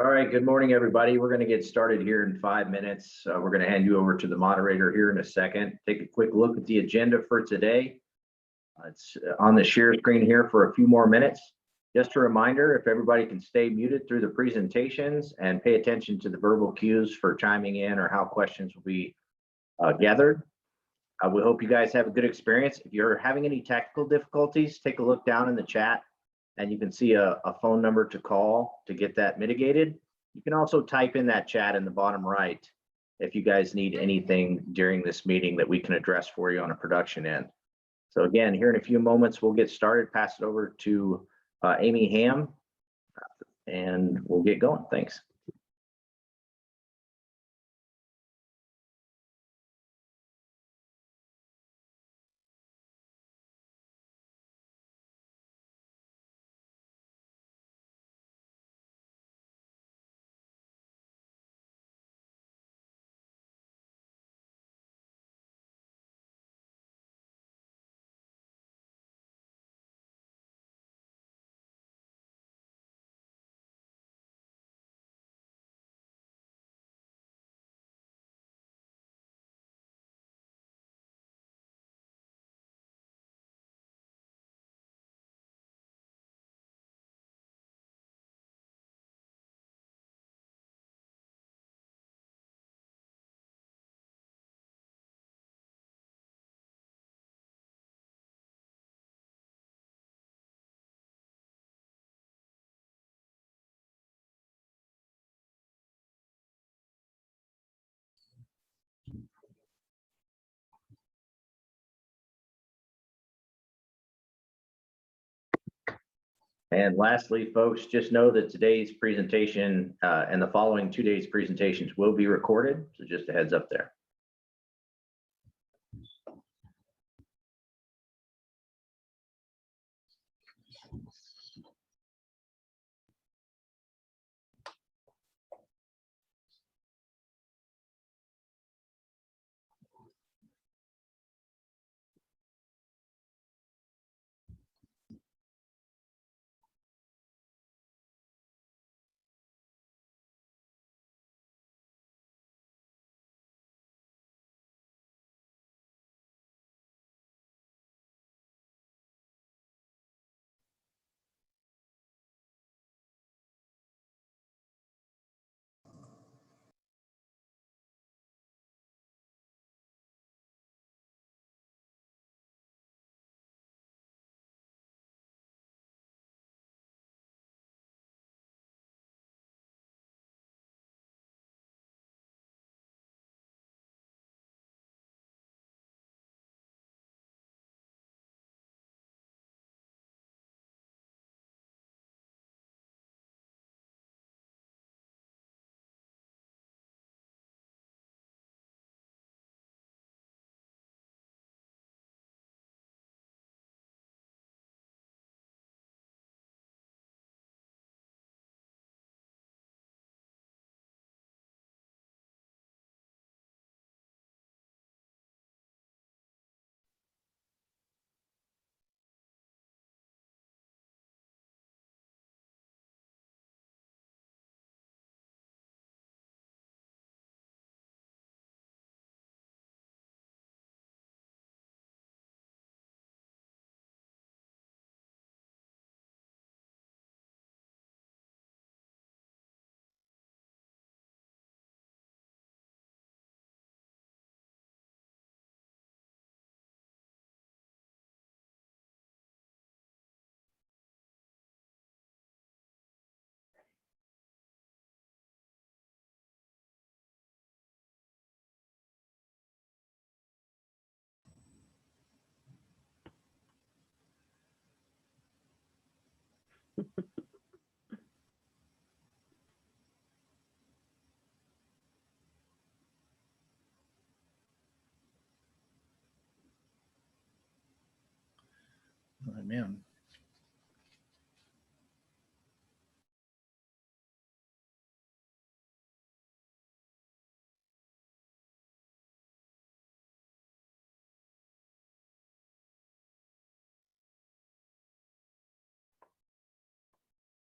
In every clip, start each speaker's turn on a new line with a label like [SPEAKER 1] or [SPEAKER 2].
[SPEAKER 1] All right, good morning, everybody. We're going to get started here in 5 minutes. We're going to hand you over to the moderator here in a second. Take a quick look at the agenda for today. It's on the share screen here for a few more minutes. Just a reminder, if everybody can stay muted through the presentations and pay attention to the verbal cues for chiming in or how questions will be gathered. We hope you guys have a good experience. If you're having any technical difficulties, take a look down in the chat and you can see a phone number to call to get that mitigated. You can also type in that chat in the bottom right if you guys need anything during this meeting that we can address for you on a production end. So again, here in a few moments, we'll get started, pass it over to Amy Ham, and we'll get going. Thanks. And lastly, folks, just know that today's presentation and the following 2 days presentations will be recorded. So just a heads up there.
[SPEAKER 2] Oh, man.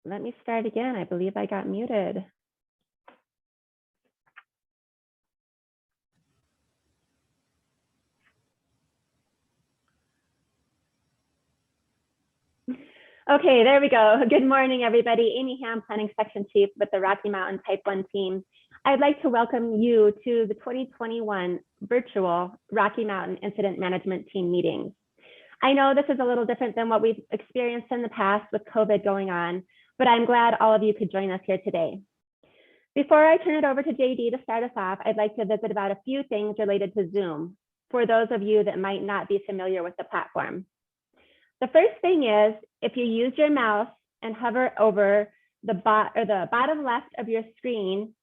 [SPEAKER 3] Let me start again. I believe I got muted. Okay, there we go. Good morning, everybody. Amy Ham, Planning Section Chief with the Rocky Mountain Type 1 team. I'd like to welcome you to the 2021 virtual Rocky Mountain Incident Management Team meetings. I know this is a little different than what we've experienced in the past with COVID going on, but I'm glad all of you could join us here today. Before I turn it over to JD to start us off, I'd like to visit about a few things related to Zoom for those of you that might not be familiar with the platform. The first thing is, if you use your mouse and hover over the bottom left of your screen,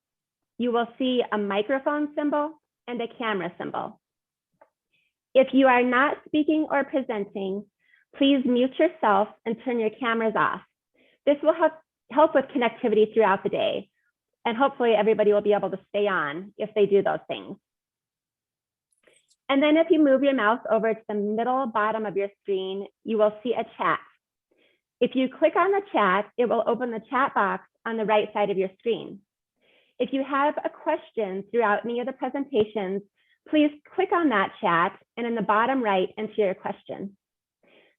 [SPEAKER 3] you will see a microphone symbol and a camera symbol. If you are not speaking or presenting, please mute yourself and turn your cameras off. This will help with connectivity throughout the day, and hopefully everybody will be able to stay on if they do those things. And then if you move your mouse over to the middle bottom of your screen, you will see a chat. If you click on the chat, it will open the chat box on the right side of your screen. If you have a question throughout any of the presentations, please click on that chat and in the bottom right, enter your question.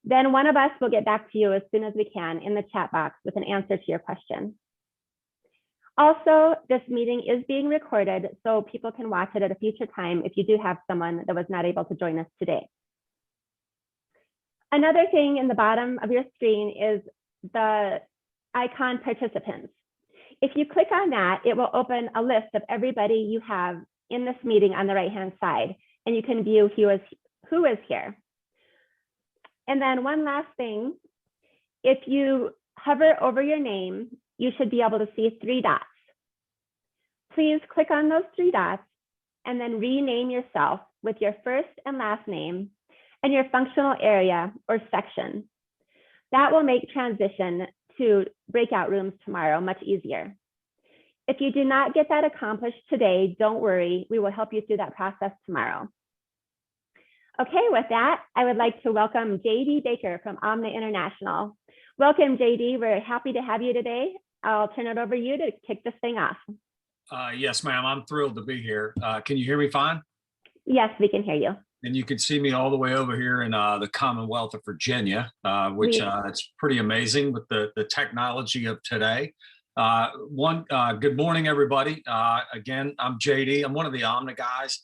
[SPEAKER 3] Then one of us will get back to you as soon as we can in the chat box with an answer to your question. Also, this meeting is being recorded so people can watch it at a future time if you do have someone that was not able to join us today. Another thing in the bottom of your screen is the icon participants. If you click on that, it will open a list of everybody you have in this meeting on the right-hand side, and you can view who is here. And then one last thing, if you hover over your name, you should be able to see 3 dots. Please click on those 3 dots and then rename yourself with your first and last name and your functional area or section. That will make transition to breakout rooms tomorrow much easier. If you do not get that accomplished today, don't worry, we will help you through that process tomorrow. Okay, with that, I would like to welcome JD Baker from Omni International. Welcome, JD. We're happy to have you today. I'll turn it over to you to kick this thing off.
[SPEAKER 4] Yes, ma'am. I'm thrilled to be here. Can you hear me fine?
[SPEAKER 3] Yes, we can hear you.
[SPEAKER 4] And you can see me all the way over here in the Commonwealth of Virginia, which it's pretty amazing with the technology of today. Good morning, everybody. Again, I'm JD. I'm one of the Omni guys.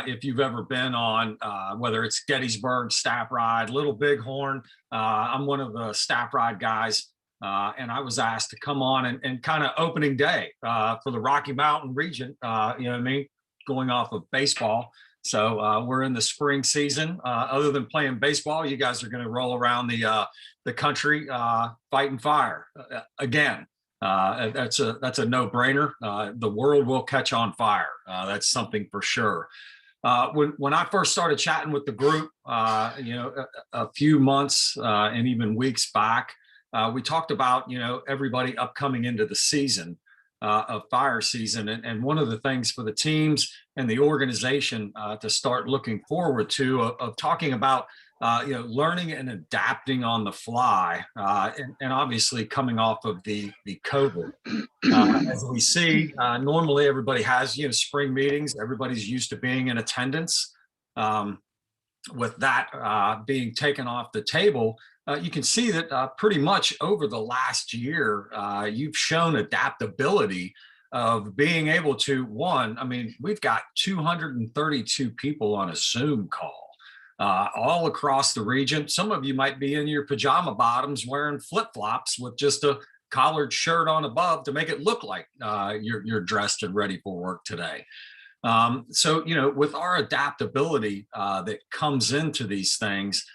[SPEAKER 4] If you've ever been on, whether it's Gettysburg, Staff Ride, Little Bighorn, I'm one of the Staff Ride guys. And I was asked to come on and kind of opening day for the Rocky Mountain region, you know what I mean, going off of baseball. So we're in the spring season. Other than playing baseball, you guys are going to roll around the country fighting fire again. That's a no-brainer. The world will catch on fire. That's something for sure. When I first started chatting with the group, you know, a few months and even weeks back, we talked about, you know, everybody upcoming into the season of fire season. And one of the things for the teams and the organization to start looking forward to of talking about, you know, learning and adapting on the fly, and obviously coming off of the COVID. As we see, normally everybody has, you know, spring meetings, everybody's used to being in attendance. With that being taken off the table, you can see that pretty much over the last year, you've shown adaptability of being able to, I mean, we've got 232 people on a Zoom call all across the region. Some of you might be in your pajama bottoms wearing flip-flops with just a collared shirt on above to make it look like you're dressed and ready for work today. So, you know, with our adaptability that comes into these things,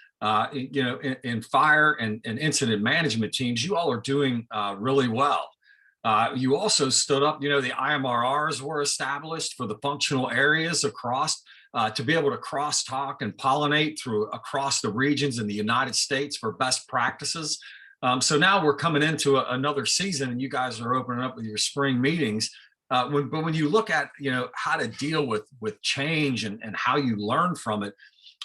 [SPEAKER 4] you know, in fire and incident management teams, you all are doing really well. You also stood up, you know, the IMRRs were established for the functional areas across to be able to crosstalk and pollinate across the regions in the United States for best practices. So now we're coming into another season and you guys are opening up with your spring meetings. But when you look at, you know, how to deal with change and how you learn from it,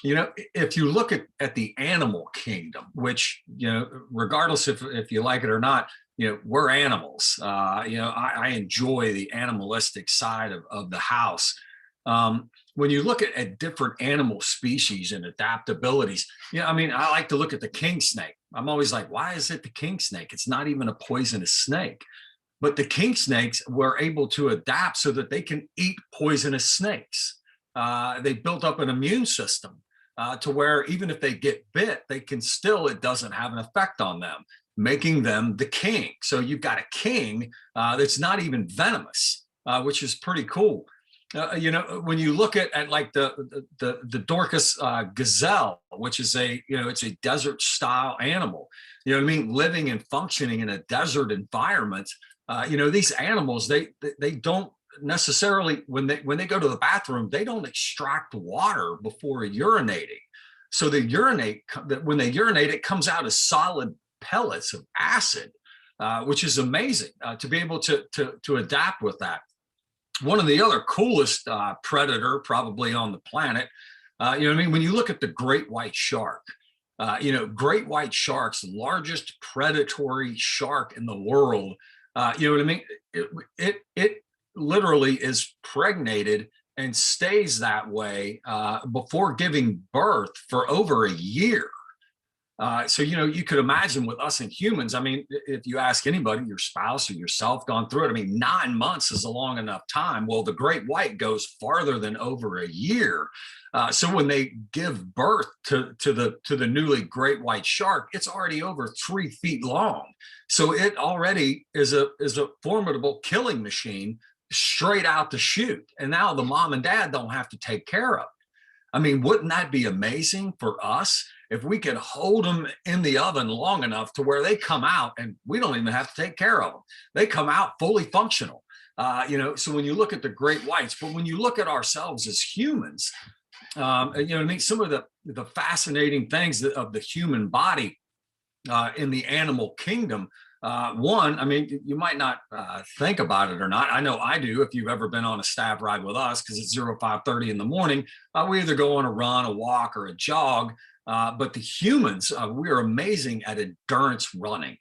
[SPEAKER 4] you know, if you look at the animal kingdom, which, you know, regardless if you like it or not, you know, we're animals. You know, I enjoy the animalistic side of the house. When you look at different animal species and adaptabilities, you know, I mean, I like to look at the king snake. I'm always like, why is it the king snake? It's not even a poisonous snake. But the king snakes were able to adapt so that they can eat poisonous snakes. They built up an immune system to where even if they get bit, they can still, it doesn't have an effect on them, making them the king. So you've got a king that's not even venomous, which is pretty cool. When you look at like the Dorcas gazelle, which is it's a desert style animal, you know what I mean, living and functioning in a desert environment. These animals, they don't necessarily, when they go to the bathroom, they don't extract water before urinating. So when they urinate, it comes out as solid pellets of acid, which is amazing to be able to adapt with that. One of the other coolest predator probably on the planet, when you look at the great white shark, great white sharks, the largest predatory shark in the world, it literally is pregnated and stays that way before giving birth for over a year. So you could imagine with us and humans, I mean, if you ask anybody, your spouse or yourself gone through it, I mean, 9 months is a long enough time. Well, the great white goes farther than over a year. So when they give birth to the newly great white shark, it's already over 3 feet long. So it already is a formidable killing machine straight out the chute. And now the mom and dad don't have to take care of it. I mean, wouldn't that be amazing for us if we could hold them in the oven long enough to where they come out and we don't even have to take care of them? They come out fully functional. So when you look at the great whites, but when you look at ourselves as humans, some of the fascinating things of the human body in the animal kingdom. One, I mean, you might not think about it or not. I know I do if you've ever been on a staff ride with us, because it's 05:30 in the morning. We either go on a run, a walk, or a jog. But the humans, we are amazing at endurance running.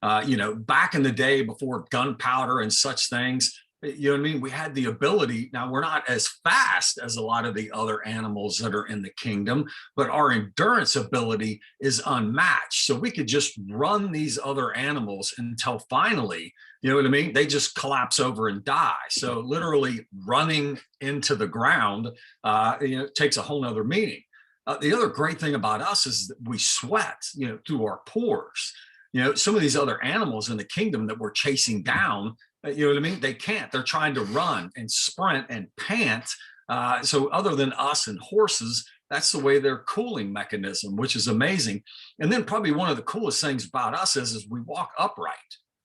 [SPEAKER 4] Back in the day before gunpowder and such things, you know what I mean? We had the ability. Now, we're not as fast as a lot of the other animals that are in the kingdom, but our endurance ability is unmatched. So we could just run these other animals until finally, you know what I mean? They just collapse over and die. So literally running into the ground, takes a whole nother meaning. The other great thing about us is that we sweat, through our pores. Some of these other animals in the kingdom that we're chasing down, you know what I mean? They can't. They're trying to run and sprint and pant. So other than us and horses, that's the way their cooling mechanism, which is amazing. And then probably one of the coolest things about us is we walk upright,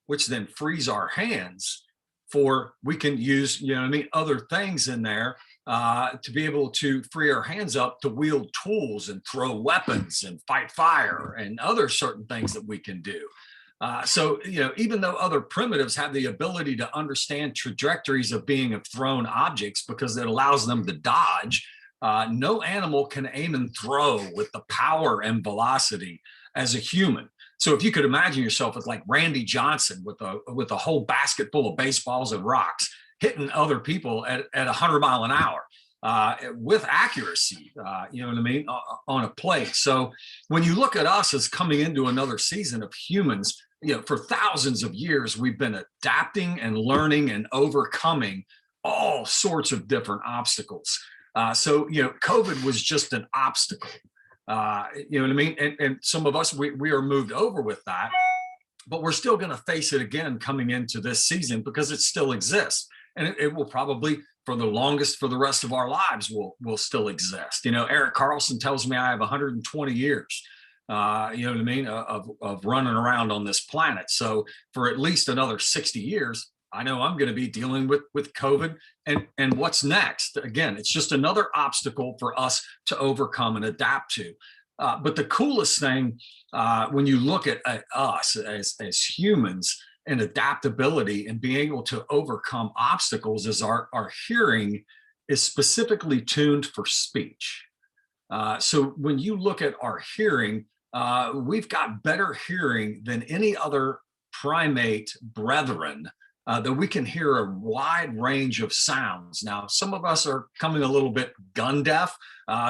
[SPEAKER 4] which then frees our hands for, we can use, other things in there to be able to free our hands up to wield tools and throw weapons and fight fire and other certain things that we can do. So even though other primitives have the ability to understand trajectories of being of thrown objects because it allows them to dodge, no animal can aim and throw with the power and velocity as a human. So if you could imagine yourself as like Randy Johnson with a whole basket full of baseballs and rocks, hitting other people at 100 miles an hour with accuracy, on a plate. So when you look at us as coming into another season of humans, for thousands of years, we've been adapting and learning and overcoming all sorts of different obstacles. So COVID was just an obstacle. You know what I mean? And some of us, we are moved over with that, but we're still going to face it again coming into this season because it still exists. And it will probably, for the longest, for the rest of our lives, will still exist. Eric Carlson tells me I have 120 years, you know what I mean, of running around on this planet. So for at least another 60 years, I know I'm going to be dealing with COVID and what's next. Again, it's just another obstacle for us to overcome and adapt to. But the coolest thing when you look at us as humans and adaptability and being able to overcome obstacles is our hearing is specifically tuned for speech. So when you look at our hearing, we've got better hearing than any other primate brethren. That we can hear a wide range of sounds. Now, some of us are coming a little bit gun deaf,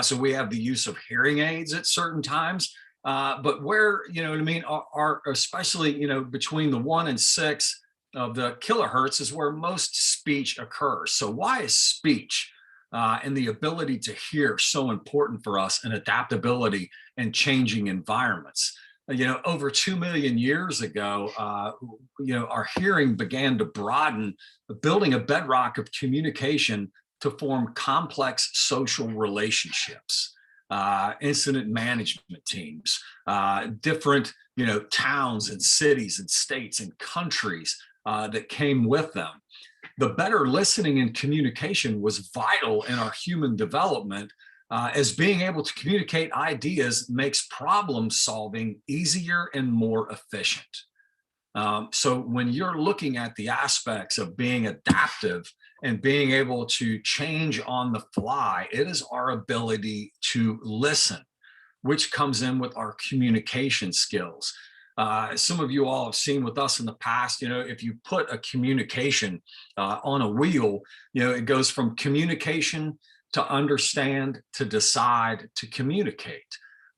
[SPEAKER 4] so we have the use of hearing aids at certain times. But where, you know what I mean, are especially, you know, between the 1 and 6 of the kilohertz is where most speech occurs. So why is speech and the ability to hear so important for us, and adaptability and changing environments? You know, over 2 million years ago, you know, our hearing began to broaden, building a bedrock of communication to form complex social relationships, incident management teams, different, you know, towns and cities and states and countries that came with them. The better listening and communication was vital in our human development, as being able to communicate ideas makes problem solving easier and more efficient. So when you're looking at the aspects of being adaptive and being able to change on the fly, it is our ability to listen, which comes in with our communication skills. Some of you all have seen with us in the past, you know, if you put a communication on a wheel, you know, it goes from communication to understand to decide to communicate.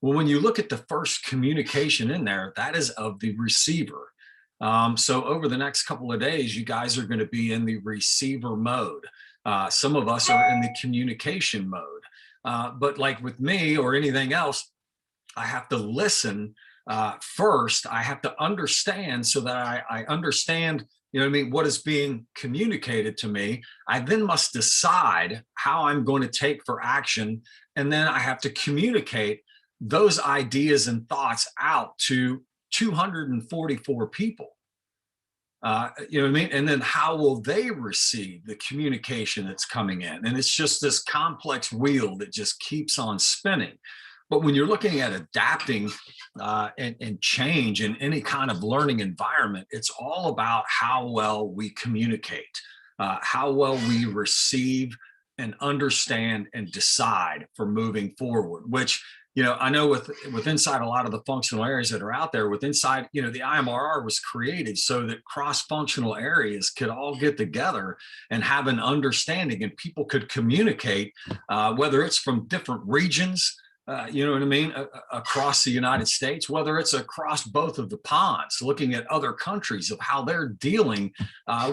[SPEAKER 4] Well, when you look at the first communication in there, that is of the receiver. So over the next couple of days, you guys are going to be in the receiver mode. Some of us are in the communication mode. But like with me or anything else, I have to listen first. I have to understand so that I understand, you know what I mean, what is being communicated to me. I then must decide how I'm going to take for action. And then I have to communicate those ideas and thoughts out to 244 people. You know what I mean? And then how will they receive the communication that's coming in? And it's just this complex wheel that just keeps on spinning. But when you're looking at adapting and change in any kind of learning environment, it's all about how well we communicate, how well we receive and understand and decide for moving forward, which, you know, I know with inside a lot of the functional areas that are out there, with inside, you know, the IMRR was created so that cross-functional areas could all get together and have an understanding, and people could communicate, whether it's from different regions, you know what I mean, across the United States, whether it's across both of the ponds, looking at other countries of how they're dealing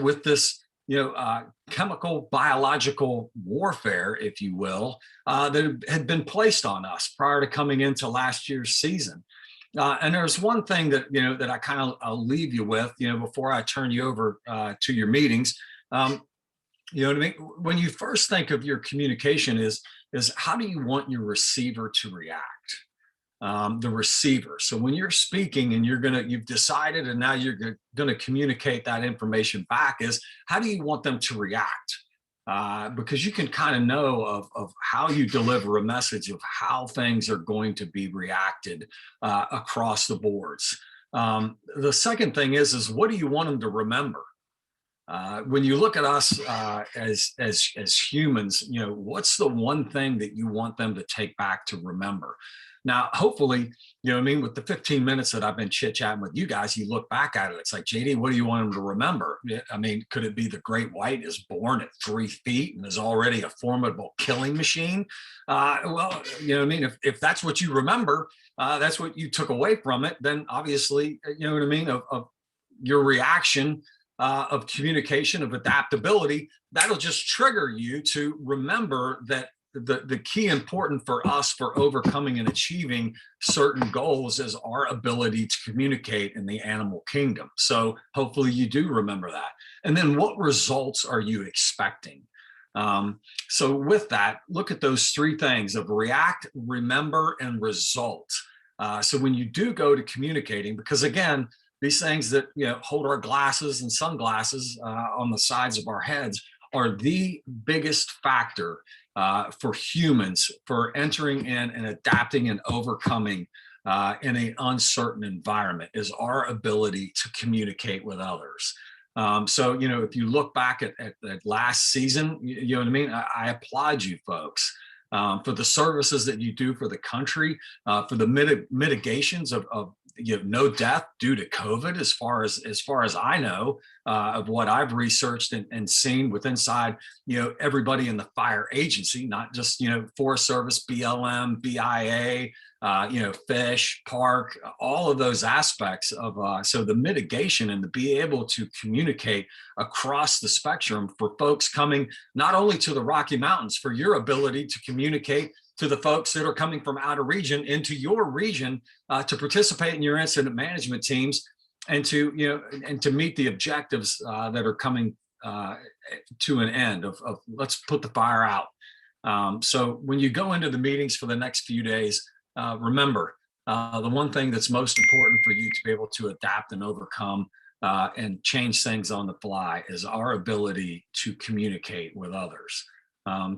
[SPEAKER 4] with this, you know, chemical, biological warfare, if you will, that had been placed on us prior to coming into last year's season. And there's one thing that, you know, that I kind of, I'll leave you with, you know, before I turn you over to your meetings. You know what I mean? When you first think of your communication is how do you want your receiver to react? The receiver. So when you're speaking and you've decided and now you're gonna communicate that information back, is how do you want them to react? Because you can kind of know of how you deliver a message of how things are going to be reacted across the boards. The second thing is what do you want them to remember? When you look at us as humans, you know, what's the one thing that you want them to take back to remember? Now, hopefully, you know what I mean, with the 15 minutes that I've been chit-chatting with you guys, you look back at it, it's like, JD, what do you want them to remember? I mean, could it be the great white is born at 3 feet and is already a formidable killing machine? Well, you know what I mean, if that's what you remember, that's what you took away from it, then obviously, you know what I mean, of your reaction of communication, of adaptability, that'll just trigger you to remember that the key important for us for overcoming and achieving certain goals is our ability to communicate in the animal kingdom. So hopefully you do remember that. And then what results are you expecting? So with that, look at those 3 things of react, remember, and result. So when you do go to communicating, because again, these things that, you know, hold our glasses and sunglasses on the sides of our heads are the biggest factor for humans for entering in and adapting and overcoming in an uncertain environment, is our ability to communicate with others. So, you know, if you look back at last season, you know what I mean? I applaud you folks for the services that you do for the country, for the mitigations of no death due to COVID, as far as I know, of what I've researched and seen with inside, everybody in the fire agency, not just, Forest Service, BLM, BIA, fish, park, all of those aspects of, so the mitigation and to be able to communicate across the spectrum for folks coming not only to the Rocky Mountains, for your ability to communicate to the folks that are coming from out of region into your region to participate in your incident management teams and to, and to meet the objectives that are coming to an end of let's put the fire out. So when you go into the meetings for the next few days, remember, the one thing that's most important for you to be able to adapt and overcome and change things on the fly is our ability to communicate with others.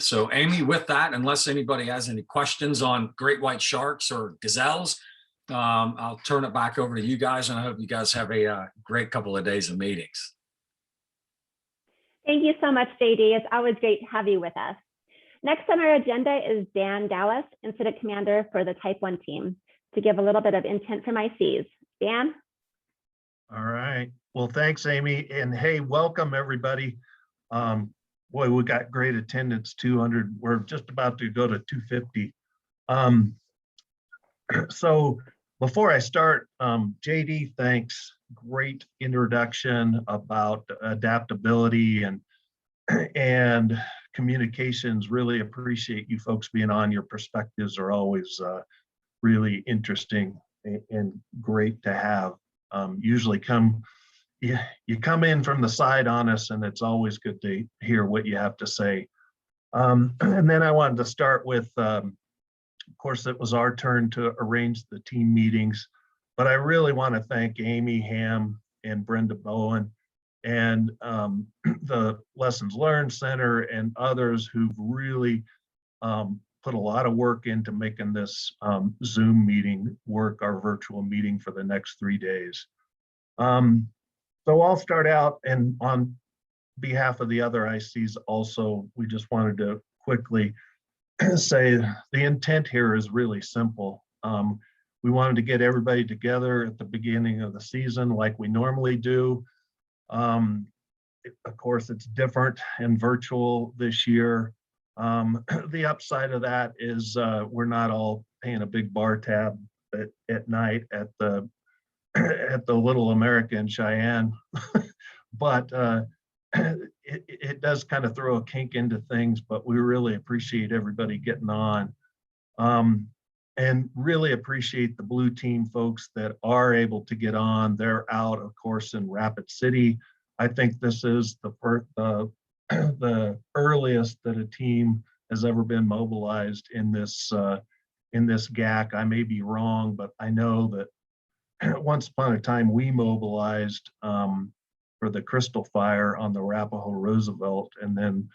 [SPEAKER 4] So Amy, with that, unless anybody has any questions on great white sharks or gazelles, I'll turn it back over to you guys, and I hope you guys have a great couple of days of meetings.
[SPEAKER 3] Thank you so much, JD. It's always great to have you with us. Next on our agenda is Dan Dallas, Incident Commander for the Type 1 team, to give a little bit of intent from ICs. Dan?
[SPEAKER 2] All right. Well, thanks, Amy. And hey, welcome everybody. Boy, we got great attendance, 200. We're just about to go to 250. So before I start, JD, thanks. Great introduction about adaptability and communications. Really appreciate you folks being on. Your perspectives are always really interesting and great to have. Usually you come in from the side on us, and it's always good to hear what you have to say. And then I wanted to start with, of course, it was our turn to arrange the team meetings, but I really want to thank Amy Ham and Brenda Bowen and the Lessons Learned Center and others who've really put a lot of work into making this Zoom meeting work, our virtual meeting for the next 3 days. So I'll start out, and on behalf of the other ICs also, we just wanted to quickly say the intent here is really simple. We wanted to get everybody together at the beginning of the season like we normally do. Of course, it's different and virtual this year. The upside of that is we're not all paying a big bar tab at night at the Little America in Cheyenne, but it does kind of throw a kink into things, but we really appreciate everybody getting on. And really appreciate the blue team folks that are able to get on. They're out, of course, in Rapid City. I think this is the earliest that a team has ever been mobilized in this GAC. I may be wrong, but I know that once upon a time we mobilized for the Crystal Fire on the Arapahoe Roosevelt, and then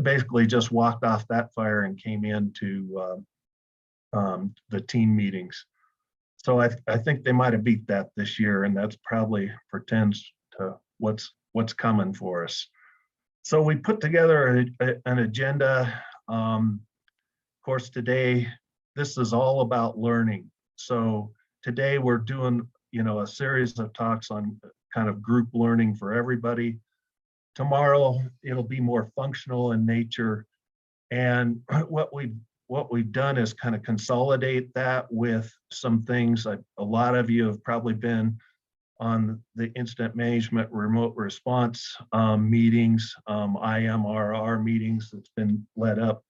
[SPEAKER 2] basically just walked off that fire and came into the team meetings. So I think they might have beat that this year, and that's probably portends to what's coming for us. So we put together an agenda. Of course, today, this is all about learning. So today we're doing, a series of talks on kind of group learning for everybody. Tomorrow, it'll be more functional in nature. And what we've done is kind of consolidate that with some things. A lot of you have probably been on the incident management remote response meetings, IMRR meetings that's been led up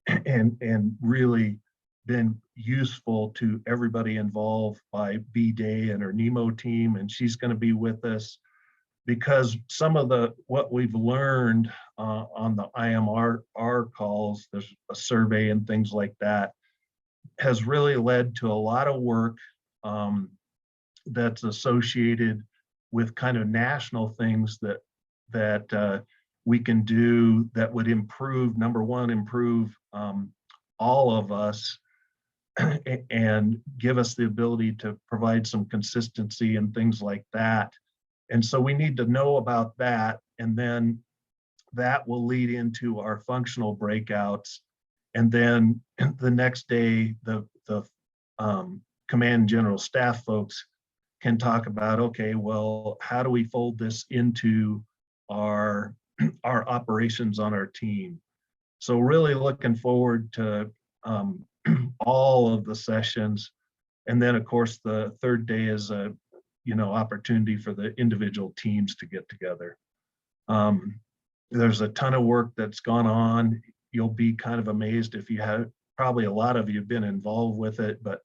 [SPEAKER 2] and really been useful to everybody involved by B Day and her NEMO team, and she's going to be with us because some of what we've learned on the IMRR calls, there's a survey and things like that, has really led to a lot of work that's associated with kind of national things that we can do that would improve, number one, improve all of us and give us the ability to provide some consistency and things like that. And so we need to know about that, and then that will lead into our functional breakouts. And then the next day, the command and general staff folks can talk about, okay, well, how do we fold this into our operations on our team? So really looking forward to all of the sessions. And then of course, the third day is a, opportunity for the individual teams to get together. There's a ton of work that's gone on. You'll be kind of amazed if you have, probably a lot of you have been involved with it, but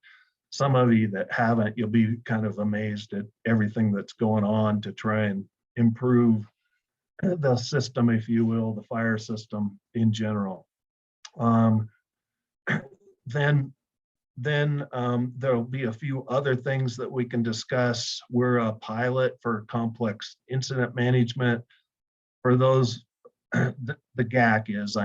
[SPEAKER 2] some of you that haven't, you'll be kind of amazed at everything that's going on to try and improve the system, if you will, the fire system in general. Then there'll be a few other things that we can discuss. We're a pilot for complex incident management. For those, the GAC is,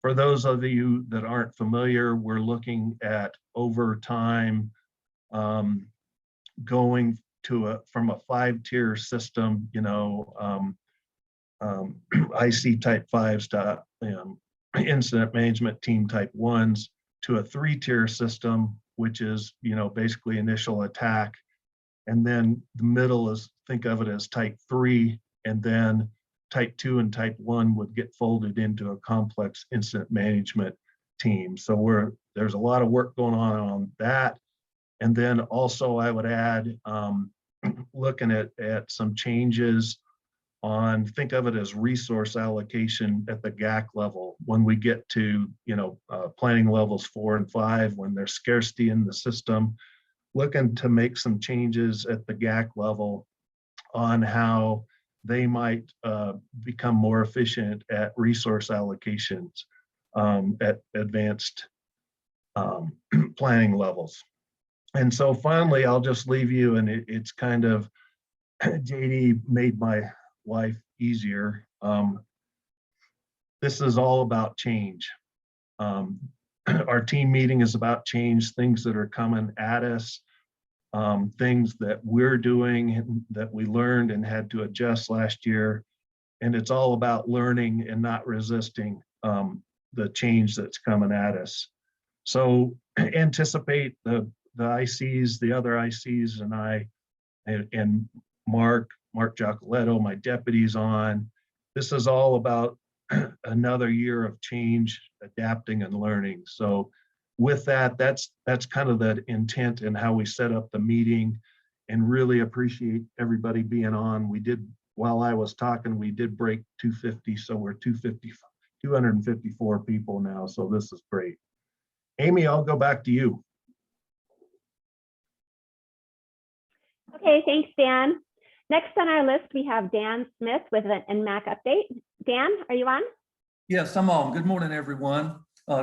[SPEAKER 2] for those of you that aren't familiar, we're looking at over time going to from a 5-tier system, IC type 5s to incident management team type 1s to a 3-tier system, which is, basically initial attack. And then the middle is, think of it as type 3, and then type 2 and type 1 would get folded into a complex incident management team. So there's a lot of work going on that. And then also I would add, looking at some changes on, think of it as resource allocation at the GAC level. When we get to, planning levels 4 and 5, when there's scarcity in the system, looking to make some changes at the GAC level on how they might become more efficient at resource allocations at advanced planning levels. And so finally, I'll just leave you, and it's kind of, JD made my life easier. This is all about change. Our team meeting is about change, things that are coming at us, things that we're doing that we learned and had to adjust last year. And it's all about learning and not resisting the change that's coming at us. So anticipate the ICs, the other ICs, and I, and Mark Giacoletto, my deputies on. This is all about another year of change, adapting and learning. So with that, that's kind of the intent and how we set up the meeting, and really appreciate everybody being on. We did, while I was talking, we did break 250, so we're 254 people now. So this is great. Amy, I'll go back to you.
[SPEAKER 3] Okay, thanks, Dan. Next on our list, we have Dan Smith with an NMAC update. Dan, are you on?
[SPEAKER 5] Yes, I'm on. Good morning, everyone.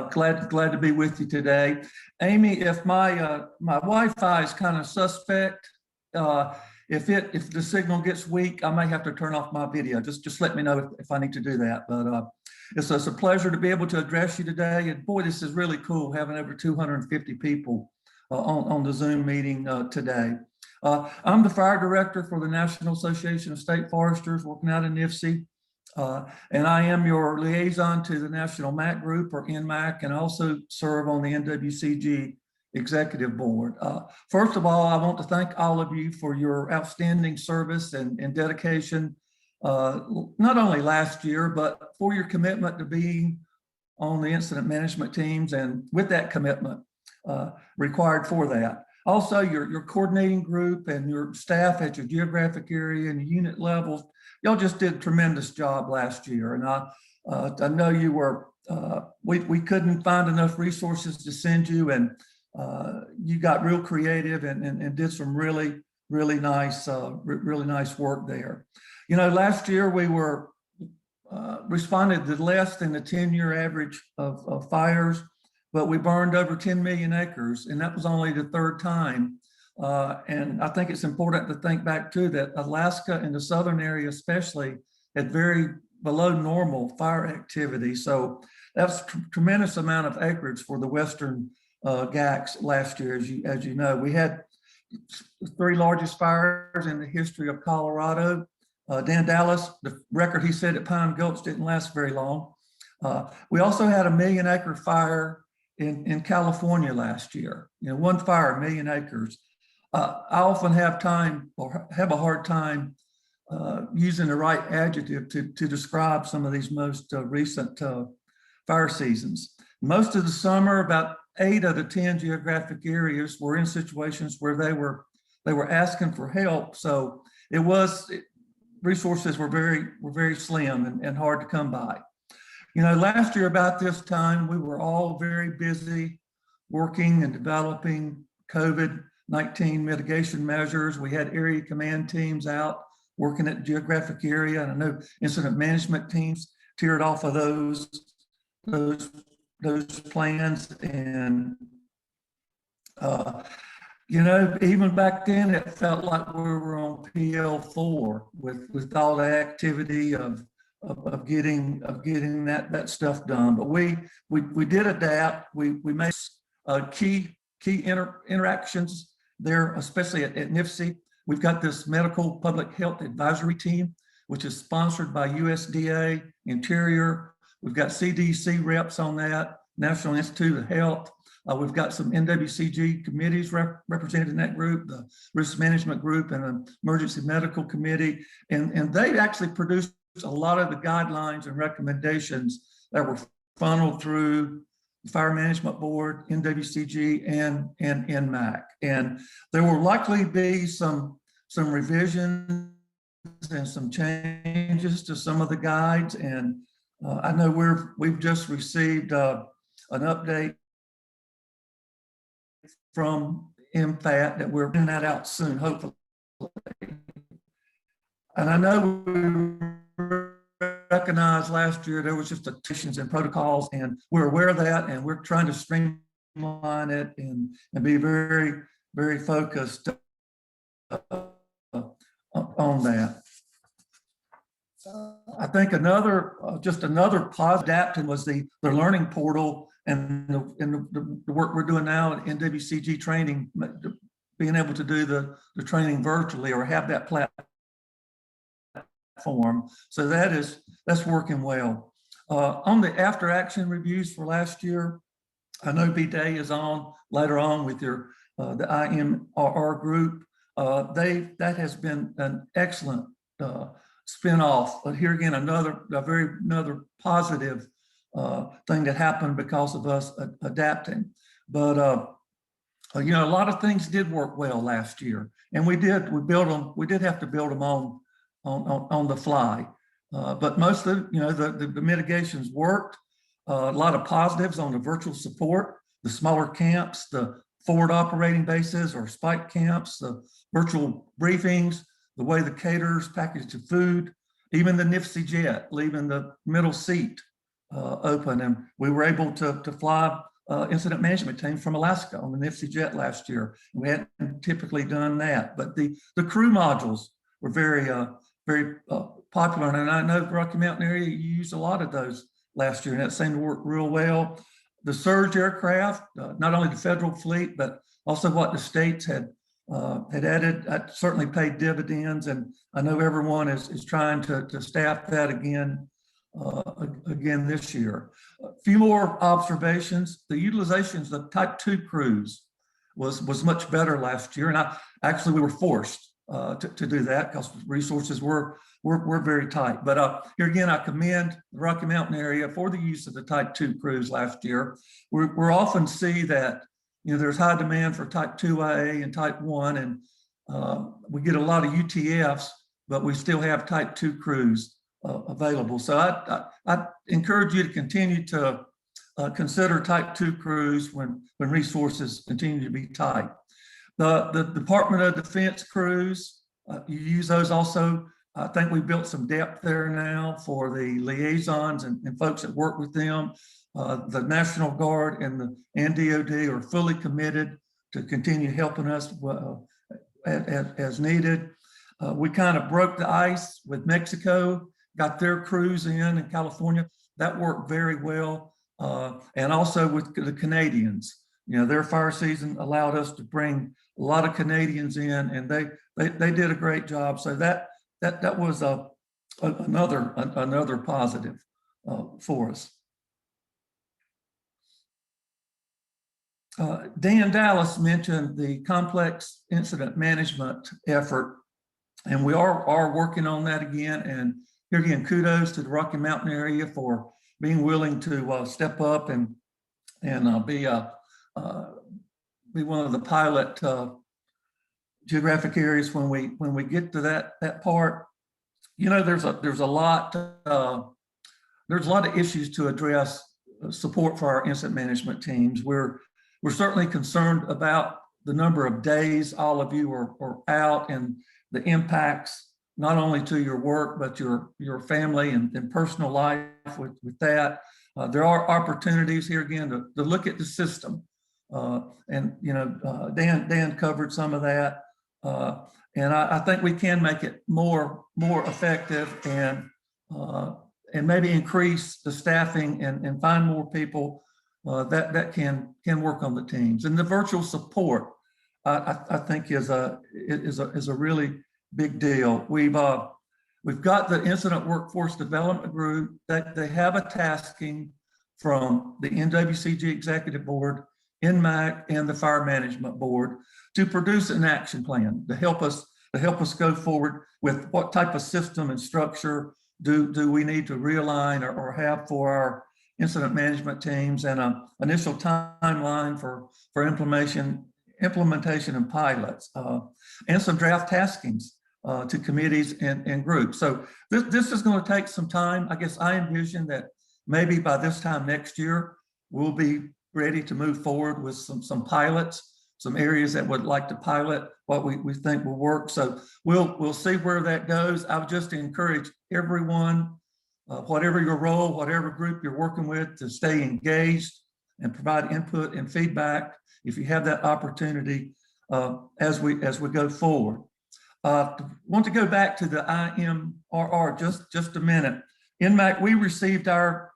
[SPEAKER 5] Glad to be with you today. Amy, if my Wi-Fi is kind of suspect, if the signal gets weak, I may have to turn off my video. Just let me know if I need to do that. But it's a pleasure to be able to address you today. And boy, this is really cool, having over 250 people on the Zoom meeting today. I'm the fire director for the National Association of State Foresters, working out in NIFC. And I am your liaison to the National MAC Group, or NMAC, and also serve on the NWCG Executive Board. First of all, I want to thank all of you for your outstanding service and dedication, not only last year, but for your commitment to being on the incident management teams, and with that commitment required for that. Also, your coordinating group and your staff at your geographic area and unit levels, y'all just did a tremendous job last year. And I know you were, we couldn't find enough resources to send you, and you got real creative and did some really nice work there. Last year we were responded to less than the 10-year average of fires, but we burned over 10 million acres, and that was only the third time. And I think it's important to think back too that Alaska and the southern area especially had very below normal fire activity. So that's a tremendous amount of acreage for the western GACs last year. As you know, we had the 3 largest fires in the history of Colorado. Dan Dallas, the record he set at Pine Gulch didn't last very long. We also had a 1 million acre fire in California last year. One fire, 1 million acres. I often have time or have a hard time using the right adjective to describe some of these most recent fire seasons. Most of the summer, about 8 of the 10 geographic areas were in situations where they were asking for help. So resources were very slim and hard to come by. Last year about this time, we were all very busy working and developing COVID-19 mitigation measures. We had area command teams out working at geographic area, and I know incident management teams tiered off of those plans. And even back then, it felt like we were on PL4 with all the activity of getting that stuff done. But we did adapt. We made key interactions there, especially at NIFC. We've got this medical public health advisory team, which is sponsored by USDA, Interior. We've got CDC reps on that, National Institute of Health. We've got some NWCG committees represented in that group, the risk management group and an emergency medical committee. And they actually produced a lot of the guidelines and recommendations that were funneled through the Fire Management Board, NWCG, and NMAC. And there will likely be some revisions and some changes to some of the guides. And I know we've just received an update from MFAT that we're bringing that out soon, hopefully. And I know we recognized last year there was just additions and protocols, and we're aware of that, and we're trying to streamline it and be very, very focused on that. I think another positive adapting was the learning portal and the work we're doing now at NWCG training, being able to do the training virtually or have that platform. So that's working well. On the after action reviews for last year, I know B-Day is on later on with the IMRR group. That has been an excellent spin-off. But here again, another positive thing that happened because of us adapting. But a lot of things did work well last year, and we did have to build them on the fly. But most of the mitigations worked. A lot of positives on the virtual support, the smaller camps, the forward operating bases or spike camps, the virtual briefings, the way the caterers packaged the food, even the NIFC jet, leaving the middle seat open. And we were able to fly incident management team from Alaska on the NIFC jet last year. We hadn't typically done that, but the crew modules were very popular. And I know Rocky Mountain area, you used a lot of those last year, and that seemed to work real well. The surge aircraft, not only the federal fleet, but also what the states had added, that certainly paid dividends. And I know everyone is trying to staff that again this year. A few more observations. The utilizations of Type 2 crews was much better last year. And we were forced to do that because resources were very tight. But here again, I commend the Rocky Mountain area for the use of the Type 2 crews last year. We're often see that there's high demand for Type 2IA and Type 1, and we get a lot of UTFs, but we still have Type 2 crews available. So I encourage you to continue to consider Type 2 crews when resources continue to be tight. The Department of Defense crews, you use those also. I think we built some depth there now for the liaisons and folks that work with them. The National Guard and DOD are fully committed to continue helping us as needed. We kind of broke the ice with Mexico, got their crews in California. That worked very well. And also with the Canadians. Their fire season allowed us to bring a lot of Canadians in, and they did a great job. So that was another positive for us. Dan Dallas mentioned the complex incident management effort, and we are working on that again. And here again, kudos to the Rocky Mountain area for being willing to step up and be one of the pilot geographic areas when we get to that part. You know, there's a lot of issues to address. Support for our incident management teams. We're certainly concerned about the number of days all of you are out and the impacts not only to your work but your family and personal life with that. There are opportunities here again to look at the system, and you know, Dan covered some of that, and I think we can make it more effective and maybe increase the staffing and find more people that can work on the teams. And the virtual support, I think is a really big deal. We've got the Incident Workforce Development Group that they have a tasking from the NWCG Executive Board, NMAC, and the Fire Management Board to produce an action plan to help us go forward with what type of system and structure do we need to realign or have for our incident management teams, and an initial timeline for implementation and pilots, and some draft taskings to committees and groups. So this is going to take some time. I guess I envision that maybe by this time next year, we'll be ready to move forward with some pilots, some areas that would like to pilot what we think will work. So we'll see where that goes. I would just encourage everyone, whatever your role, whatever group you're working with, to stay engaged and provide input and feedback if you have that opportunity as we go forward. Want to go back to the IMRR just a minute. NMAC, we received our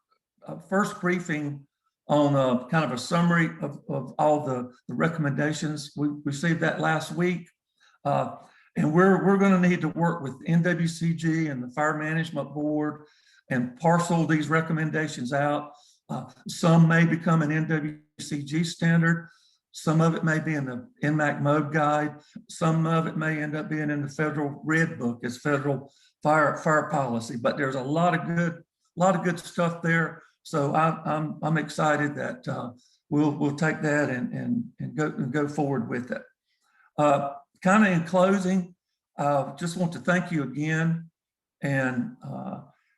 [SPEAKER 5] first briefing on kind of a summary of all the recommendations. We received that last week. And we're going to need to work with NWCG and the Fire Management Board and parcel these recommendations out. Some may become an NWCG standard. Some of it may be in the NMAC mode guide. Some of it may end up being in the federal red book as federal fire policy. But there's a lot of good stuff there. So I'm excited that we'll take that and go forward with it. Kind of in closing, just want to thank you again, and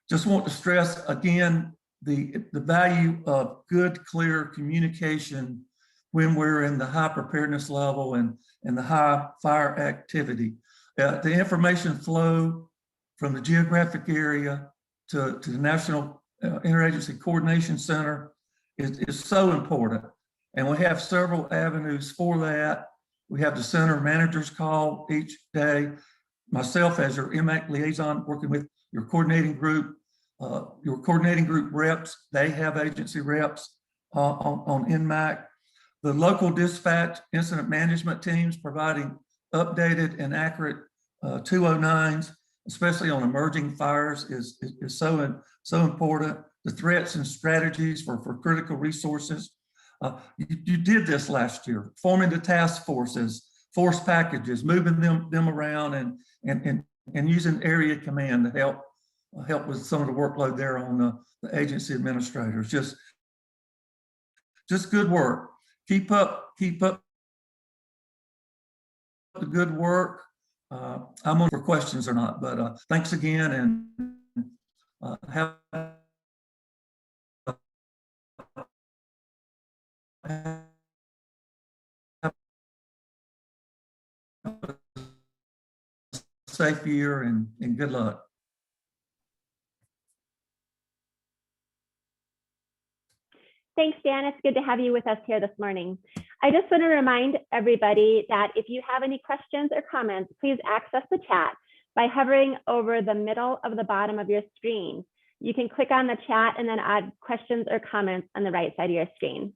[SPEAKER 5] just want to stress again the value of good, clear communication when we're in the high preparedness level and the high fire activity. The information flow from the geographic area to the National Interagency Coordination Center is so important. And we have several avenues for that. We have the center managers call each day. Myself as your MAC liaison, working with your coordinating group reps, they have agency reps on NMAC. The local dispatch incident management teams providing updated and accurate 209s, especially on emerging fires, is so important. The threats and strategies for critical resources. You did this last year, forming the task forces, force packages, moving them around, and using area command to help with some of the workload there on the agency administrators. Just good work. Keep up the good work. I'm on for questions or not, but thanks again, and have a safe year and good luck.
[SPEAKER 3] Thanks, Dan. It's good to have you with us here this morning. I just want to remind everybody that if you have any questions or comments, please access the chat by hovering over the middle of the bottom of your screen. You can click on the chat and then add questions or comments on the right side of your screen.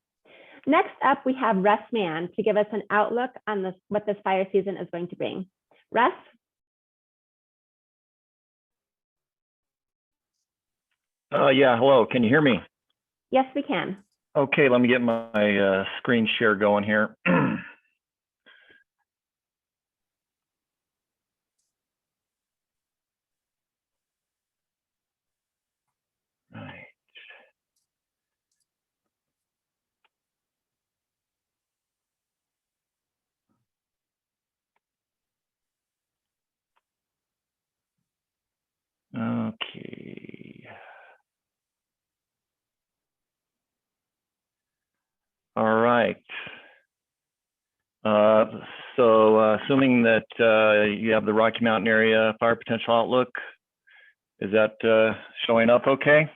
[SPEAKER 3] Next up, we have Russ Mann to give us an outlook on what this fire season is going to bring. Russ?
[SPEAKER 6] Yeah, hello, can you hear me?
[SPEAKER 3] Yes, we can.
[SPEAKER 6] Okay, let me get my screen share going here. Right. Okay. All right. So assuming that you have the Rocky Mountain area fire potential outlook, is that showing up okay?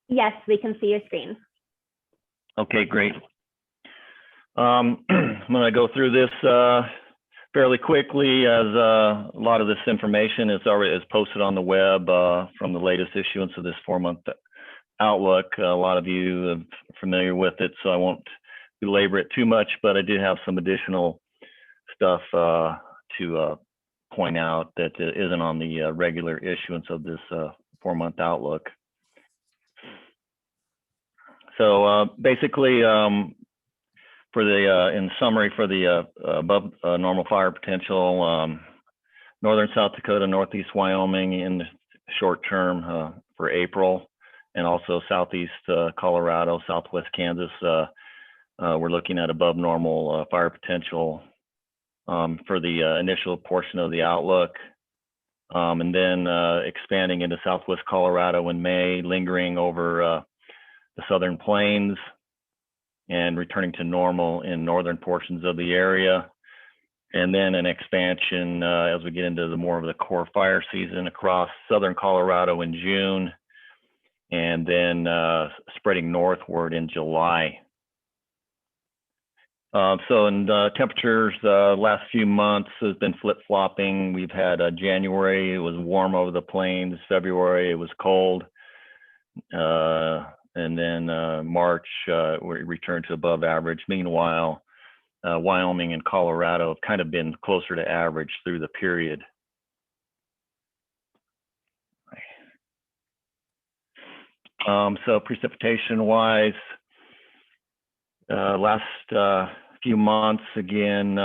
[SPEAKER 3] Yes, we can see your screen.
[SPEAKER 6] Okay, great. I'm going to go through this fairly quickly, as a lot of this information is posted on the web from the latest issuance of this 4-month outlook. A lot of you are familiar with it, so I won't belabor it too much, but I did have some additional stuff to point out that isn't on the regular issuance of this 4-month outlook. So basically, for the in summary, for the above normal fire potential, northern South Dakota, northeast Wyoming in the short term for April, and also southeast Colorado, southwest Kansas, we're looking at above normal fire potential for the initial portion of the outlook, and then expanding into southwest Colorado in May, lingering over the southern plains, and returning to normal in northern portions of the area, and then an expansion as we get into the more of the core fire season across southern Colorado in June, and then spreading northward in July. So in temperatures, last few months has been flip-flopping. We've had January, it was warm over the plains. February, it was cold. And then March, we returned to above average. Meanwhile, Wyoming and Colorado have kind of been closer to average through the period. So precipitation-wise, last few months, again,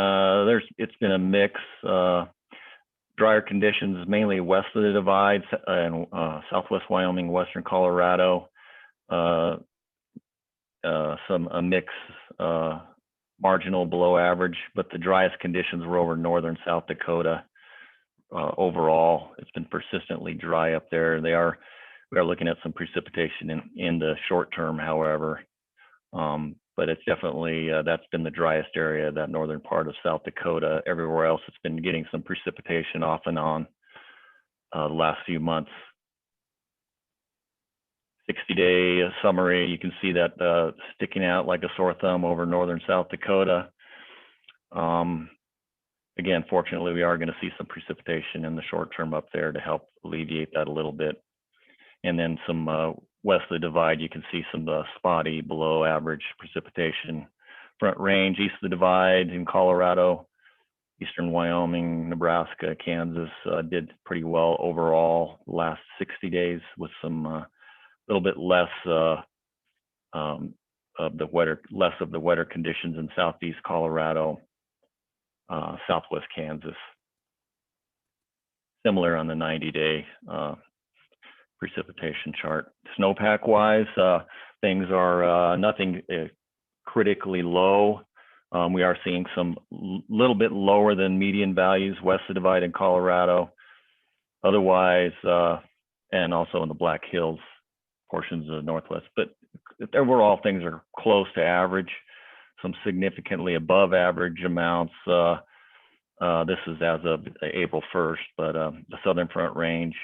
[SPEAKER 6] it's been a mix. Drier conditions, mainly west of the divide, and southwest Wyoming, western Colorado. A mix, marginal below average, but the driest conditions were over northern South Dakota. Overall, it's been persistently dry up there. We are looking at some precipitation in the short term, however, but it's definitely that's been the driest area, that northern part of South Dakota. Everywhere else, it's been getting some precipitation off and on the last few months. 60-day summary, you can see that sticking out like a sore thumb over northern South Dakota. Again, fortunately, we are going to see some precipitation in the short term up there to help alleviate that a little bit. And then some west of the divide, you can see some spotty below average precipitation. Front range, east of the divide in Colorado, eastern Wyoming, Nebraska, Kansas did pretty well overall the last 60 days with some little bit less of the wetter conditions in southeast Colorado, southwest Kansas. Similar on the 90-day precipitation chart. Snowpack wise, things are nothing critically low. We are seeing some little bit lower than median values west of divide in Colorado. Otherwise, and also in the Black Hills portions of the Northwest, but overall things are close to average, some significantly above average amounts. This is as of April 1st, but the Southern Front Range,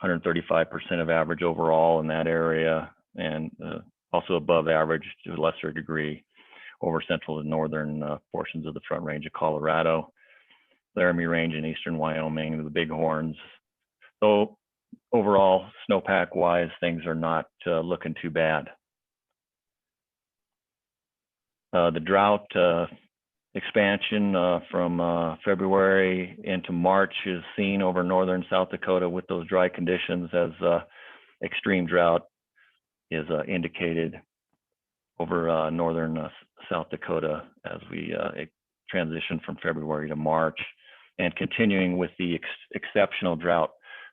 [SPEAKER 6] 135% of average overall in that area, and also above average to a lesser degree over central and northern portions of the Front Range of Colorado, Laramie Range in eastern Wyoming, the Bighorns. So overall, snowpack wise, things are not looking too bad. The drought expansion from February into March is seen over northern South Dakota with those dry conditions as extreme drought is indicated. over northern South Dakota as we transition from February to March, and continuing with the exceptional drought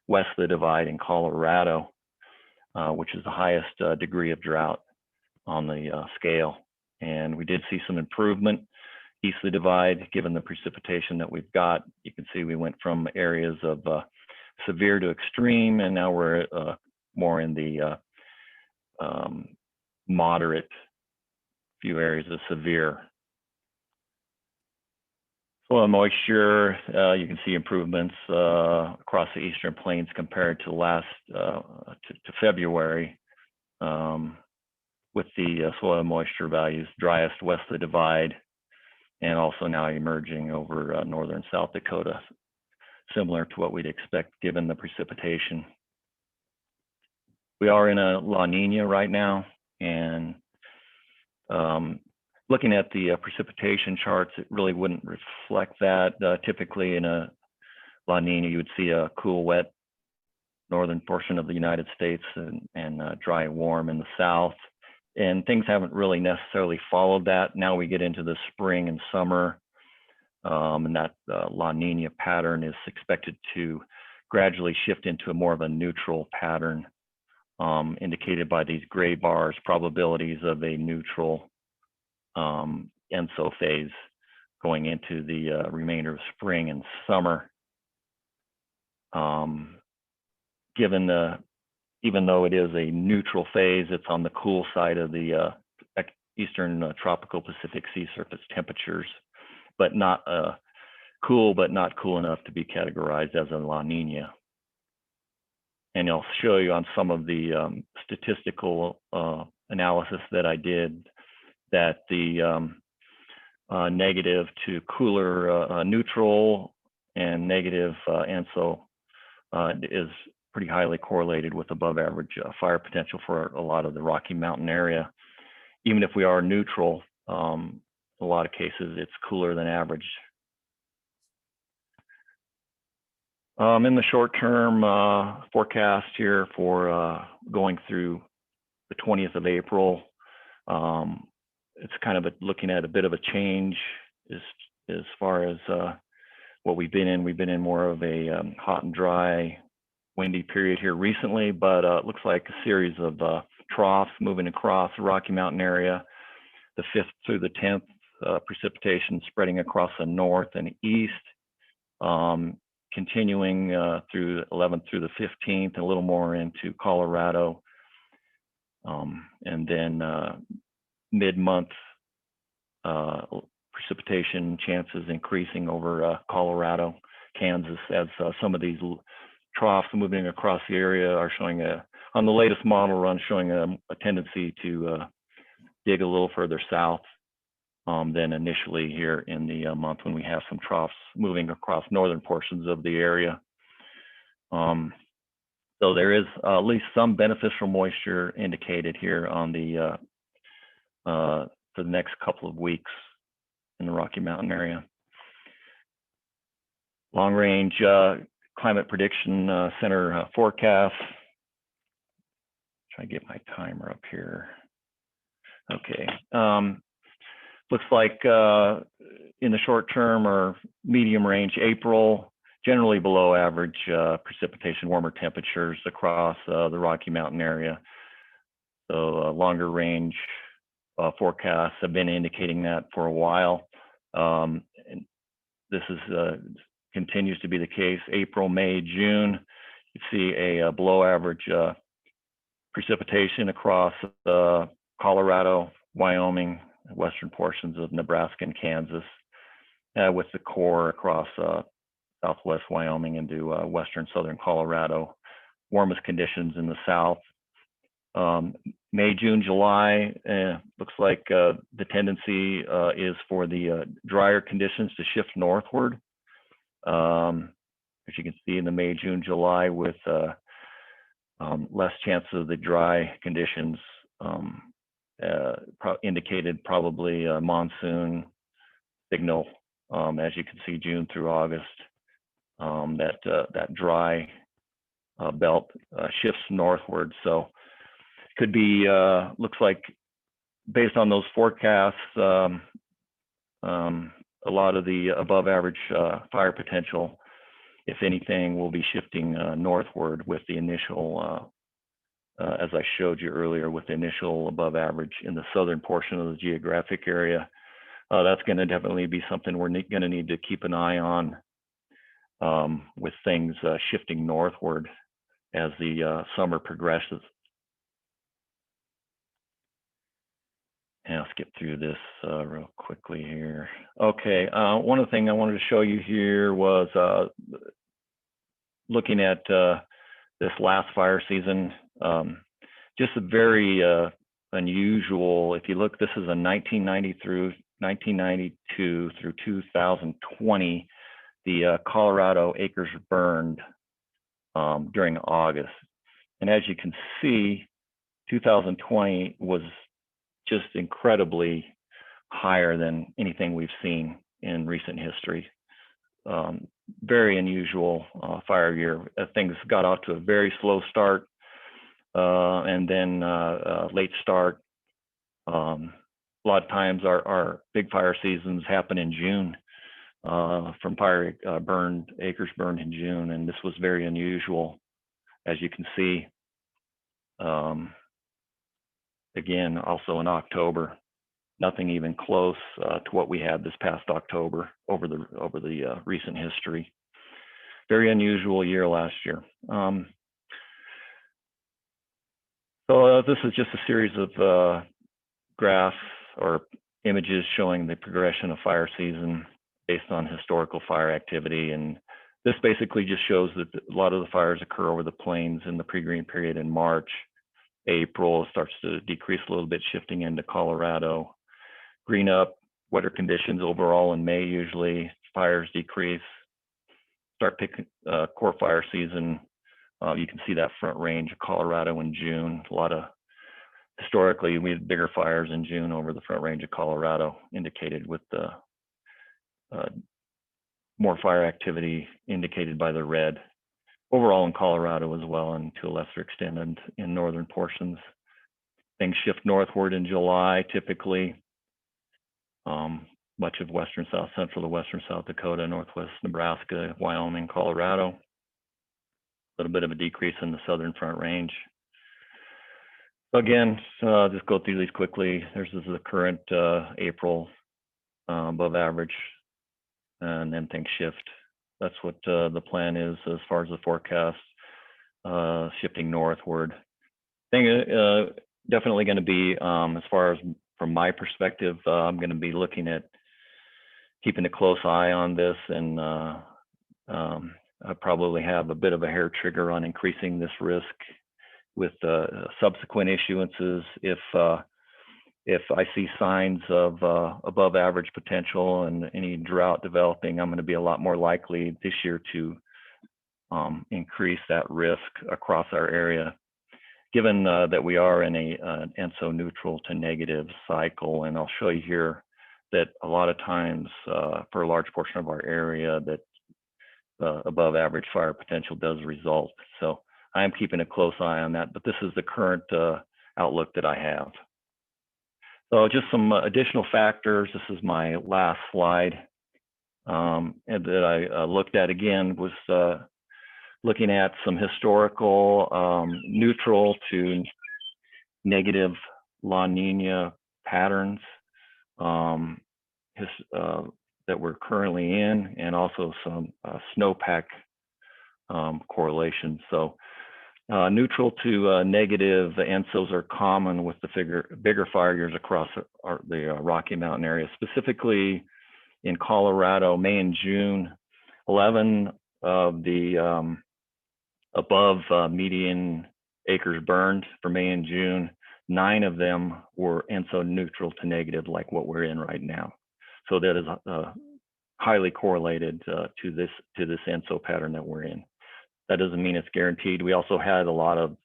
[SPEAKER 6] west of the divide in Colorado, which is the highest degree of drought on the scale. And we did see some improvement east of the divide, given the precipitation that we've got. You can see we went from areas of severe to extreme, and now we're more in the moderate, few areas of severe. Soil moisture, you can see improvements across the eastern plains compared to last to February, with the soil moisture values driest west of the divide, and also now emerging over northern South Dakota, similar to what we'd expect given the precipitation. We are in a La Nina right now, and looking at the precipitation charts, it really wouldn't reflect that. Typically in a La Nina, you would see a cool, wet northern portion of the United States and dry, warm in the south. And things haven't really necessarily followed that. Now we get into the spring and summer, and that La Nina pattern is expected to gradually shift into a more of a neutral pattern, indicated by these gray bars, probabilities of a neutral ENSO phase going into the remainder of spring and summer. Even though it is a neutral phase, it's on the cool side of the eastern tropical Pacific sea surface temperatures, but not cool enough to be categorized as a La Nina. And I'll show you on some of the statistical analysis that I did that the negative to cooler neutral and negative ENSO is pretty highly correlated with above average fire potential for a lot of the Rocky Mountain area. Even if we are neutral, in a lot of cases, it's cooler than average. In the short term forecast here for going through the 20th of April, it's kind of looking at a bit of a change as far as what we've been in. We've been in more of a hot and dry, windy period here recently, but it looks like a series of troughs moving across the Rocky Mountain area, the 5th through the 10th, precipitation spreading across the north and east, continuing through the 11th through the 15th, and a little more into Colorado, and then mid-month precipitation chances increasing over Colorado, Kansas, as some of these troughs moving across the area are showing on the latest model run, showing a tendency to dig a little further south than initially here in the month when we have some troughs moving across northern portions of the area. So there is at least some beneficial moisture indicated here on the for the next couple of weeks in the Rocky Mountain area. Long range Climate Prediction Center forecast. Try to get my timer up here. Okay. Looks like in the short term or medium range, April, generally below average precipitation, warmer temperatures across the Rocky Mountain area. So longer range forecasts have been indicating that for a while. And this is continues to be the case. April, May, June, you see a below average precipitation across Colorado, Wyoming, western portions of Nebraska and Kansas, with the core across southwest Wyoming into western southern Colorado. Warmest conditions in the south. May, June, July, looks like the tendency is for the drier conditions to shift northward. As you can see in the May, June, July, with less chance of the dry conditions, indicated probably a monsoon signal. As you can see, June through August, that dry belt shifts northward. So could be, looks like based on those forecasts, a lot of the above average fire potential, if anything, will be shifting northward with the initial, as I showed you earlier, with the initial above average in the southern portion of the geographic area. That's going to definitely be something we're going to need to keep an eye on with things shifting northward as the summer progresses. And I'll skip through this real quickly here. Okay, one of the things I wanted to show you here was looking at this last fire season. Just a very unusual, if you look, this is a 1992 through 2020, the Colorado acres burned during August. And as you can see, 2020 was just incredibly higher than anything we've seen in recent history. Very unusual fire year. Things got off to a very slow start and then late start. A lot of times our big fire seasons happen in June from fire acres burned in June, and this was very unusual, as you can see. Again, also in October, nothing even close to what we had this past October over the recent history. Very unusual year last year. So this is just a series of graphs or images showing the progression of fire season based on historical fire activity. And this basically just shows that a lot of the fires occur over the plains in the pre-green period in March. April starts to decrease a little bit, shifting into Colorado. Green up, wetter conditions overall in May, usually fires decrease. Start picking core fire season. You can see that front range of Colorado in June. A lot of, historically, we had bigger fires in June over the front range of Colorado, indicated with the more fire activity indicated by the red. Overall in Colorado as well, and to a lesser extent in northern portions. Things shift northward in July, typically. Much of western South Central to western South Dakota, northwest Nebraska, Wyoming, Colorado. A little bit of a decrease in the southern front range. Again, just go through these quickly. This is the current April above average, and then things shift. That's what the plan is as far as the forecast, shifting northward. Thing definitely going to be, as far as from my perspective, I'm going to be looking at keeping a close eye on this, and I probably have a bit of a hair trigger on increasing this risk with subsequent issuances. If I see signs of above average potential and any drought developing, I'm going to be a lot more likely this year to increase that risk across our area, given that we are in an ENSO neutral to negative cycle. And I'll show you here that a lot of times for a large portion of our area that above average fire potential does result. So I am keeping a close eye on that, but this is the current outlook that I have. So just some additional factors. This is my last slide, and that I looked at again was looking at some historical neutral to negative La Nina patterns that we're currently in, and also some snowpack correlations. So neutral to negative ENSOs are common with the bigger fire years across the Rocky Mountain area, specifically in Colorado. May and June, 11 of the above median acres burned for May and June. 9 of them were ENSO neutral to negative, like what we're in right now. So that is highly correlated to this ENSO pattern that we're in. That doesn't mean it's guaranteed. We also had a lot of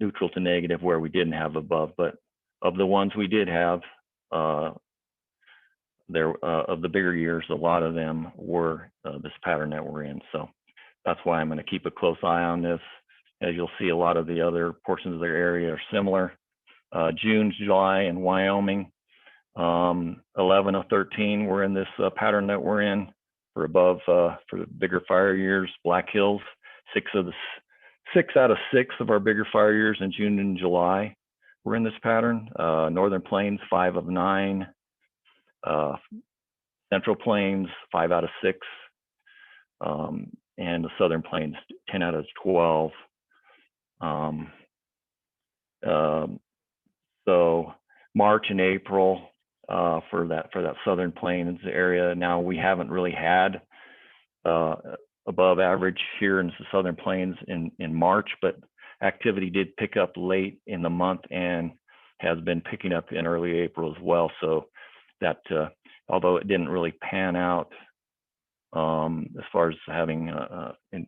[SPEAKER 6] neutral to negative where we didn't have above, but of the ones we did have, of the bigger years, a lot of them were this pattern that we're in. So that's why I'm going to keep a close eye on this. As you'll see, a lot of the other portions of their area are similar. June, July in Wyoming. 11 of 13 we're in this pattern that we're in for above for the bigger fire years. Black Hills, 6 out of 6 of our bigger fire years in June and July we're in this pattern. Northern Plains, 5 of 9. Central Plains, 5 out of 6. And the Southern Plains, 10 out of 12. So March and April for that Southern Plains area. Now we haven't really had above average here in the Southern Plains in March, but activity did pick up late in the month and has been picking up in early April as well. So that although it didn't really pan out as far as having in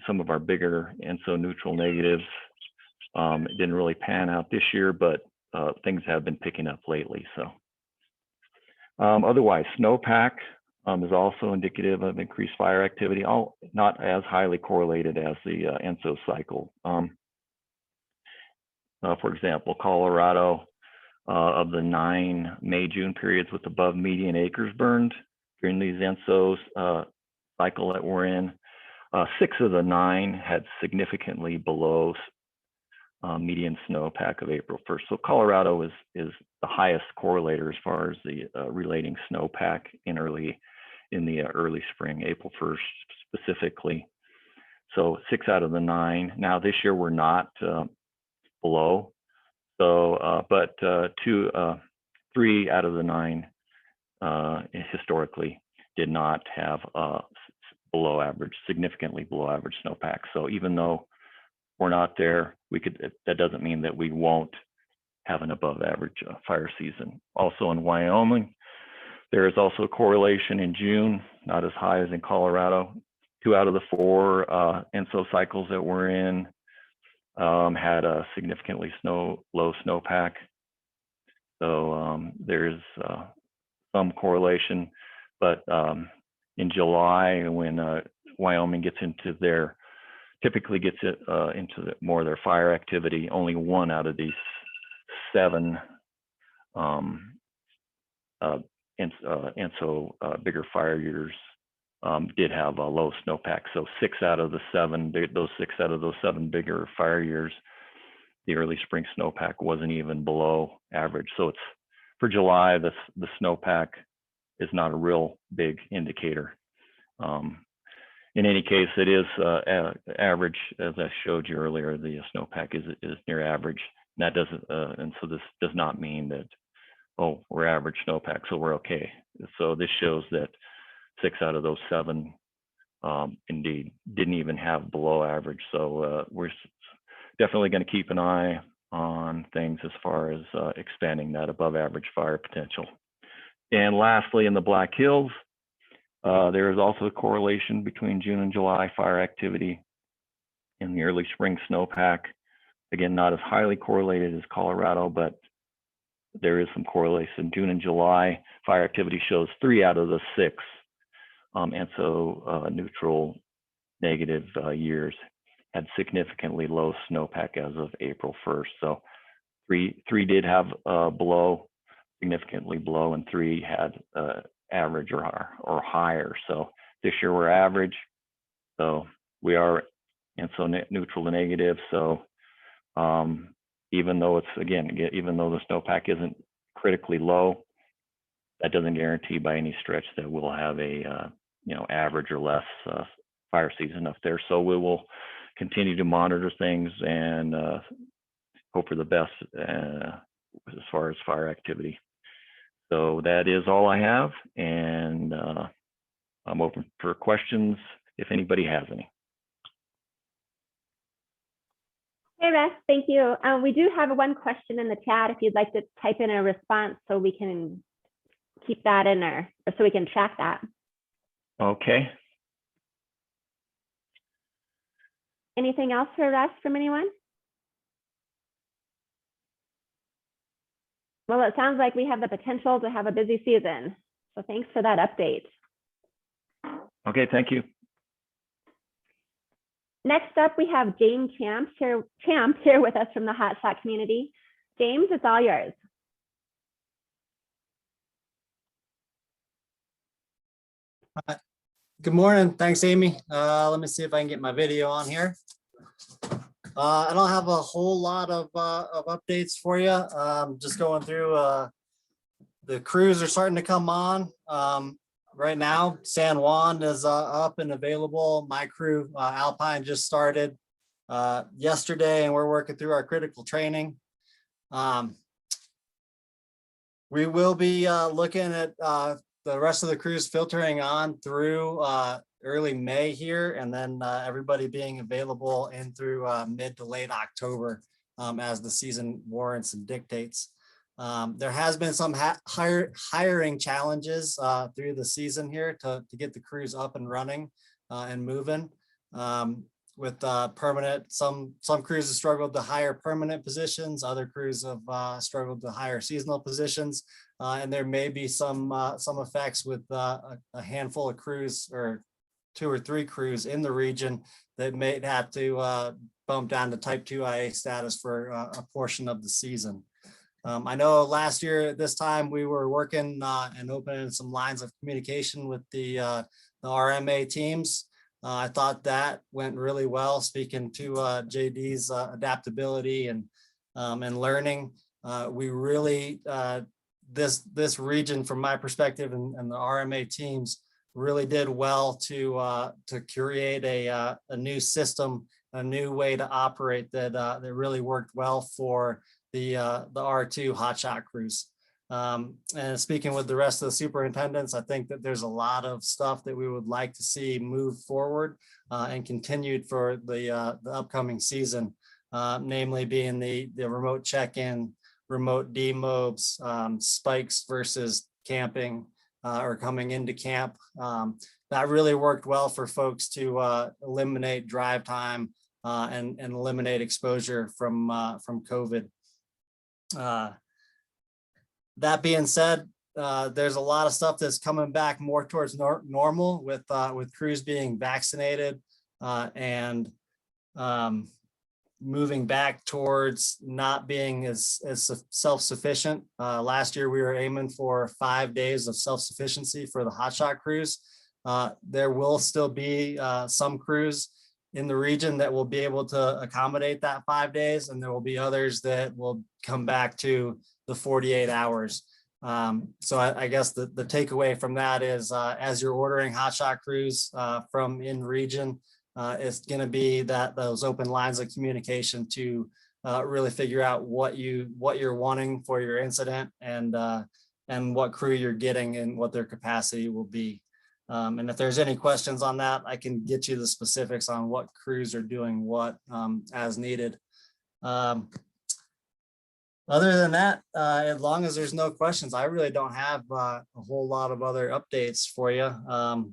[SPEAKER 6] some of our bigger ENSO neutral negatives, it didn't really pan out this year, but things have been picking up lately. So otherwise, snowpack is also indicative of increased fire activity, not as highly correlated as the ENSO cycle. For example, Colorado, of the 9 May-June periods with above median acres burned during these ENSOs cycle that we're in, 6 of the 9 had significantly below median snowpack of April 1st. So Colorado is the highest correlator as far as the relating snowpack in the early spring, April 1st specifically. So 6 out of the 9. Now this year we're not below. So, but 3 out of the 9 historically did not have below average, significantly below average snowpack. So even though we're not there, that doesn't mean that we won't have an above average fire season. Also in Wyoming, there is also a correlation in June, not as high as in Colorado. 2 out of the 4 ENSO cycles that we're in had a significantly low snowpack. So there's some correlation, but in July, when Wyoming gets into typically gets it into more of their fire activity, only 1 out of these 7 ENSO bigger fire years did have a low snowpack. So 6 out of the 7, those 6 out of those 7 bigger fire years, the early spring snowpack wasn't even below average. So it's for July, the snowpack is not a real big indicator. In any case, it is average, as I showed you earlier. The snowpack is near average. And that doesn't, and so this does not mean that, oh, we're average snowpack, so we're okay. So this shows that 6 out of those 7 indeed didn't even have below average. So we're definitely going to keep an eye on things as far as expanding that above average fire potential. And lastly, in the Black Hills, there is also a correlation between June and July fire activity in the early spring snowpack. Again, not as highly correlated as Colorado, but there is some correlation. June and July fire activity shows 3 out of the 6 ENSO neutral negative years had significantly low snowpack as of April 1st. So 3 did have below, significantly below, and 3 had average or higher. So this year we're average. So we are ENSO neutral to negative. So even though even though the snowpack isn't critically low, that doesn't guarantee by any stretch that we'll have a average or less fire season up there. So we will continue to monitor things and hope for the best as far as fire activity. So that is all I have, and I'm open for questions if anybody has any.
[SPEAKER 3] Hey, Russ, thank you. We do have one question in the chat if you'd like to type in a response so we can keep that in there, so we can track that.
[SPEAKER 6] Okay.
[SPEAKER 3] Anything else for Russ from anyone? Well, it sounds like we have the potential to have a busy season. So thanks for that update.
[SPEAKER 6] Okay, thank you.
[SPEAKER 3] Next up, we have James Champ here with us from the Hot Shot community. James, it's all yours.
[SPEAKER 7] Good morning. Thanks, Amy. Let me see if I can get my video on here. I don't have a whole lot of updates for you. Just going through, the crews are starting to come on. Right now, San Juan is up and available. My crew, Alpine, just started yesterday, and we're working through our critical training. We will be looking at the rest of the crews filtering on through early May here, and then everybody being available in through mid to late October as the season warrants and dictates. There has been some hiring challenges through the season here to get the crews up and running and moving. With permanent, some crews have struggled to hire permanent positions, other crews have struggled to hire seasonal positions, and there may be some effects with a handful of crews or 2 or 3 crews in the region that may have to bump down to type 2 IA status for a portion of the season. I know last year at this time we were working and opening some lines of communication with the RMA teams. I thought that went really well, speaking to JD's adaptability and learning. We really, this region, from my perspective, and the RMA teams really did well to create a new system, a new way to operate that really worked well for the R2 hotshot crews. And speaking with the rest of the superintendents, I think that there's a lot of stuff that we would like to see move forward and continued for the upcoming season, namely being the remote check-in, remote demobes, spikes versus camping or coming into camp. That really worked well for folks to eliminate drive time and eliminate exposure from COVID. That being said, there's a lot of stuff that's coming back more towards normal with crews being vaccinated and moving back towards not being as self-sufficient. Last year, we were aiming for 5 days of self-sufficiency for the hotshot crews. There will still be some crews in the region that will be able to accommodate that 5 days, and there will be others that will come back to the 48 hours. So I guess the takeaway from that is as you're ordering hotshot crews from in region, it's going to be those open lines of communication to really figure out what you're wanting for your incident and what crew you're getting and what their capacity will be. And if there's any questions on that, I can get you the specifics on what crews are doing what as needed. Other than that, as long as there's no questions, I really don't have a whole lot of other updates for you,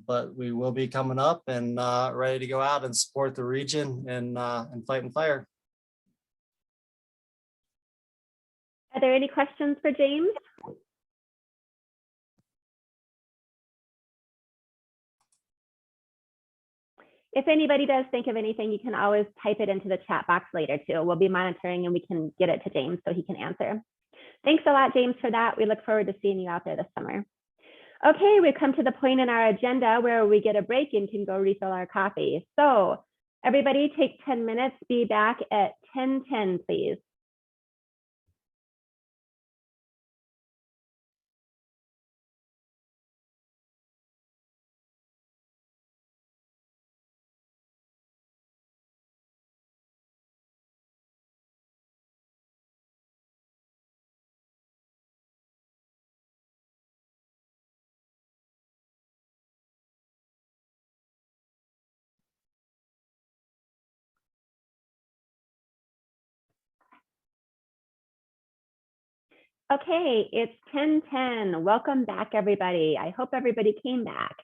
[SPEAKER 7] but we will be coming up and ready to go out and support the region and fighting fire.
[SPEAKER 3] Are there any questions for James? If anybody does think of anything, you can always type it into the chat box later too. We'll be monitoring and we can get it to James so he can answer. Thanks a lot, James, for that. We look forward to seeing you out there this summer. Okay, we've come to the point in our agenda where we get a break and can go refill our coffee. So everybody take 10 minutes, be back at 10:10, please. Okay, it's 10:10. Welcome back, everybody. I hope everybody came back.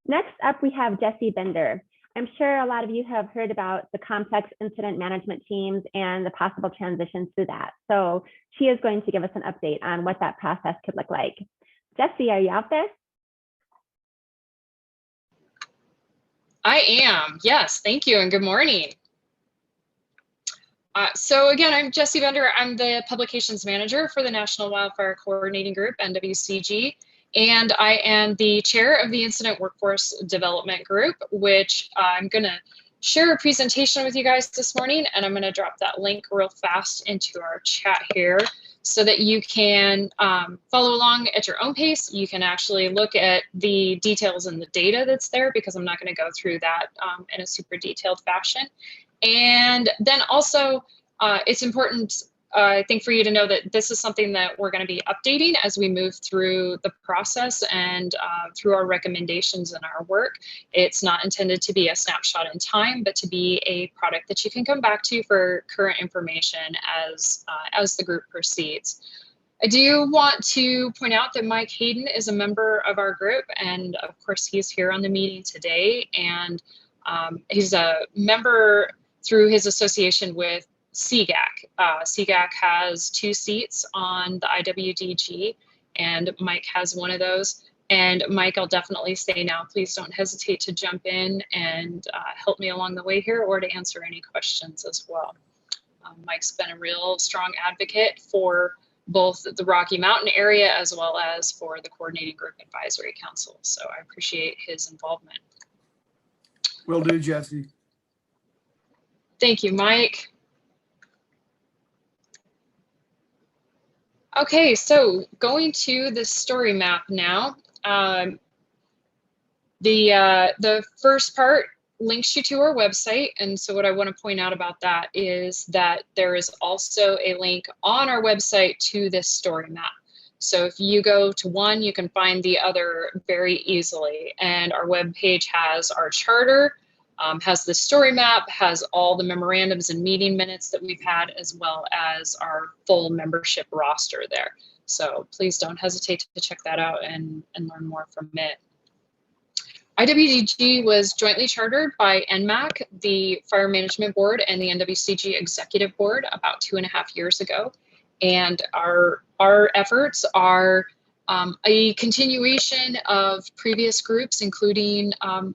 [SPEAKER 3] Next up, we have Jessie Bender. I'm sure a lot of you have heard about the complex incident management teams and the possible transitions through that. So she is going to give us an update on what that process could look like. Jessie, are you out there?
[SPEAKER 8] I am. Yes, thank you and good morning. So again, I'm Jessie Bender. I'm the publications manager for the National Wildfire Coordinating Group, NWCG, and I am the chair of the Incident Workforce Development Group, which I'm going to share a presentation with you guys this morning, and I'm going to drop that link real fast into our chat here so that you can follow along at your own pace. You can actually look at the details and the data that's there, because I'm not going to go through that in a super detailed fashion. And then also, it's important, I think, for you to know that this is something that we're going to be updating as we move through the process and through our recommendations and our work. It's not intended to be a snapshot in time, but to be a product that you can come back to for current information as the group proceeds. I do want to point out that Mike Hayden is a member of our group, and of course he's here on the meeting today, and he's a member through his association with CGAC. CGAC has 2 seats on the IWDG, and Mike has one of those. And Mike, I'll definitely say now, please don't hesitate to jump in and help me along the way here, or to answer any questions as well. Mike's been a real strong advocate for both the Rocky Mountain area as well as for the Coordinating Group Advisory Council. So I appreciate his involvement.
[SPEAKER 9] Will do, Jessie.
[SPEAKER 8] Thank you, Mike. Okay, so going to the story map now. The first part links you to our website. And so what I want to point out about that is that there is also a link on our website to this story map. So if you go to one, you can find the other very easily. And our webpage has our charter, has the story map, has all the memorandums and meeting minutes that we've had, as well as our full membership roster there. So please don't hesitate to check that out and learn more from it. IWDG was jointly chartered by NMAC, the Fire Management Board, and the NWCG Executive Board about 2.5 years ago. And our efforts are a continuation of previous groups, including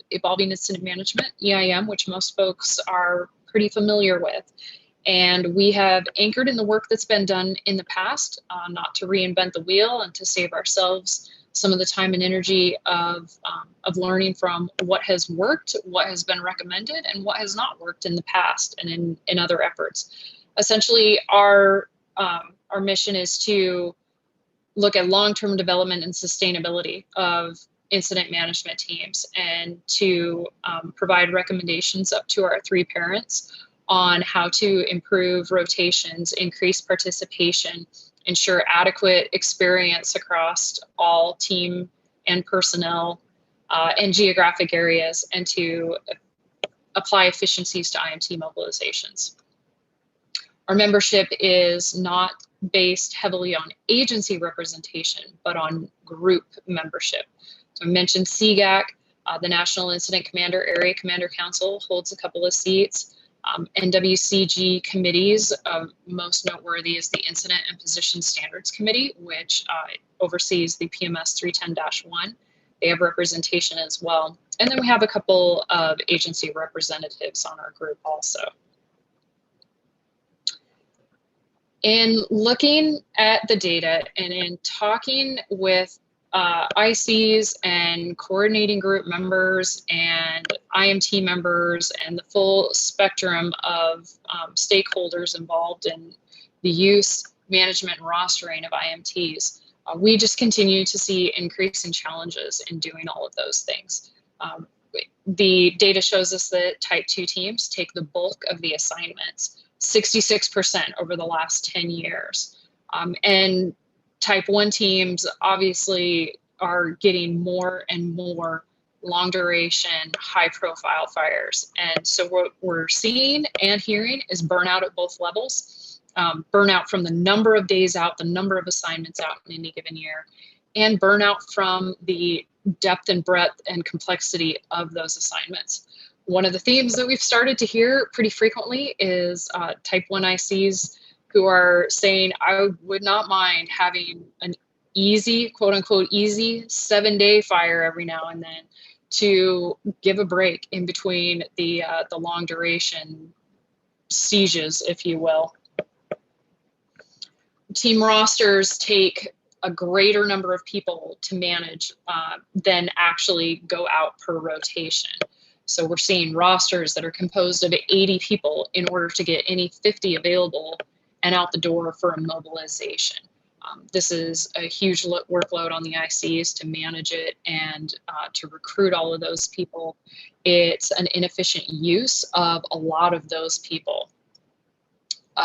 [SPEAKER 8] Evolving Incident Management, EIM, which most folks are pretty familiar with. And we have anchored in the work that's been done in the past, not to reinvent the wheel and to save ourselves some of the time and energy of learning from what has worked, what has been recommended, and what has not worked in the past and in other efforts. Essentially, our mission is to look at long-term development and sustainability of incident management teams, and to provide recommendations up to our 3 parents on how to improve rotations, increase participation, ensure adequate experience across all team and personnel and geographic areas, and to apply efficiencies to IMT mobilizations. Our membership is not based heavily on agency representation, but on group membership. So I mentioned CGAC, the National Incident Commander Area Commander Council holds a couple of seats. NWCG committees, most noteworthy is the Incident and Position Standards Committee, which oversees the PMS 310-1. They have representation as well. And then we have a couple of agency representatives on our group also. In looking at the data and in talking with ICs and coordinating group members and IMT members and the full spectrum of stakeholders involved in the use, management, and rostering of IMTs, we just continue to see increasing challenges in doing all of those things. The data shows us that Type 2 teams take the bulk of the assignments, 66% over the last 10 years. And Type 1 teams obviously are getting more and more long duration, high profile fires. And so what we're seeing and hearing is burnout at both levels. Burnout from the number of days out, the number of assignments out in any given year, and burnout from the depth and breadth and complexity of those assignments. One of the themes that we've started to hear pretty frequently is Type 1 ICs who are saying, I would not mind having an easy, quote unquote, easy 7-day fire every now and then, to give a break in between the long duration sieges, if you will. Team rosters take a greater number of people to manage than actually go out per rotation. So we're seeing rosters that are composed of 80 people in order to get any 50 available and out the door for a mobilization. This is a huge workload on the ICs to manage it and to recruit all of those people. It's an inefficient use of a lot of those people.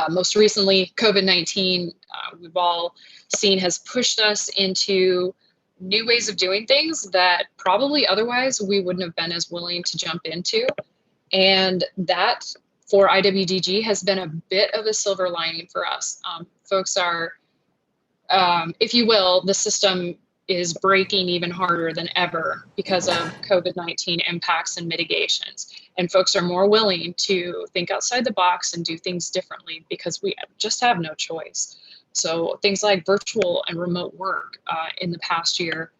[SPEAKER 8] Most recently, COVID-19, we've all seen, has pushed us into new ways of doing things that probably otherwise we wouldn't have been as willing to jump into. And that for IWDG has been a bit of a silver lining for us. Folks are, if you will, the system is breaking even harder than ever because of COVID-19 impacts and mitigations. And folks are more willing to think outside the box and do things differently because we just have no choice. So things like virtual and remote work in the past year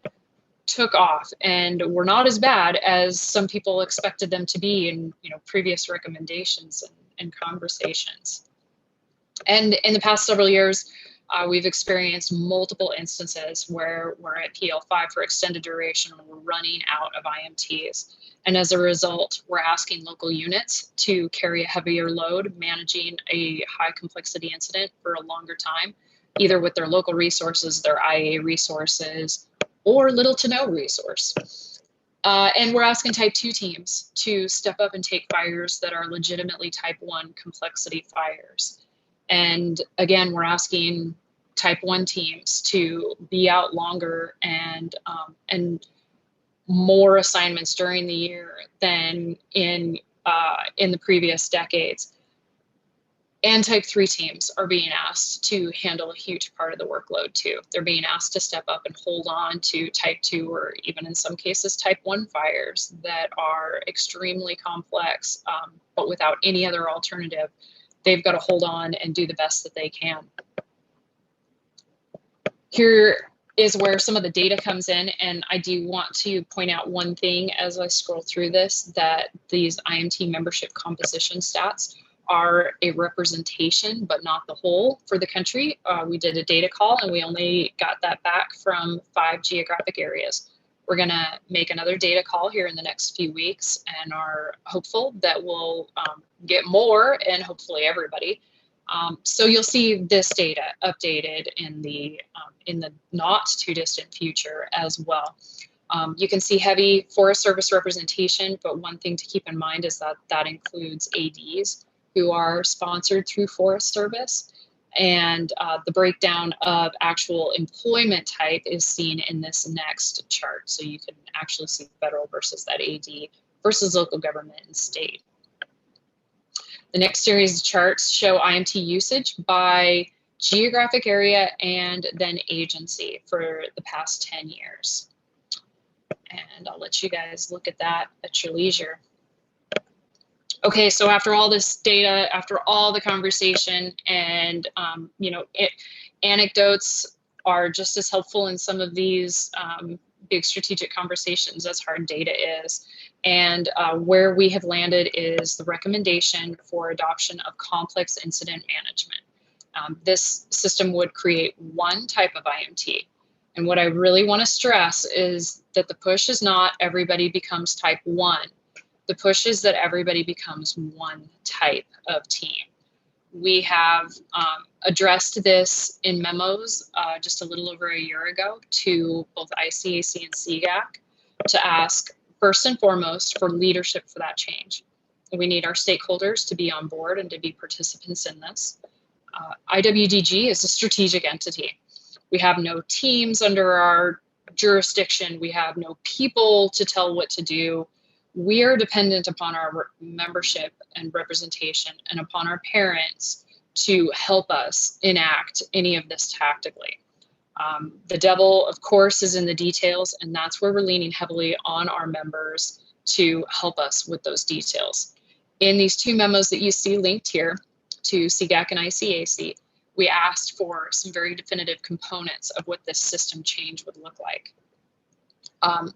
[SPEAKER 8] took off and were not as bad as some people expected them to be in previous recommendations and conversations. And in the past several years, we've experienced multiple instances where we're at PL5 for extended duration and we're running out of IMTs. And as a result, we're asking local units to carry a heavier load, managing a high complexity incident for a longer time, either with their local resources, their IA resources, or little to no resource. And we're asking type 2 teams to step up and take fires that are legitimately type 1 complexity fires. And again, we're asking type 1 teams to be out longer and more assignments during the year than in the previous decades. And type 3 teams are being asked to handle a huge part of the workload too. They're being asked to step up and hold on to type 2 or even in some cases type 1 fires that are extremely complex, but without any other alternative. They've got to hold on and do the best that they can. Here is where some of the data comes in, and I do want to point out one thing as I scroll through this, that these IMT membership composition stats are a representation, but not the whole for the country. We did a data call and we only got that back from 5 geographic areas. We're gonna make another data call here in the next few weeks and are hopeful that we'll get more and hopefully everybody. So you'll see this data updated in the not too distant future as well. You can see heavy Forest Service representation, but one thing to keep in mind is that that includes ADs who are sponsored through Forest Service. And the breakdown of actual employment type is seen in this next chart. So you can actually see federal versus that AD versus local government and state. The next series of charts show IMT usage by geographic area and then agency for the past 10 years. And I'll let you guys look at that at your leisure. Okay, so after all this data, after all the conversation, and anecdotes are just as helpful in some of these big strategic conversations as hard data is. And where we have landed is the recommendation for adoption of complex incident management. This system would create one type of IMT. And what I really want to stress is that the push is not everybody becomes type 1. The push is that everybody becomes one type of team. We have addressed this in memos just a little over a year ago to both ICAC and CGAC to ask first and foremost for leadership for that change. We need our stakeholders to be on board and to be participants in this. IWDG is a strategic entity. We have no teams under our jurisdiction. We have no people to tell what to do. We are dependent upon our membership and representation and upon our parents to help us enact any of this tactically. The devil, of course, is in the details, and that's where we're leaning heavily on our members to help us with those details. In these 2 memos that you see linked here to CGAC and ICAC, we asked for some very definitive components of what this system change would look like.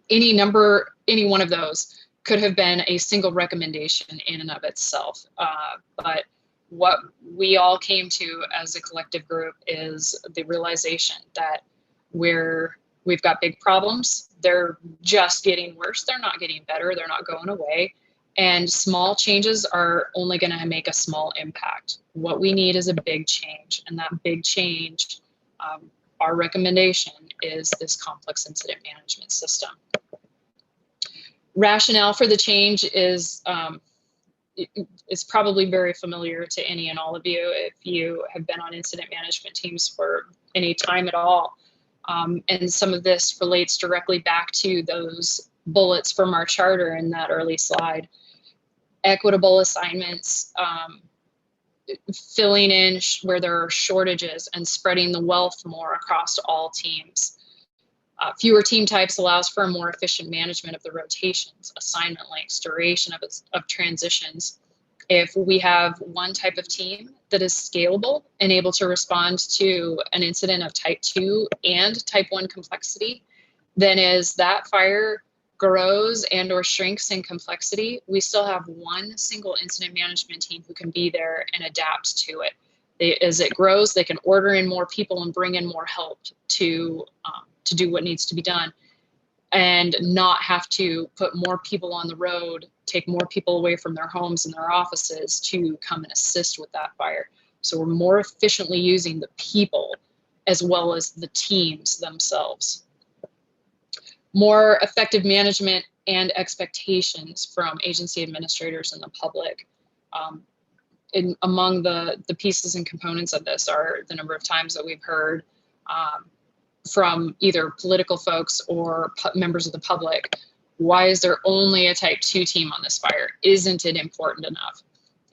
[SPEAKER 8] Any number any one of those could have been a single recommendation in and of itself. But what we all came to as a collective group is the realization that we've got big problems. They're just getting worse. They're not getting better. They're not going away. And small changes are only going to make a small impact. What we need is a big change. And that big change, our recommendation is this complex incident management system. Rationale for the change is it's probably very familiar to any and all of you if you have been on incident management teams for any time at all. And some of this relates directly back to those bullets from our charter in that early slide. Equitable assignments, filling in where there are shortages and spreading the wealth more across all teams. Fewer team types allows for a more efficient management of the rotations, assignment lengths, duration of transitions. If we have one type of team that is scalable and able to respond to an incident of type 2 and type 1 complexity, then as that fire grows and or shrinks in complexity, we still have one single incident management team who can be there and adapt to it. As it grows, they can order in more people and bring in more help to do what needs to be done, and not have to put more people on the road, take more people away from their homes and their offices to come and assist with that fire. So we're more efficiently using the people as well as the teams themselves. More effective management and expectations from agency administrators and the public. Among the pieces and components of this are the number of times that we've heard from either political folks or members of the public, why is there only a type 2 team on this fire? Isn't it important enough?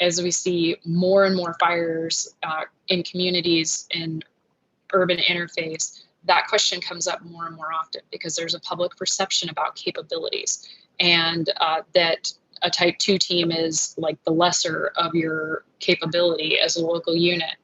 [SPEAKER 8] As we see more and more fires in communities in urban interface, that question comes up more and more often because there's a public perception about capabilities, and that a type 2 team is like the lesser of your capability as a local unit.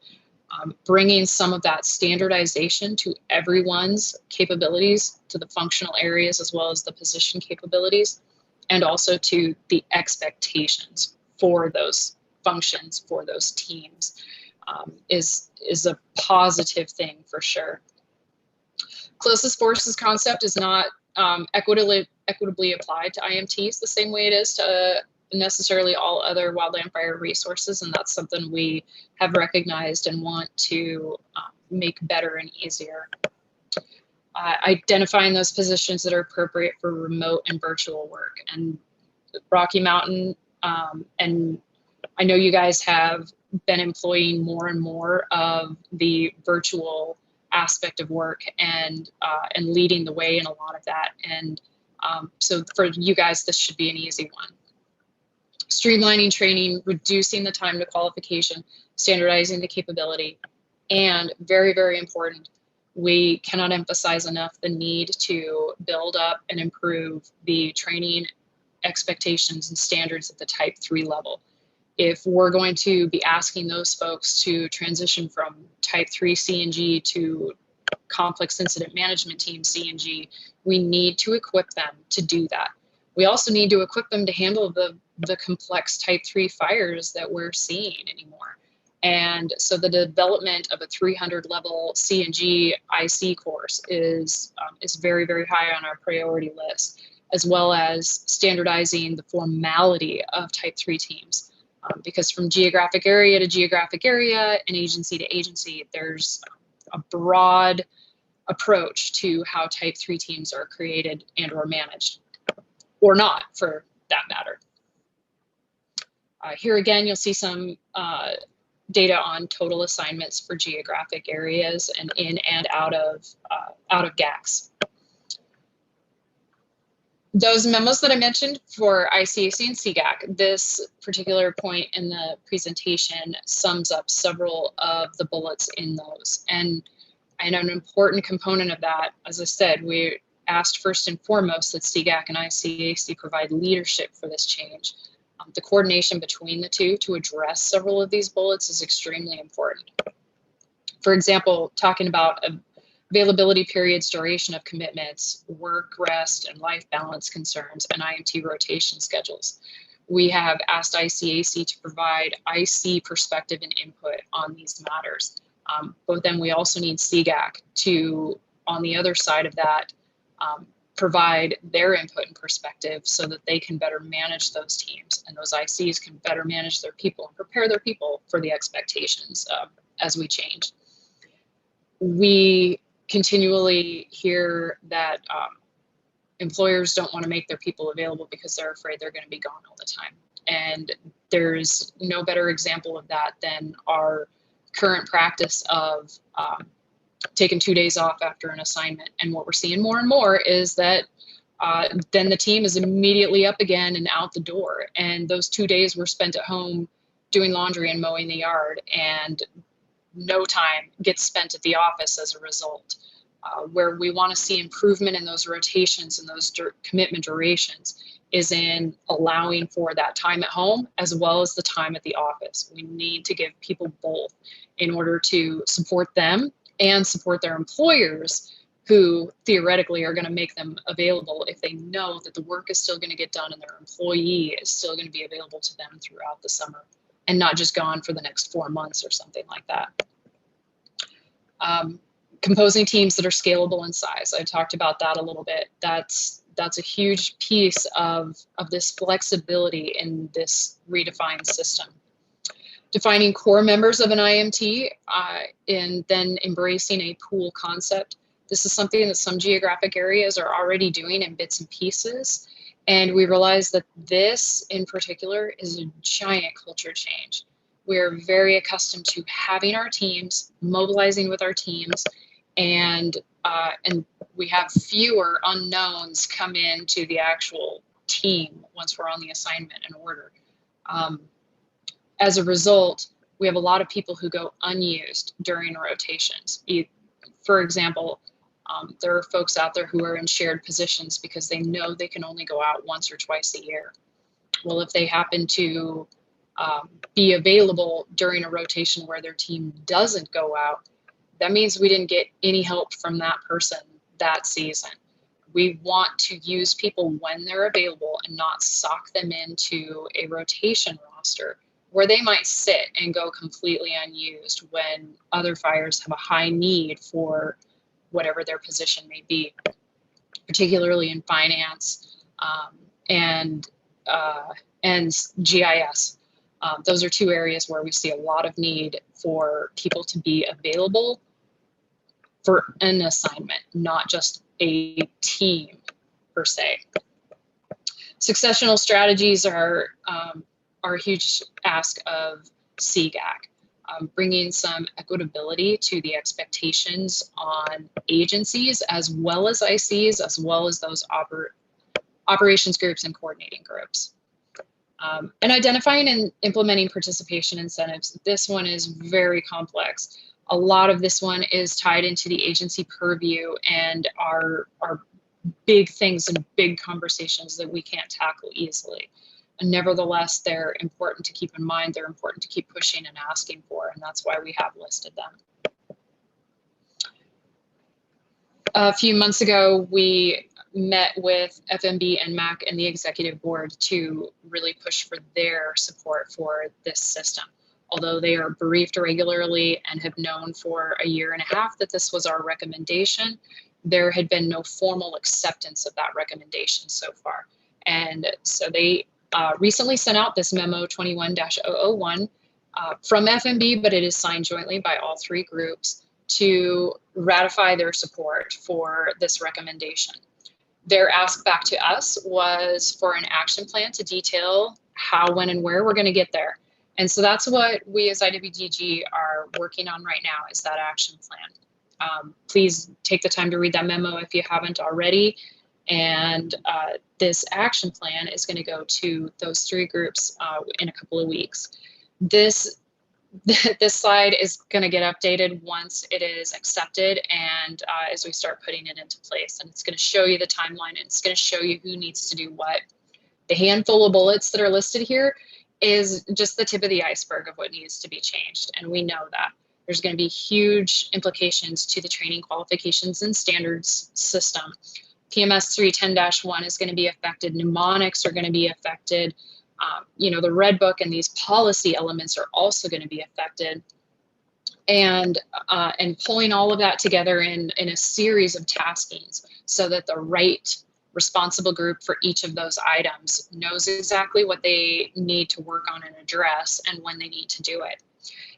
[SPEAKER 8] Bringing some of that standardization to everyone's capabilities, to the functional areas as well as the position capabilities, and also to the expectations for those functions, for those teams, is a positive thing for sure. Closest forces concept is not equitably applied to IMTs the same way it is to necessarily all other wildland fire resources, and that's something we have recognized and want to make better and easier. Identifying those positions that are appropriate for remote and virtual work. And Rocky Mountain, and I know you guys have been employing more and more of the virtual aspect of work and leading the way in a lot of that. And so for you guys, this should be an easy one. Streamlining training, reducing the time to qualification, standardizing the capability, and very, very important, we cannot emphasize enough the need to build up and improve the training expectations and standards at the type 3 level. If we're going to be asking those folks to transition from type 3 CNG to complex incident management team CNG, we need to equip them to do that. We also need to equip them to handle the complex type 3 fires that we're seeing anymore. And so the development of a 300 level CNG IC course is very, very high on our priority list, as well as standardizing the formality of type 3 teams. Because from geographic area to geographic area and agency to agency, there's a broad approach to how type 3 teams are created and or managed, or not for that matter. Here again, you'll see some data on total assignments for geographic areas and in and out of GACs. Those memos that I mentioned for ICAC and CGAC, this particular point in the presentation sums up several of the bullets in those. And an important component of that, as I said, we asked first and foremost that CGAC and ICAC provide leadership for this change. The coordination between the two to address several of these bullets is extremely important. For example, talking about a availability periods, duration of commitments, work, rest, and life balance concerns, and IMT rotation schedules. We have asked ICAC to provide IC perspective and input on these matters. But then we also need CGAC to, on the other side of that, provide their input and perspective so that they can better manage those teams, and those ICs can better manage their people and prepare their people for the expectations as we change. We continually hear that employers don't want to make their people available because they're afraid they're going to be gone all the time. And there's no better example of that than our current practice of taking 2 days off after an assignment. And what we're seeing more and more is that then the team is immediately up again and out the door. And those 2 days were spent at home doing laundry and mowing the yard, and no time gets spent at the office as a result. Where we want to see improvement in those rotations and those commitment durations is in allowing for that time at home as well as the time at the office. We need to give people both in order to support them and support their employers, who theoretically are going to make them available if they know that the work is still going to get done and their employee is still going to be available to them throughout the summer and not just gone for the next 4 months or something like that. Composing teams that are scalable in size. I talked about that a little bit. That's a huge piece of this flexibility in this redefined system. Defining core members of an IMT and then embracing a pool concept. This is something that some geographic areas are already doing in bits and pieces. And we realize that this in particular is a giant culture change. We're very accustomed to having our teams, mobilizing with our teams, and we have fewer unknowns come into the actual team once we're on the assignment and order. As a result, we have a lot of people who go unused during rotations. For example, there are folks out there who are in shared positions because they know they can only go out once or twice a year. Well, if they happen to be available during a rotation where their team doesn't go out, that means we didn't get any help from that person that season. We want to use people when they're available and not sock them into a rotation roster where they might sit and go completely unused when other fires have a high need for whatever their position may be, particularly in finance and GIS. Those are two areas where we see a lot of need for people to be available for an assignment, not just a team per se. Successional strategies are a huge ask of CGAC, bringing some equitability to the expectations on agencies as well as ICs, as well as those operations groups and coordinating groups. And identifying and implementing participation incentives. This one is very complex. A lot of this one is tied into the agency purview and our big things and big conversations that we can't tackle easily. And nevertheless, they're important to keep in mind. They're important to keep pushing and asking for, and that's why we have listed them. A few months ago, we met with FMB and MAC and the executive board to really push for their support for this system. Although they are briefed regularly and have known for a year and a half that this was our recommendation, there had been no formal acceptance of that recommendation so far. And so they recently sent out this memo 21-001 from FMB, but it is signed jointly by all three groups to ratify their support for this recommendation. Their ask back to us was for an action plan to detail how, when, and where we're going to get there. And so that's what we as IWDG are working on right now, is that action plan. Please take the time to read that memo if you haven't already. And this action plan is going to go to those three groups in a couple of weeks. This slide is going to get updated once it is accepted and as we start putting it into place. And it's going to show you the timeline, and it's going to show you who needs to do what. The handful of bullets that are listed here is just the tip of the iceberg of what needs to be changed, and we know that. There's going to be huge implications to the training qualifications and standards system. PMS 310-1 is going to be affected. Mnemonics are going to be affected. The Red Book and these policy elements are also going to be affected. And pulling all of that together in a series of taskings so that the right responsible group for each of those items knows exactly what they need to work on and address and when they need to do it.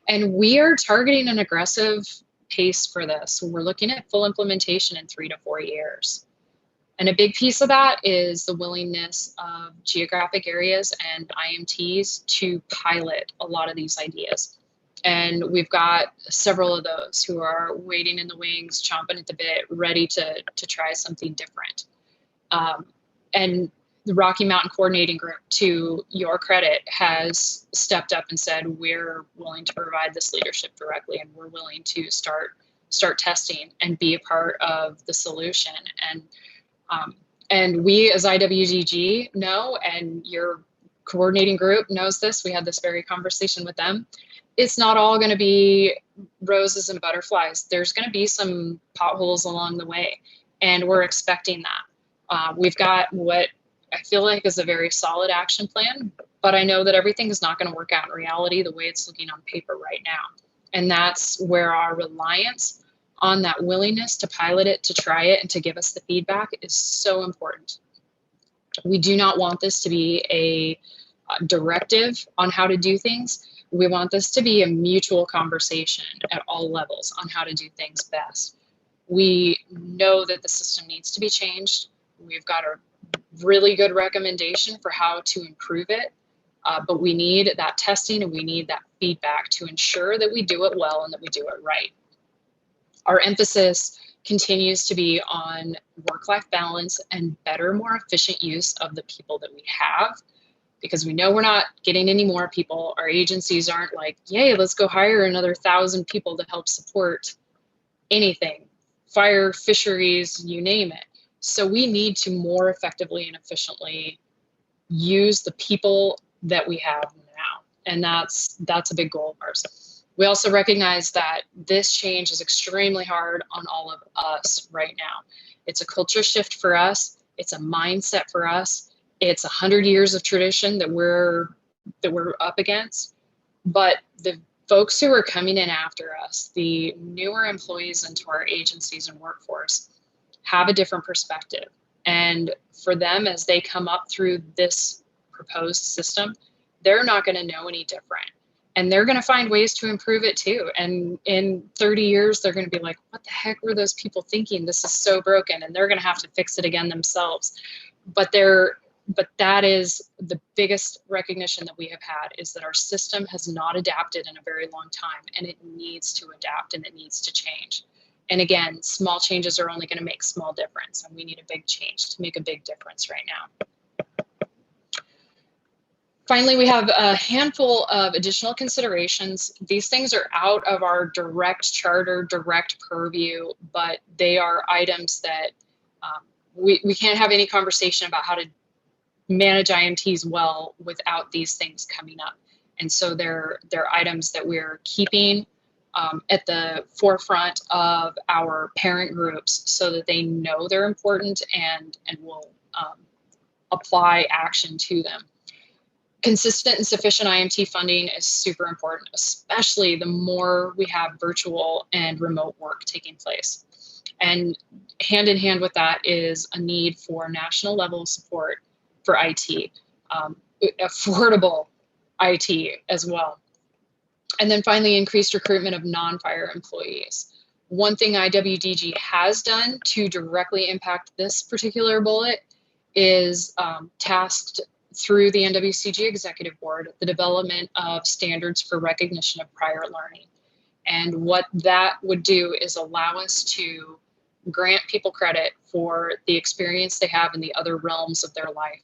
[SPEAKER 8] And we are targeting an aggressive pace for this. We're looking at full implementation in 3 to 4 years. And a big piece of that is the willingness of geographic areas and IMTs to pilot a lot of these ideas. And we've got several of those who are waiting in the wings, chomping at the bit, ready to try something different. And the Rocky Mountain Coordinating Group, to your credit, has stepped up and said, we're willing to provide this leadership directly, and we're willing to start testing and be a part of the solution. And we as IWDG know, and your coordinating group knows this, we had this very conversation with them, it's not all going to be roses and butterflies. There's going to be some potholes along the way, and we're expecting that. We've got what I feel like is a very solid action plan, but I know that everything is not going to work out in reality the way it's looking on paper right now. And that's where our reliance on that willingness to pilot it, to try it, and to give us the feedback is so important. We do not want this to be a directive on how to do things. We want this to be a mutual conversation at all levels on how to do things best. We know that the system needs to be changed. We've got a really good recommendation for how to improve it, but we need that testing and we need that feedback to ensure that we do it well and that we do it right. Our emphasis continues to be on work-life balance and better, more efficient use of the people that we have, because we know we're not getting any more people. Our agencies aren't like, yay, let's go hire another 1,000 people to help support anything, fire, fisheries, you name it. So we need to more effectively and efficiently use the people that we have now. And that's a big goal of ours. We also recognize that this change is extremely hard on all of us right now. It's a culture shift for us. It's a mindset for us. It's 100 years of tradition that we're up against. But the folks who are coming in after us, the newer employees into our agencies and workforce, have a different perspective. And for them, as they come up through this proposed system, they're not going to know any different. And they're going to find ways to improve it too. And in 30 years, they're going to be like, what the heck were those people thinking? This is so broken. And they're going to have to fix it again themselves. But that is the biggest recognition that we have had, is that our system has not adapted in a very long time, and it needs to adapt and it needs to change. And again, small changes are only going to make small difference, and we need a big change to make a big difference right now. Finally, we have a handful of additional considerations. These things are out of our direct charter, direct purview, but they are items that we can't have any conversation about how to manage IMTs well without these things coming up. And so they're items that we're keeping at the forefront of our parent groups so that they know they're important and will apply action to them. Consistent and sufficient IMT funding is super important, especially the more we have virtual and remote work taking place. And hand in hand with that is a need for national level support for IT, affordable IT as well. And then finally, increased recruitment of non-fire employees. One thing IWDG has done to directly impact this particular bullet is tasked through the NWCG Executive Board the development of standards for recognition of prior learning. And what that would do is allow us to grant people credit for the experience they have in the other realms of their life.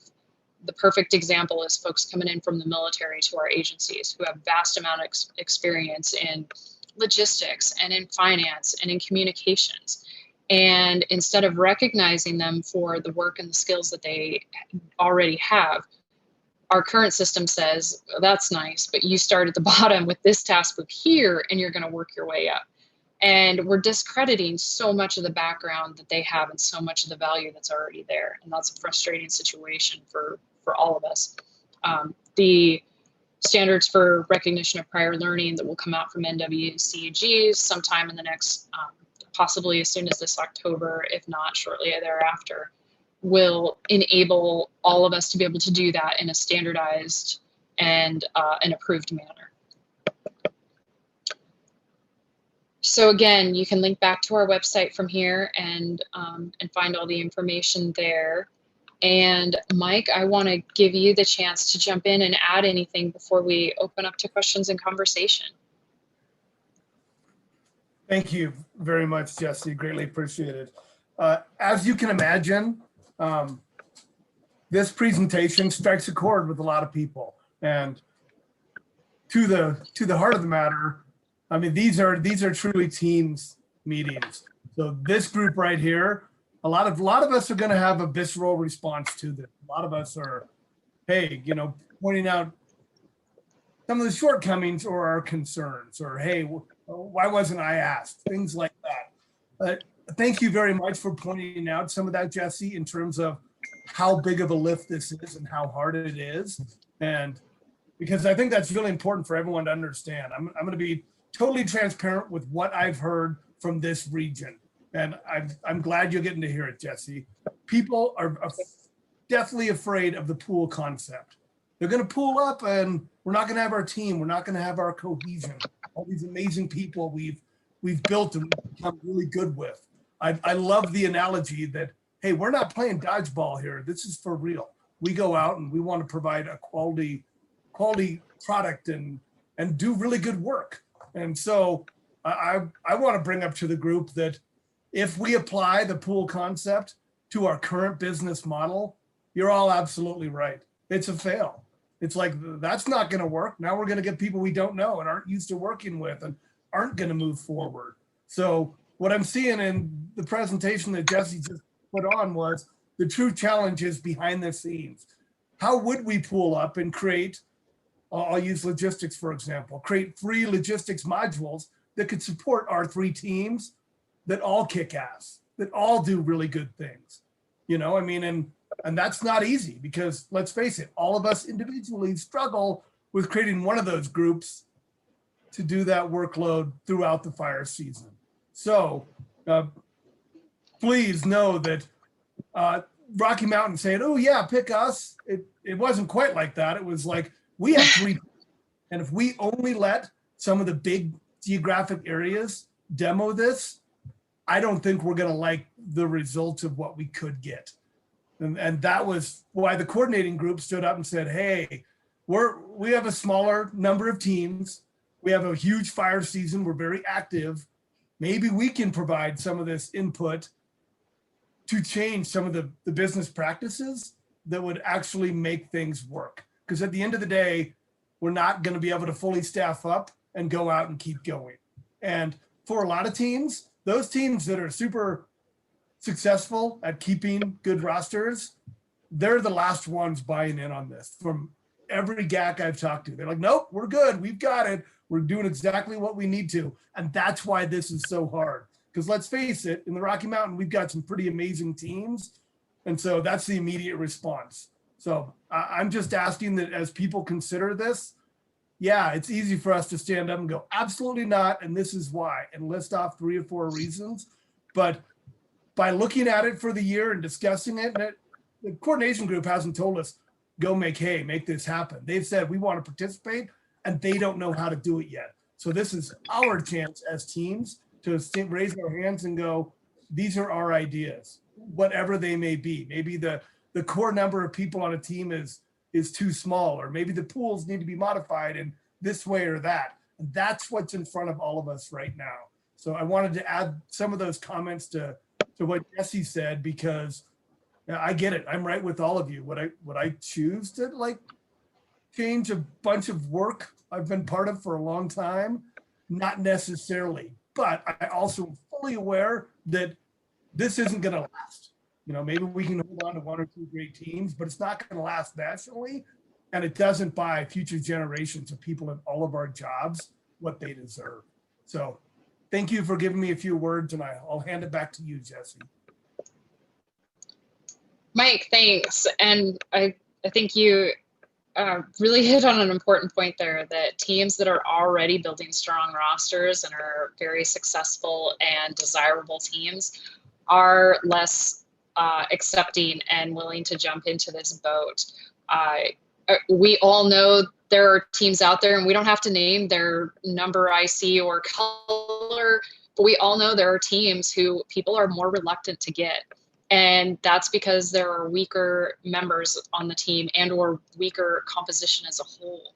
[SPEAKER 8] The perfect example is folks coming in from the military to our agencies who have vast amount of experience in logistics and in finance and in communications. And instead of recognizing them for the work and the skills that they already have, our current system says, "Oh, that's nice, but you start at the bottom with this task group here and you're going to work your way up." And we're discrediting so much of the background that they have and so much of the value that's already there. And that's a frustrating situation for all of us. The standards for recognition of prior learning that will come out from NWCEG sometime in the next, possibly as soon as this October, if not shortly thereafter, will enable all of us to be able to do that in a standardized and an approved manner. So again, you can link back to our website from here and find all the information there. And Mike, I want to give you the chance to jump in and add anything before we open up to questions and conversation.
[SPEAKER 9] Thank you very much, Jesse. Greatly appreciated. As you can imagine, this presentation strikes a chord with a lot of people. And to the heart of the matter, I mean, these are truly teams meetings. So this group right here, a lot of us are going to have a visceral response to this. A lot of us are, hey, you know, pointing out some of the shortcomings or our concerns, or hey, why wasn't I asked? Things like that. Thank you very much for pointing out some of that, Jesse, in terms of how big of a lift this is and how hard it is. And because I think that's really important for everyone to understand. I'm going to be totally transparent with what I've heard from this region. And I'm glad you're getting to hear it, Jesse. People are definitely afraid of the pool concept. They're going to pool up and we're not going to have our team. We're not going to have our cohesion. All these amazing people we've built and become really good with. I love the analogy that, hey, we're not playing dodgeball here. This is for real. We go out and we want to provide a quality product and do really good work. And so I want to bring up to the group that if we apply the pool concept to our current business model, you're all absolutely right. It's a fail. It's like, that's not going to work. Now we're going to get people we don't know and aren't used to working with and aren't going to move forward. So what I'm seeing in the presentation that Jesse just put on was the true challenges behind the scenes. How would we pool up and create, I'll use logistics, for example, create free logistics modules that could support our 3 teams that all kick ass, that all do really good things. You know, I mean, and that's not easy because let's face it, all of us individually struggle with creating one of those groups to do that workload throughout the fire season. So please know that Rocky Mountain saying, oh yeah, pick us. It wasn't quite like that. It was like, we have 3, and if we only let some of the big geographic areas demo this, I don't think we're going to like the results of what we could get. And that was why the coordinating group stood up and said, hey, we have a smaller number of teams. We have a huge fire season. We're very active. Maybe we can provide some of this input to change some of the business practices that would actually make things work. Because at the end of the day, we're not going to be able to fully staff up and go out and keep going. And for a lot of teams, those teams that are super successful at keeping good rosters, they're the last ones buying in on this. From every GAC I've talked to, they're like, nope, we're good. We've got it. We're doing exactly what we need to. And that's why this is so hard. Because let's face it, in the Rocky Mountain, we've got some pretty amazing teams. And so that's the immediate response. So I'm just asking that as people consider this, yeah, it's easy for us to stand up and go, absolutely not, and this is why, and list off 3 or 4 reasons. But by looking at it for the year and discussing it, the coordination group hasn't told us, go make hay, make this happen. They've said, we want to participate, and they don't know how to do it yet. So this is our chance as teams to raise our hands and go, these are our ideas, whatever they may be. Maybe the core number of people on a team is too small, or maybe the pools need to be modified in this way or that. And that's what's in front of all of us right now. So I wanted to add some of those comments to what Jesse said, because I get it. I'm right with all of you. Would I choose to like change a bunch of work I've been part of for a long time? Not necessarily, but I also am fully aware that this isn't going to last. You know, maybe we can hold on to 1 or 2 great teams, but it's not going to last nationally. and it doesn't buy future generations of people in all of our jobs what they deserve. So thank you for giving me a few words, and I'll hand it back to you, Jesse.
[SPEAKER 8] Mike, thanks. And I think you really hit on an important point there, that teams that are already building strong rosters and are very successful and desirable teams are less accepting and willing to jump into this boat. We all know there are teams out there, and we don't have to name their number IC or color, but we all know there are teams who people are more reluctant to get. And that's because there are weaker members on the team and or weaker composition as a whole.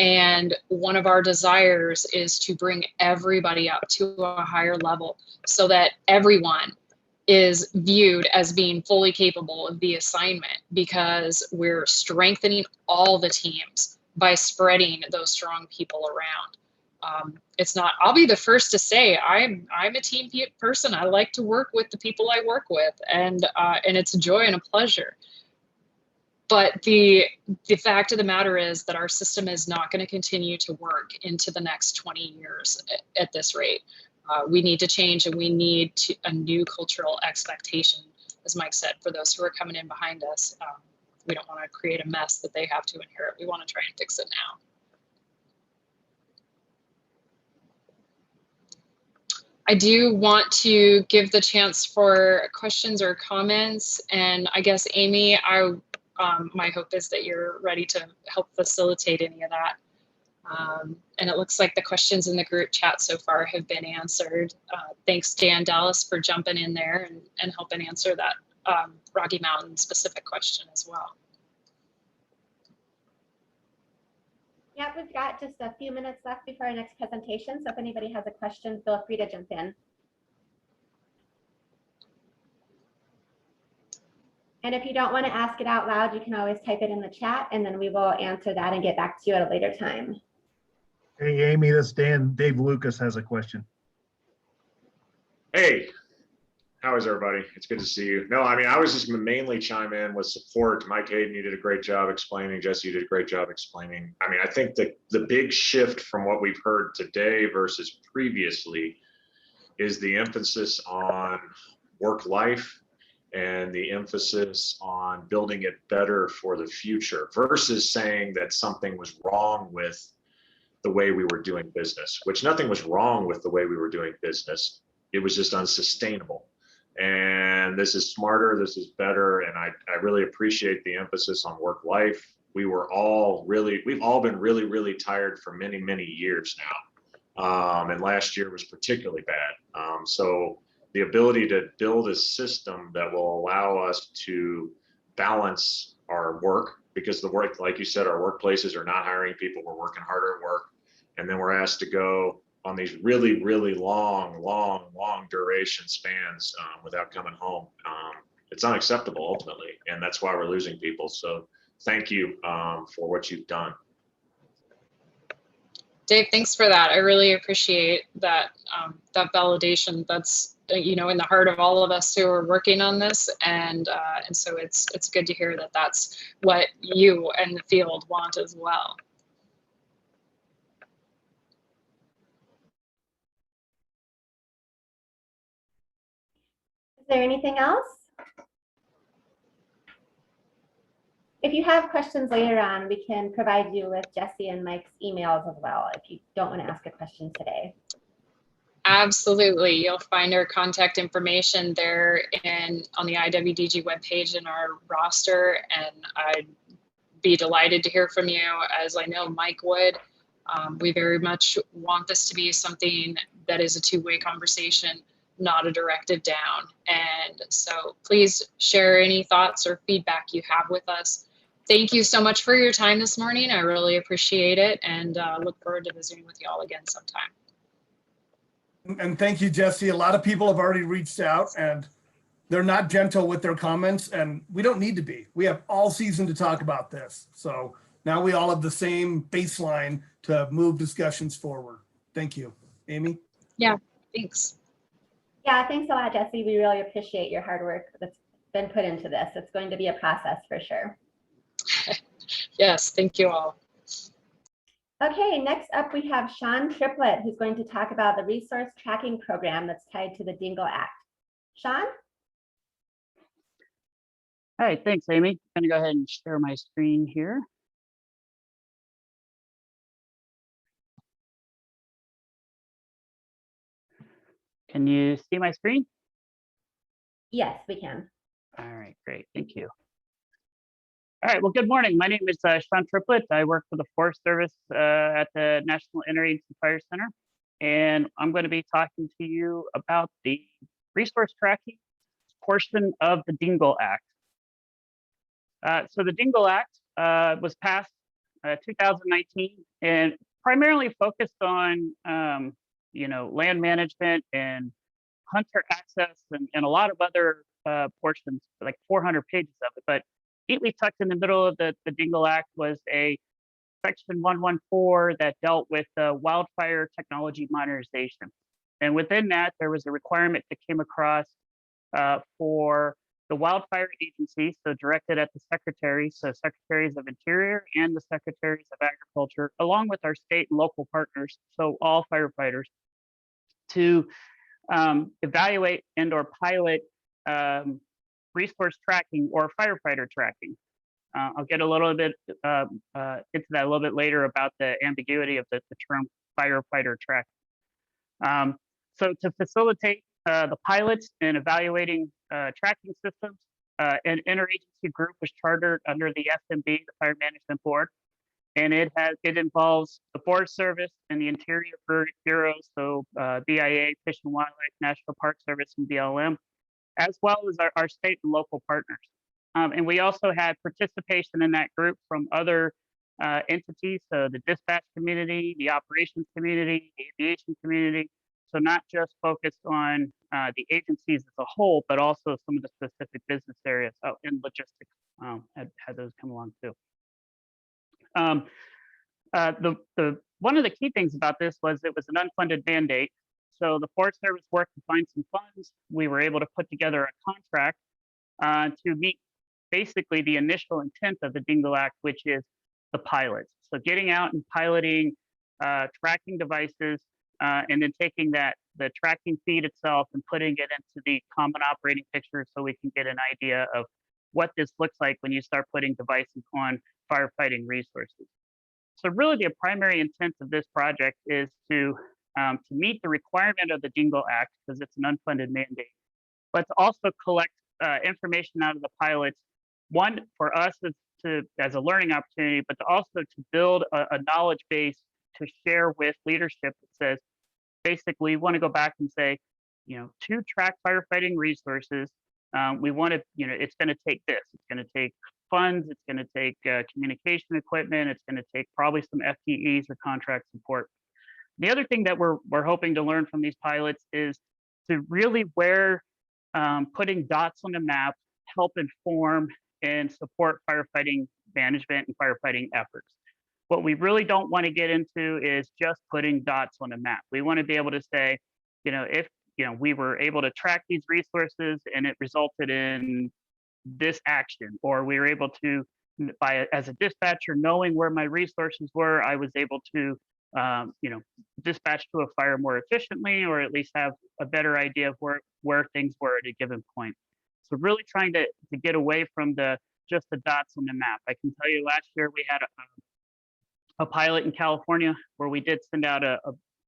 [SPEAKER 8] And one of our desires is to bring everybody up to a higher level so that everyone is viewed as being fully capable of the assignment, because we're strengthening all the teams by spreading those strong people around. It's not, I'll be the first to say, I'm a team person. I like to work with the people I work with, and it's a joy and a pleasure. But the fact of the matter is that our system is not going to continue to work into the next 20 years at this rate. We need to change, and we need a new cultural expectation, as Mike said, for those who are coming in behind us. We don't want to create a mess that they have to inherit. We want to try and fix it now. I do want to give the chance for questions or comments. And I guess, Amy, my hope is that you're ready to help facilitate any of that. And it looks like the questions in the group chat so far have been answered. Thanks, Dan Dallas, for jumping in there and helping answer that Rocky Mountain specific question as well.
[SPEAKER 3] Yeah, we've got just a few minutes left before our next presentation. So if anybody has a question, feel free to jump in. And if you don't want to ask it out loud, you can always type it in the chat, and then we will answer that and get back to you at a later time.
[SPEAKER 2] Hey, Amy, this is Dan. Dave Lucas has a question.
[SPEAKER 10] Hey, how is everybody? It's good to see you. No, I mean, I was just mainly chime in with support. Mike Hayden, you did a great job explaining. Jesse, you did a great job explaining. I mean, I think that the big shift from what we've heard today versus previously is the emphasis on work life and the emphasis on building it better for the future versus saying that something was wrong with the way we were doing business, which nothing was wrong with the way we were doing business. It was just unsustainable. And this is smarter, this is better. And I really appreciate the emphasis on work life. We've all been really, really tired for many, many years now. And last year was particularly bad. So the ability to build a system that will allow us to balance our work, because the work, like you said, our workplaces are not hiring people, we're working harder at work. And then we're asked to go on these really, really long duration spans without coming home. It's unacceptable ultimately, and that's why we're losing people. So thank you for what you've done.
[SPEAKER 8] Dave, thanks for that. I really appreciate that that validation. That's in the heart of all of us who are working on this, and so it's good to hear that that's what you and the field want as well.
[SPEAKER 3] Is there anything else? If you have questions later on, we can provide you with Jesse and Mike's emails as well if you don't want to ask a question today.
[SPEAKER 8] Absolutely. You'll find our contact information there on the IWDG webpage in our roster, and I'd be delighted to hear from you, as I know Mike would. We very much want this to be something that is a two-way conversation, not a directive down. And so please share any thoughts or feedback you have with us. Thank you so much for your time this morning. I really appreciate it, and look forward to visiting with you all again sometime.
[SPEAKER 9] And thank you, Jesse. A lot of people have already reached out, and they're not gentle with their comments, and we don't need to be. We have all season to talk about this. So now we all have the same baseline to move discussions forward. Thank you. Amy?
[SPEAKER 8] Yeah, thanks.
[SPEAKER 3] Yeah, thanks a lot, Jesse. We really appreciate your hard work that's been put into this. It's going to be a process for sure.
[SPEAKER 8] Yes, thank you all.
[SPEAKER 3] Okay, next up we have Sean Triplett, who's going to talk about the resource tracking program that's tied to the Dingle Act. Sean?
[SPEAKER 11] Hi, thanks, Amy. I'm gonna go ahead and share my screen here. Can you see my screen?
[SPEAKER 3] Yes, we can.
[SPEAKER 11] All right, great, thank you. All right, well, good morning. My name is Sean Triplett. I work for the Forest Service at the National Interagency Fire Center, and I'm going to be talking to you about the resource tracking portion of the Dingle Act. So the Dingle Act was passed 2019 and primarily focused on land management and hunter access and a lot of other portions, like 400 pages of it. But neatly tucked in the middle of the Dingle Act was a section 114 that dealt with wildfire technology modernization. And within that, there was a requirement that came across for the wildfire agency, so directed at the secretaries, so secretaries of Interior and the secretaries of Agriculture, along with our state and local partners, so all firefighters, to evaluate and or pilot resource tracking or firefighter tracking. I'll get a little bit into that a little bit later about the ambiguity of the term firefighter tracking. So to facilitate the pilots in evaluating tracking systems, an interagency group was chartered under the FMB, the Fire Management Board, and it involves the Forest Service and the Interior Bureaus, so BIA, Fish and Wildlife, National Park Service, and BLM, as well as our state and local partners. And we also had participation in that group from other entities, so the dispatch community, the operations community, the aviation community. So not just focused on the agencies as a whole, but also some of the specific business areas in logistics had those come along too. One of the key things about this was it was an unfunded mandate. So the Forest Service worked to find some funds. We were able to put together a contract to meet basically the initial intent of the Dingle Act, which is the pilots. So getting out and piloting tracking devices and then taking the tracking feed itself and putting it into the common operating picture so we can get an idea of what this looks like when you start putting devices on firefighting resources. So really the primary intent of this project is to meet the requirement of the Dingle Act, because it's an unfunded mandate, but to also collect information out of the pilots, one, for us as a learning opportunity, but to also to build a knowledge base to share with leadership that says, basically, we want to go back and say, to track firefighting resources, we want to, it's going to take this. It's going to take funds. It's going to take communication equipment. It's going to take probably some FTEs or contract support. The other thing that we're hoping to learn from these pilots is to really where putting dots on the map help inform and support firefighting management and firefighting efforts. What we really don't want to get into is just putting dots on a map. We want to be able to say, if we were able to track these resources and it resulted in this action, or we were able to, as a dispatcher, knowing where my resources were, I was able to, dispatch to a fire more efficiently, or at least have a better idea of where things were at a given point. So really trying to get away from just the dots on the map. I can tell you last year we had a pilot in California where we did send out a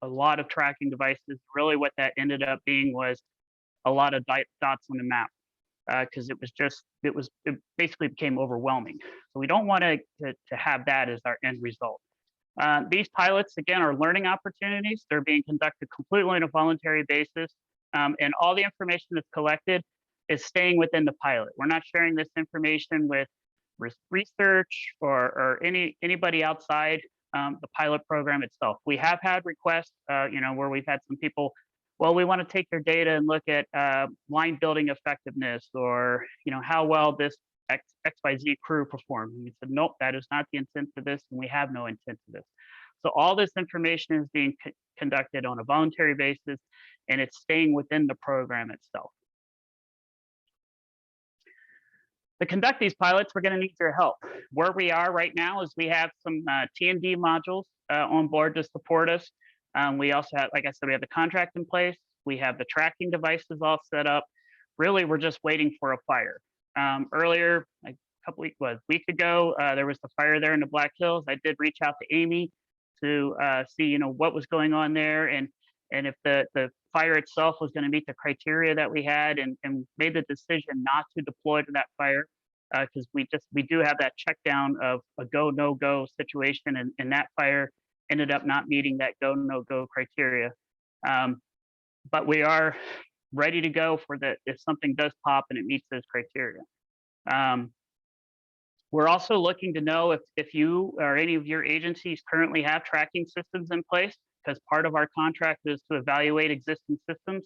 [SPEAKER 11] lot of tracking devices. Really what that ended up being was a lot of dots on the map, because it basically became overwhelming. So we don't want to have that as our end result. These pilots, again, are learning opportunities. They're being conducted completely on a voluntary basis. And all the information that's collected is staying within the pilot. We're not sharing this information with research or anybody outside the pilot program itself. We have had requests, where we've had some people, well, we want to take your data and look at line building effectiveness, or how well this XYZ crew performed. And we said, nope, that is not the intent for this, and we have no intent for this. So all this information is being conducted on a voluntary basis, and it's staying within the program itself. to conduct these pilots, we're going to need your help. Where we are right now is we have some T&D modules on board to support us. We also have, like I said, we have the contract in place. We have the tracking devices all set up. Really, we're just waiting for a fire. Earlier, a week ago, there was the fire there in the Black Hills. I did reach out to Amy to see, what was going on there and if the fire itself was going to meet the criteria that we had, and made the decision not to deploy to that fire because we do have that check down of a go no go situation, and that fire ended up not meeting that go no go criteria. But we are ready to go for that if something does pop and it meets those criteria. We're also looking to know if you or any of your agencies currently have tracking systems in place, because part of our contract is to evaluate existing systems.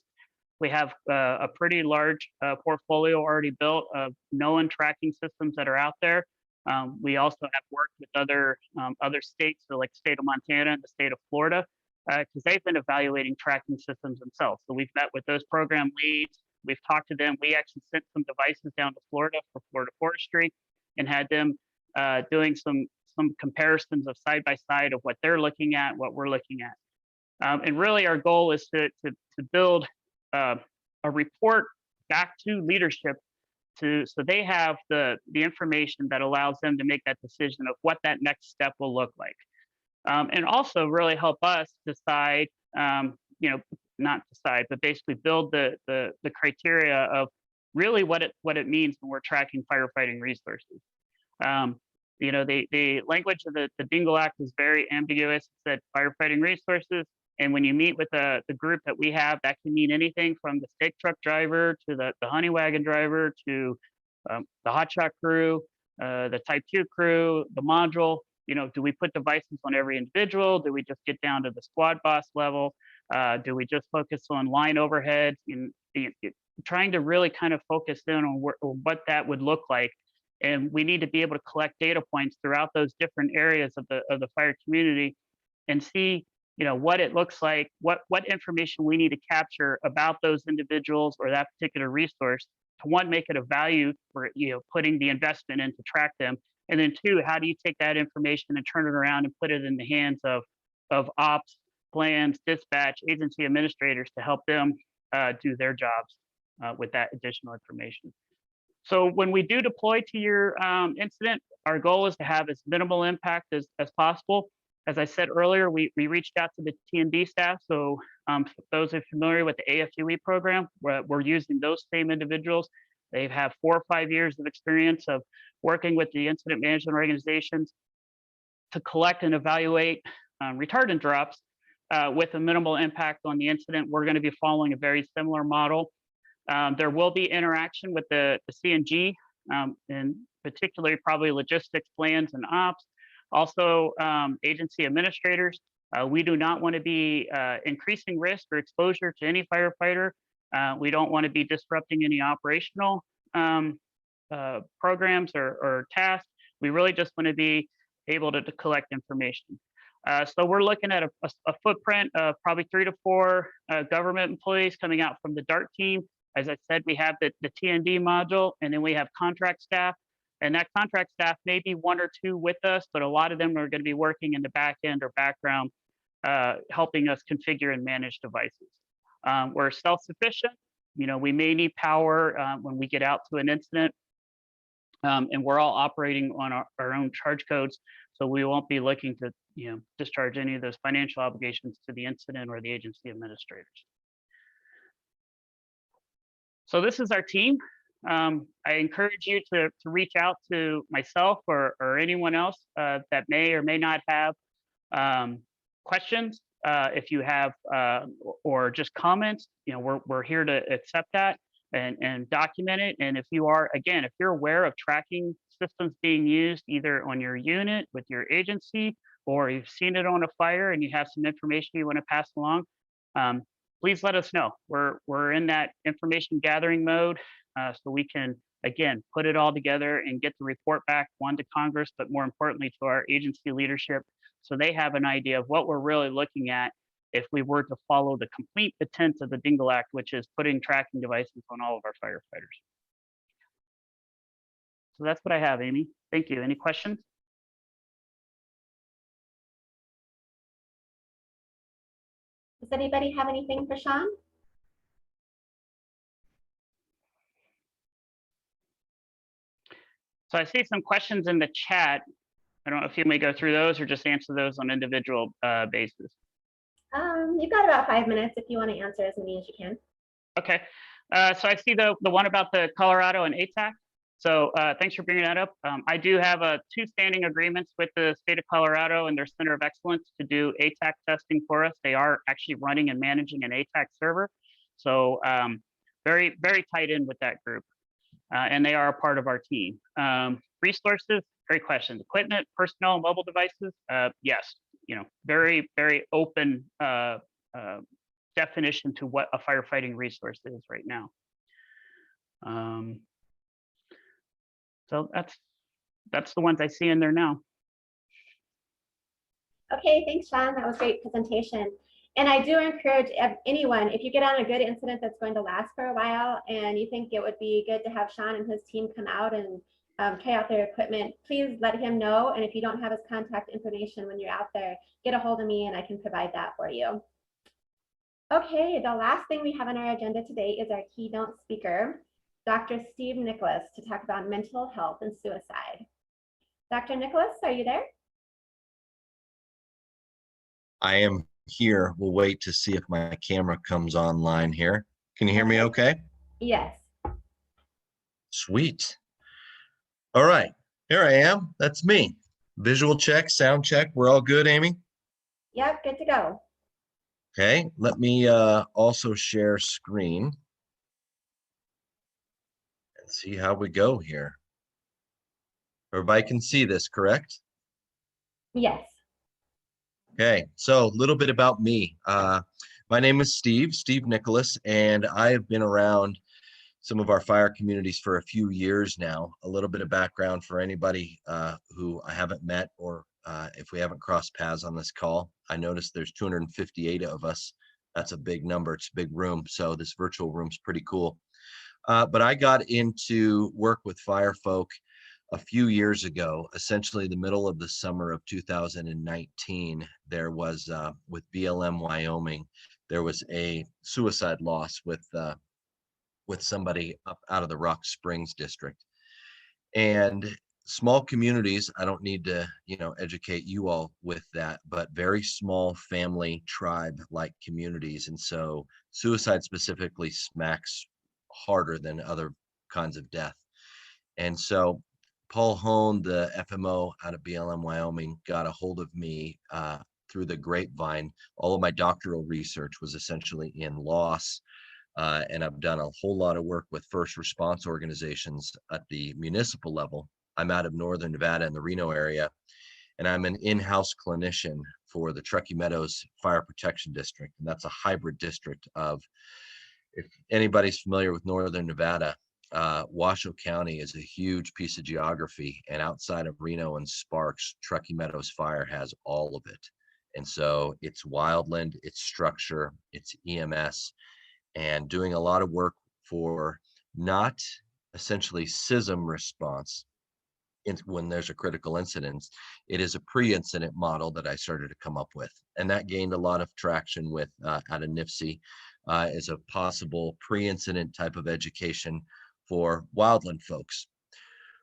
[SPEAKER 11] We have a pretty large portfolio already built of known tracking systems that are out there. We also have worked with other states, so like the state of Montana and the state of Florida, because they've been evaluating tracking systems themselves. So we've met with those program leads. We've talked to them. We actually sent some devices down to Florida for Florida Forestry and had them doing some comparisons of side by side of what they're looking at, what we're looking at. And really our goal is to build a report back to leadership so they have the information that allows them to make that decision of what that next step will look like. And also really help us decide, not decide, but basically build the criteria of really what it means when we're tracking firefighting resources. The language of the Dingle Act is very ambiguous. It said firefighting resources. And when you meet with the group that we have, that can mean anything from the stake truck driver to the honey wagon driver to the hotshot crew, the type 2 crew, the module. Do we put devices on every individual? Do we just get down to the squad boss level? Do we just focus on line overhead? Trying to really kind of focus in on what that would look like. And we need to be able to collect data points throughout those different areas of the fire community and see what it looks like, what information we need to capture about those individuals or that particular resource to, one, make it a value for putting the investment in to track them, and then two, how do you take that information and turn it around and put it in the hands of ops, plans, dispatch, agency administrators to help them do their jobs with that additional information. So when we do deploy to your incident, our goal is to have as minimal impact as possible. As I said earlier, we reached out to the T&D staff. So for those who are familiar with the AFUE program, we're using those same individuals. They have 4 or 5 years of experience of working with the incident management organizations to collect and evaluate retardant drops with a minimal impact on the incident. We're going to be following a very similar model. There will be interaction with the CNG, and particularly probably logistics, plans, and ops. Also, agency administrators. We do not want to be increasing risk or exposure to any firefighter. We don't want to be disrupting any operational programs or tasks. We really just want to be able to collect information. So we're looking at a footprint of probably 3 to 4 government employees coming out from the DART team. As I said, we have the T&D module, and then we have contract staff. And that contract staff may be 1 or 2 with us, but a lot of them are going to be working in the back end or background, helping us configure and manage devices. We're self-sufficient. We may need power when we get out to an incident, and we're all operating on our own charge codes. So we won't be looking to discharge any of those financial obligations to the incident or the agency administrators. So this is our team. I encourage you to reach out to myself or anyone else that may or may not have questions. If you have or just comments, we're here to accept that and document it. And if you are, again, if you're aware of tracking systems being used either on your unit with your agency, or you've seen it on a fire and you have some information you want to pass along, please let us know. We're in that information gathering mode, so we can, again, put it all together and get the report back, one, to Congress, but more importantly to our agency leadership, so they have an idea of what we're really looking at if we were to follow the complete intent of the Dingle Act, which is putting tracking devices on all of our firefighters. So that's what I have, Amy. Thank you. Any questions?
[SPEAKER 3] Does anybody have anything for Sean?
[SPEAKER 11] So I see some questions in the chat. I don't know if you may go through those or just answer those on individual basis.
[SPEAKER 3] You've got about 5 minutes if you want to answer as many as you can.
[SPEAKER 11] Okay. So I see the one about the Colorado and ATAC. So thanks for bringing that up. I do have 2 standing agreements with the state of Colorado and their Center of Excellence to do ATAC testing for us. They are actually running and managing an ATAC server. So very, very tight in with that group. And they are a part of our team. Resources, great question. Equipment, personnel, mobile devices, yes. You know, very, very open definition to what a firefighting resource is right now. So that's the ones I see in there now.
[SPEAKER 3] Okay, thanks, Sean. That was a great presentation. And I do encourage anyone, if you get on a good incident that's going to last for a while and you think it would be good to have Sean and his team come out and try out their equipment, please let him know. And if you don't have his contact information when you're out there, get a hold of me and I can provide that for you. Okay, the last thing we have on our agenda today is our keynote speaker, Dr. Steve Nicholas, to talk about mental health and suicide. Dr. Nicholas, are you there?
[SPEAKER 12] I am here. We'll wait to see if my camera comes online here. Can you hear me okay?
[SPEAKER 3] Yes.
[SPEAKER 12] Sweet. All right, here I am. That's me. Visual check, sound check. We're all good, Amy?
[SPEAKER 3] Yep, good to go.
[SPEAKER 12] Okay, let me also share screen and see how we go here. Everybody can see this, correct?
[SPEAKER 3] Yes.
[SPEAKER 12] Okay, so a little bit about me. My name is Steve Nicholas, and I have been around some of our fire communities for a few years now. A little bit of background for anybody who I haven't met or if we haven't crossed paths on this call. I noticed there's 258 of us. That's a big number. It's a big room. So this virtual room's pretty cool. But I got into work with fire folk a few years ago, essentially the middle of the summer of 2019. There was with BLM Wyoming, there was a suicide loss with somebody up out of the Rock Springs district. And small communities, I don't need to, educate you all with that, but very small family tribe like communities. And so suicide specifically smacks harder than other kinds of death. And so Paul Hone, the FMO out of BLM Wyoming, got a hold of me through the grapevine. All of my doctoral research was essentially in loss. And I've done a whole lot of work with first response organizations at the municipal level. I'm out of Northern Nevada in the Reno area, and I'm an in-house clinician for the Truckee Meadows Fire Protection District. And that's a hybrid district of, if anybody's familiar with Northern Nevada, Washoe County is a huge piece of geography. And outside of Reno and Sparks, Truckee Meadows Fire has all of it. And so it's wildland, it's structure, it's EMS, and doing a lot of work for not essentially SISM response when there's a critical incident. It is a pre-incident model that I started to come up with, and that gained a lot of traction with out of NIFC as a possible pre-incident type of education for wildland folks.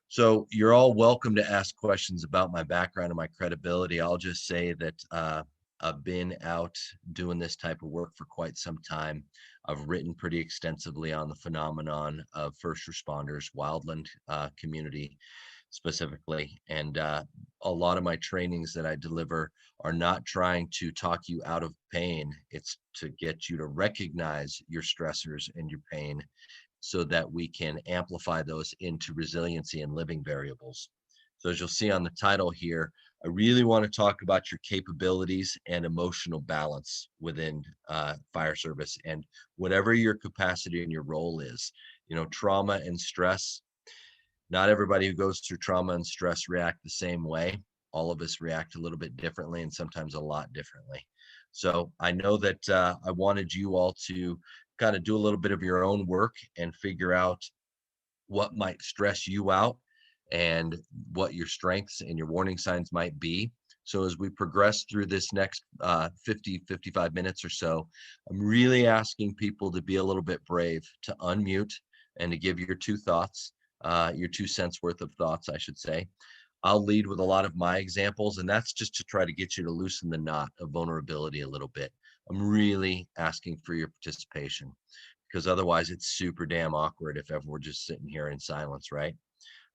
[SPEAKER 12] So you're all welcome to ask questions about my background and my credibility. I'll just say that I've been out doing this type of work for quite some time. I've written pretty extensively on the phenomenon of first responders, wildland community specifically. And a lot of my trainings that I deliver are not trying to talk you out of pain. It's to get you to recognize your stressors and your pain so that we can amplify those into resiliency and living variables. So as you'll see on the title here, I really want to talk about your capabilities and emotional balance within fire service, and whatever your capacity and your role is. Trauma and stress, not everybody who goes through trauma and stress react the same way. All of us react a little bit differently, and sometimes a lot differently. So I know that I wanted you all to kind of do a little bit of your own work and figure out what might stress you out and what your strengths and your warning signs might be. So as we progress through this next 55 minutes or so, I'm really asking people to be a little bit brave, to unmute and to give your 2 thoughts, your 2 cents worth of thoughts, I should say. I'll lead with a lot of my examples, and that's just to try to get you to loosen the knot of vulnerability a little bit. I'm really asking for your participation, because otherwise it's super damn awkward if ever we're just sitting here in silence, right?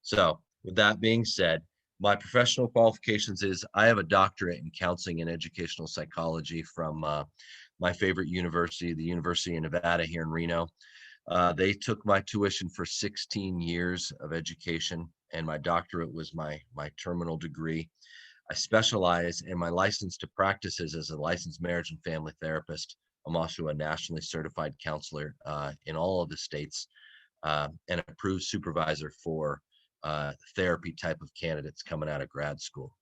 [SPEAKER 12] So with that being said, my professional qualifications is I have a doctorate in counseling and educational psychology from my favorite university, the University of Nevada here in Reno. They took my tuition for 16 years of education, and my doctorate was my terminal degree. I specialize in my license to practice as a licensed marriage and family therapist. I'm also a nationally certified counselor in all of the states, and approved supervisor for therapy type of candidates coming out of grad school.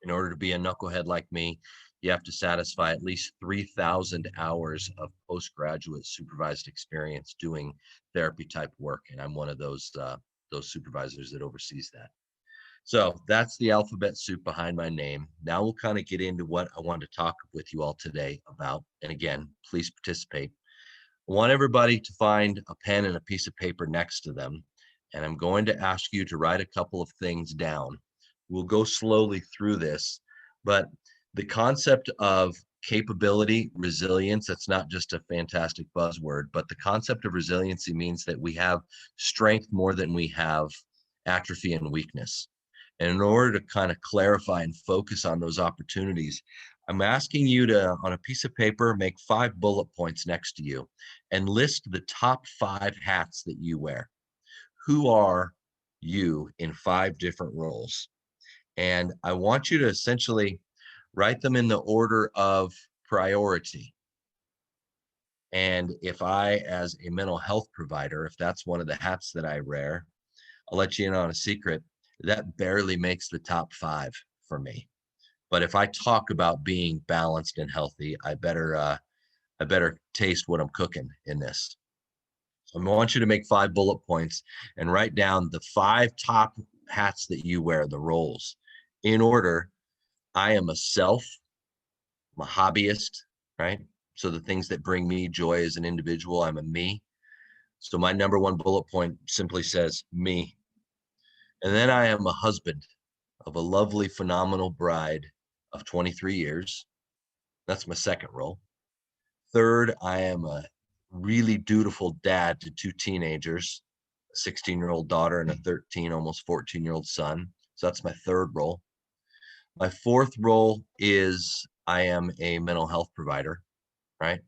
[SPEAKER 12] In order to be a knucklehead like me, you have to satisfy at least 3,000 hours of postgraduate supervised experience doing therapy type work, and I'm one of those supervisors that oversees that. So that's the alphabet soup behind my name. Now we'll kind of get into what I want to talk with you all today about. And again, please participate. I want everybody to find a pen and a piece of paper next to them. And I'm going to ask you to write a couple of things down. We'll go slowly through this, but the concept of capability, resilience, that's not just a fantastic buzzword, but the concept of resiliency means that we have strength more than we have atrophy and weakness. And in order to kind of clarify and focus on those opportunities, I'm asking you to, on a piece of paper, make 5 bullet points next to you and list the top 5 hats that you wear. Who are you in 5 different roles? And I want you to essentially write them in the order of priority. And if I, as a mental health provider, if that's one of the hats that I wear, I'll let you in on a secret. That barely makes the top 5 for me. But if I talk about being balanced and healthy, I better taste what I'm cooking in this. So I want you to make 5 bullet points and write down the 5 top hats that you wear, the roles. In order, I am a self, I'm a hobbyist, right? So the things that bring me joy as an individual, I'm a me. So my number 1 bullet point simply says me. And then I am a husband of a lovely, phenomenal bride of 23 years. That's my 2nd role. 3rd, I am a really dutiful dad to 2 teenagers, a 16-year-old daughter and a 13, almost 14-year-old son. So that's my 3rd role. My 4th role is I am a mental health provider, right?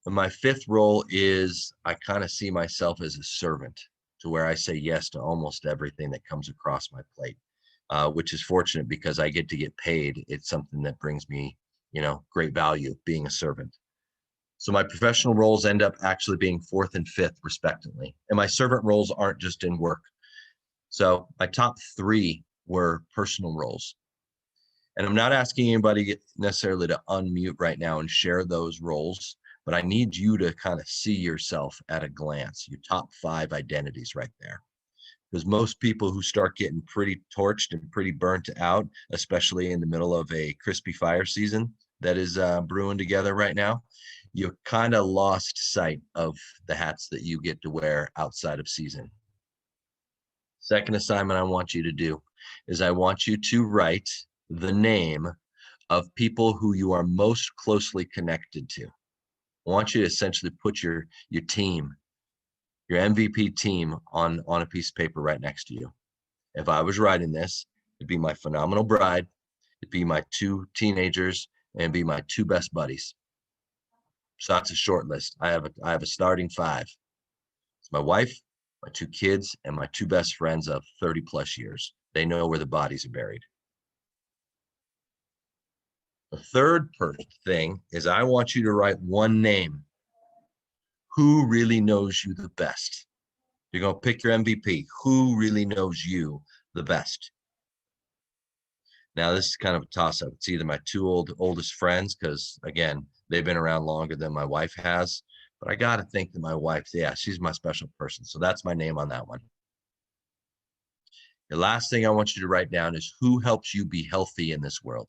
[SPEAKER 12] And my 5th role is I kind of see myself as a servant, to where I say yes to almost everything that comes across my plate, which is fortunate because I get to get paid. It's something that brings me, great value, being a servant. So my professional roles end up actually being 4th and 5th respectively. And my servant roles aren't just in work. So my top 3 were personal roles. And I'm not asking anybody necessarily to unmute right now and share those roles, but I need you to kind of see yourself at a glance, your top 5 identities right there. Because most people who start getting pretty torched and pretty burnt out, especially in the middle of a crispy fire season that is brewing together right now, you kind of lost sight of the hats that you get to wear outside of season. Second assignment I want you to do is I want you to write the name of people who you are most closely connected to. I want you to essentially put your team, your MVP team on a piece of paper right next to you. If I was writing this, it'd be my phenomenal bride, it'd be my 2 teenagers, and it'd be my 2 best buddies. So that's a short list. I have a starting 5. It's my wife, my 2 kids, and my 2 best friends of 30 plus years. They know where the bodies are buried. The third thing is I want you to write one name. Who really knows you the best? You're going to pick your MVP. Who really knows you the best? Now, this is kind of a toss-up. It's either my 2 oldest friends, because, again, they've been around longer than my wife has. But I got to think that my wife, yeah, she's my special person. So that's my name on that one. The last thing I want you to write down is who helps you be healthy in this world.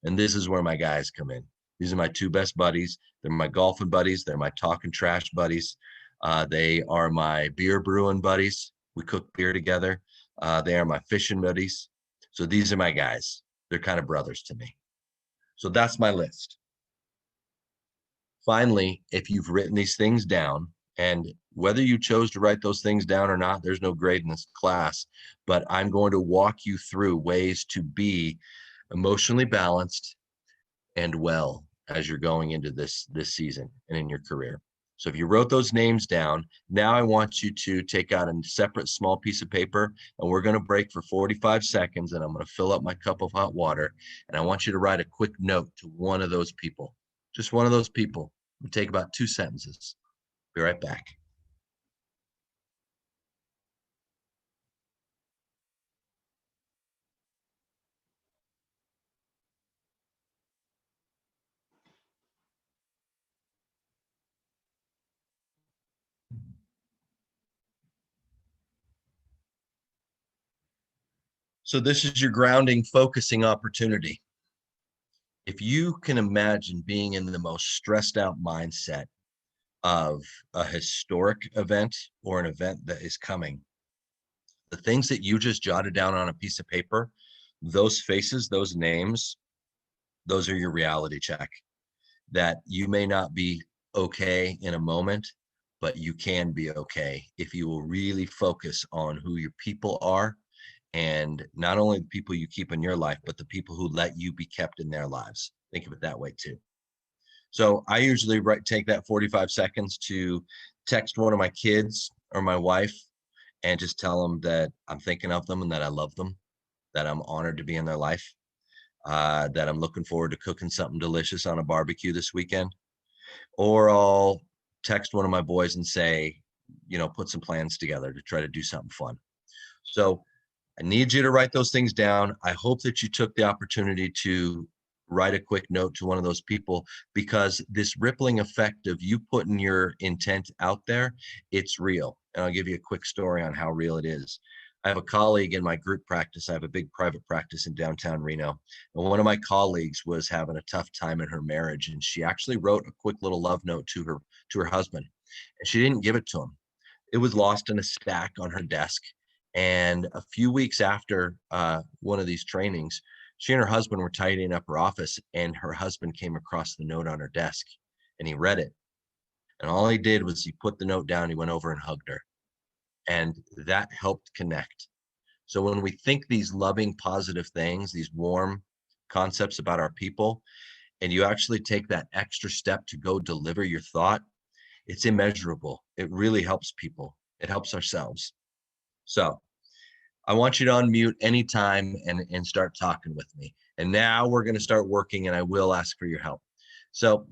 [SPEAKER 12] And this is where my guys come in. These are my two best buddies. They're my golfing buddies. They're my talking trash buddies. They are my beer brewing buddies. We cook beer together. They are my fishing buddies. So these are my guys. They're kind of brothers to me. So that's my list. Finally, if you've written these things down, and whether you chose to write those things down or not, there's no grade in this class, but I'm going to walk you through ways to be emotionally balanced and well as you're going into this season and in your career. So if you wrote those names down, now I want you to take out a separate small piece of paper, and we're going to break for 45 seconds, and I'm going to fill up my cup of hot water, and I want you to write a quick note to one of those people, just one of those people. It'll take about 2 sentences. Be right back. So this is your grounding, focusing opportunity. If you can imagine being in the most stressed out mindset of a historic event or an event that is coming, the things that you just jotted down on a piece of paper, those faces, those names, those are your reality check. That you may not be okay in a moment, but you can be okay if you will really focus on who your people are, and not only the people you keep in your life, but the people who let you be kept in their lives. Think of it that way too. So I usually take that 45 seconds to text one of my kids or my wife and just tell them that I'm thinking of them and that I love them, that I'm honored to be in their life, that I'm looking forward to cooking something delicious on a barbecue this weekend. Or I'll text one of my boys and say, put some plans together to try to do something fun. So I need you to write those things down. I hope that you took the opportunity to write a quick note to one of those people, because this rippling effect of you putting your intent out there, it's real. And I'll give you a quick story on how real it is. I have a colleague in my group practice. I have a big private practice in downtown Reno. And one of my colleagues was having a tough time in her marriage. And she actually wrote a quick little love note to her husband. And she didn't give it to him. It was lost in a stack on her desk. And a few weeks after one of these trainings, she and her husband were tidying up her office, and her husband came across the note on her desk, and he read it. And all he did was he put the note down, he went over and hugged her. And that helped connect. So when we think these loving, positive things, these warm concepts about our people, and you actually take that extra step to go deliver your thought, it's immeasurable. It really helps people. It helps ourselves. So I want you to unmute anytime and start talking with me. And now we're going to start working, and I will ask for your help. So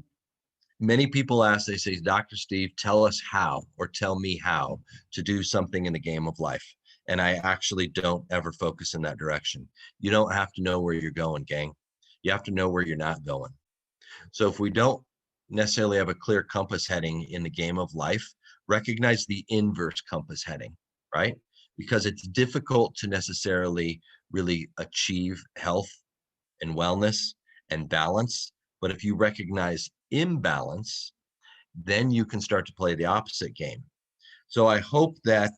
[SPEAKER 12] many people ask, they say, Dr. Steve, tell us how, or tell me how to do something in the game of life. And I actually don't ever focus in that direction. You don't have to know where you're going, gang. You have to know where you're not going. So if we don't necessarily have a clear compass heading in the game of life, recognize the inverse compass heading, right? Because it's difficult to necessarily really achieve health and wellness and balance. But if you recognize imbalance, then you can start to play the opposite game. So I hope that,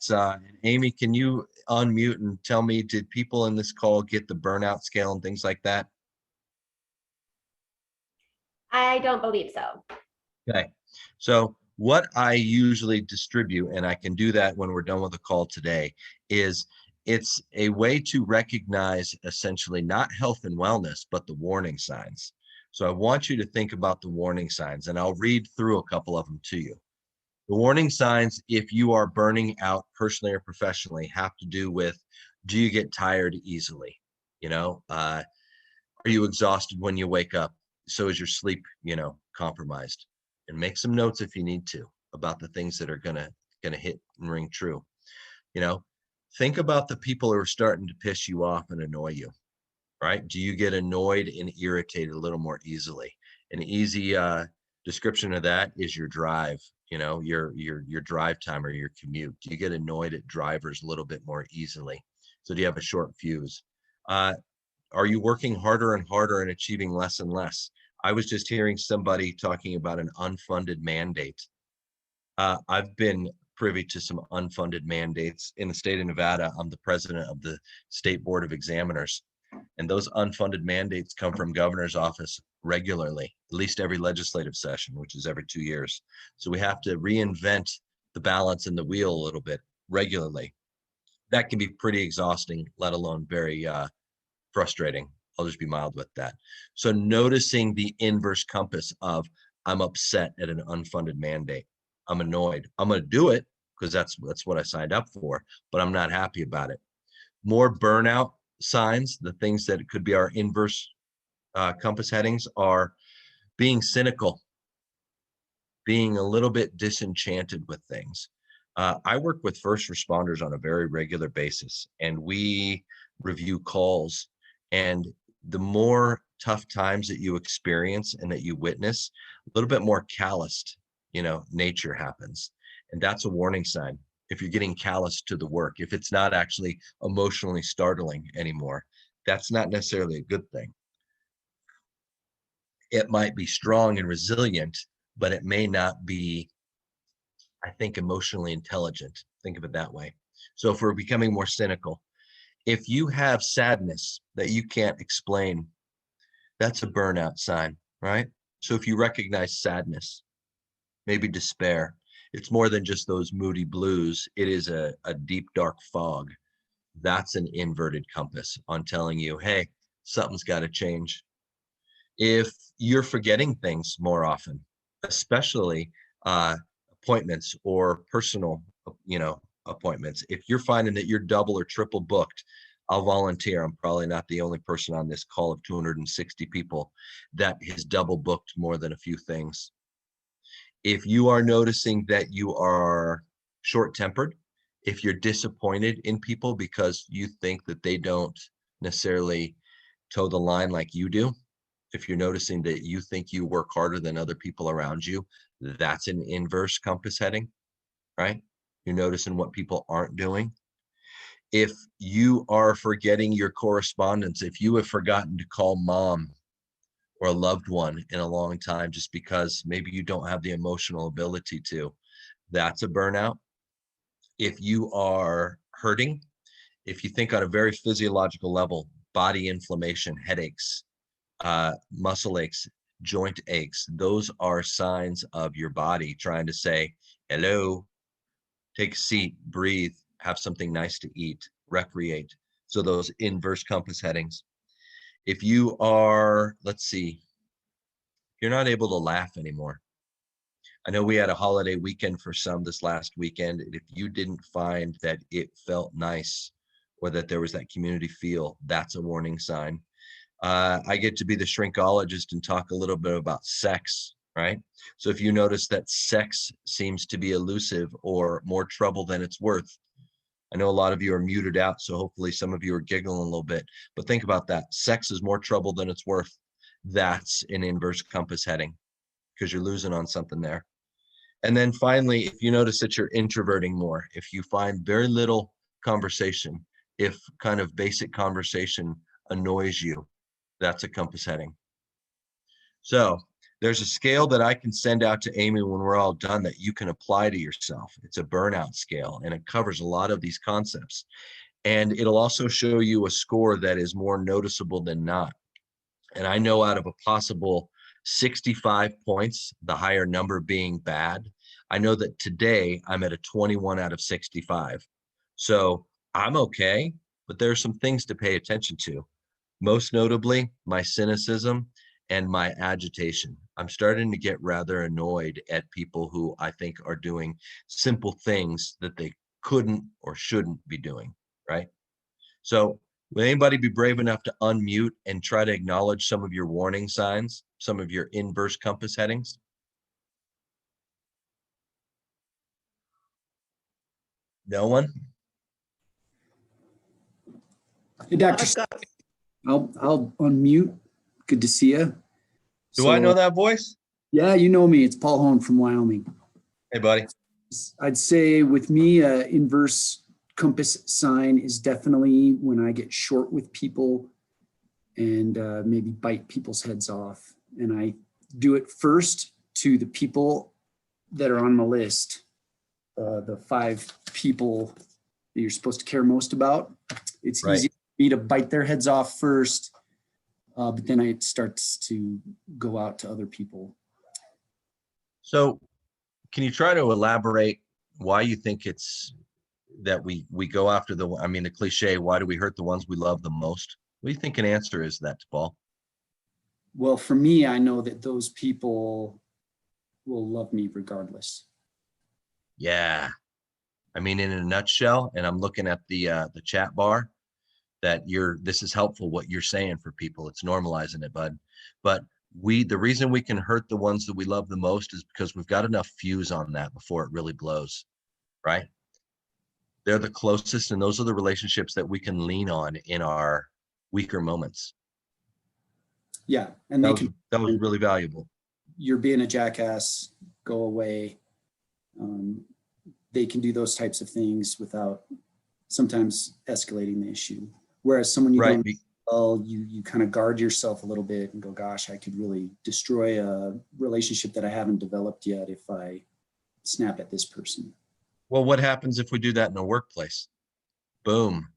[SPEAKER 12] Amy, can you unmute and tell me, did people in this call get the burnout scale and things like that?
[SPEAKER 3] I don't believe so.
[SPEAKER 12] Okay. So what I usually distribute, and I can do that when we're done with the call today, is it's a way to recognize essentially not health and wellness, but the warning signs. So I want you to think about the warning signs, and I'll read through a couple of them to you. The warning signs, if you are burning out personally or professionally, have to do with, do you get tired easily? Are you exhausted when you wake up? So is your sleep, compromised? And make some notes if you need to about the things that are gonna hit and ring true. Think about the people who are starting to piss you off and annoy you, right? Do you get annoyed and irritated a little more easily? An easy description of that is your drive, your drive time or your commute. Do you get annoyed at drivers a little bit more easily? So do you have a short fuse? Are you working harder and harder and achieving less and less? I was just hearing somebody talking about an unfunded mandate. I've been privy to some unfunded mandates in the state of Nevada. I'm the president of the State Board of Examiners, and those unfunded mandates come from governor's office regularly, at least every legislative session, which is every 2 years. So we have to reinvent the balance in the wheel a little bit regularly. That can be pretty exhausting, let alone very frustrating. I'll just be mild with that. So noticing the inverse compass of I'm upset at an unfunded mandate. I'm annoyed. I'm going to do it because that's what I signed up for, but I'm not happy about it. More burnout signs, the things that could be our inverse compass headings, are being cynical, being a little bit disenchanted with things. I work with first responders on a very regular basis, and we review calls. And the more tough times that you experience and that you witness, a little bit more calloused, nature happens. And that's a warning sign. If you're getting calloused to the work, if it's not actually emotionally startling anymore, that's not necessarily a good thing. It might be strong and resilient, but it may not be, I think, emotionally intelligent. Think of it that way. So if we're becoming more cynical, if you have sadness that you can't explain, that's a burnout sign, right? So if you recognize sadness, maybe despair, it's more than just those moody blues. It is a deep, dark fog. That's an inverted compass on telling you, hey, something's got to change. If you're forgetting things more often, especially appointments or personal, appointments, if you're finding that you're double or triple booked, I'll volunteer. I'm probably not the only person on this call of 260 people that has double booked more than a few things. If you are noticing that you are short-tempered, if you're disappointed in people because you think that they don't necessarily toe the line like you do, if you're noticing that you think you work harder than other people around you, that's an inverse compass heading, right? You're noticing what people aren't doing. If you are forgetting your correspondence, if you have forgotten to call mom or a loved one in a long time just because maybe you don't have the emotional ability to, that's a burnout. If you are hurting, if you think on a very physiological level, body inflammation, headaches, muscle aches, joint aches, those are signs of your body trying to say, hello, take a seat, breathe, have something nice to eat, recreate. So those inverse compass headings. If you are, you're not able to laugh anymore. I know we had a holiday weekend for some this last weekend. If you didn't find that it felt nice or that there was that community feel, that's a warning sign. I get to be the shrinkologist and talk a little bit about sex, right? So if you notice that sex seems to be elusive or more trouble than it's worth, I know a lot of you are muted out, so hopefully some of you are giggling a little bit, but think about that. Sex is more trouble than it's worth. That's an inverse compass heading because you're losing on something there. And then finally, if you notice that you're introverting more, if you find very little conversation, if kind of basic conversation annoys you, that's a compass heading. So there's a scale that I can send out to Amy when we're all done that you can apply to yourself. It's a burnout scale, and it covers a lot of these concepts. And it'll also show you a score that is more noticeable than not. And I know out of a possible 65 points, the higher number being bad, I know that today I'm at a 21 out of 65. So I'm okay, but there are some things to pay attention to. Most notably, my cynicism and my agitation. I'm starting to get rather annoyed at people who I think are doing simple things that they couldn't or shouldn't be doing, right? So will anybody be brave enough to unmute and try to acknowledge some of your warning signs, some of your inverse compass headings? No one?
[SPEAKER 13] Hey, Dr. I'll unmute. Good to see you.
[SPEAKER 12] Do I know that voice?
[SPEAKER 13] Yeah, you know me. It's Paul Hone from Wyoming.
[SPEAKER 12] Hey, buddy.
[SPEAKER 13] I'd say with me, inverse compass sign is definitely when I get short with people and maybe bite people's heads off. And I do it first to the people that are on my list, the 5 people that you're supposed to care most about. It's
[SPEAKER 12] Right.
[SPEAKER 13] easy for me to bite their heads off first, but then it starts to go out to other people.
[SPEAKER 12] So can you try to elaborate why you think it's that we go after the cliche, why do we hurt the ones we love the most? What do you think an answer is to that, Paul?
[SPEAKER 13] Well, for me, I know that those people will love me regardless.
[SPEAKER 12] Yeah. I mean, in a nutshell, and I'm looking at the chat bar, that this is helpful what you're saying for people. It's normalizing it, bud. But the reason we can hurt the ones that we love the most is because we've got enough fuse on that before it really blows, right? They're the closest, and those are the relationships that we can lean on in our weaker moments.
[SPEAKER 13] Yeah, and
[SPEAKER 12] That was really valuable.
[SPEAKER 13] You're being a jackass, go away. They can do those types of things without sometimes escalating the issue. Whereas someone you don't well, you kind of guard yourself a little bit and go, gosh, I could really destroy a relationship that I haven't developed yet if I snap at this person.
[SPEAKER 12] Well, what happens if we do that in a workplace? Boom.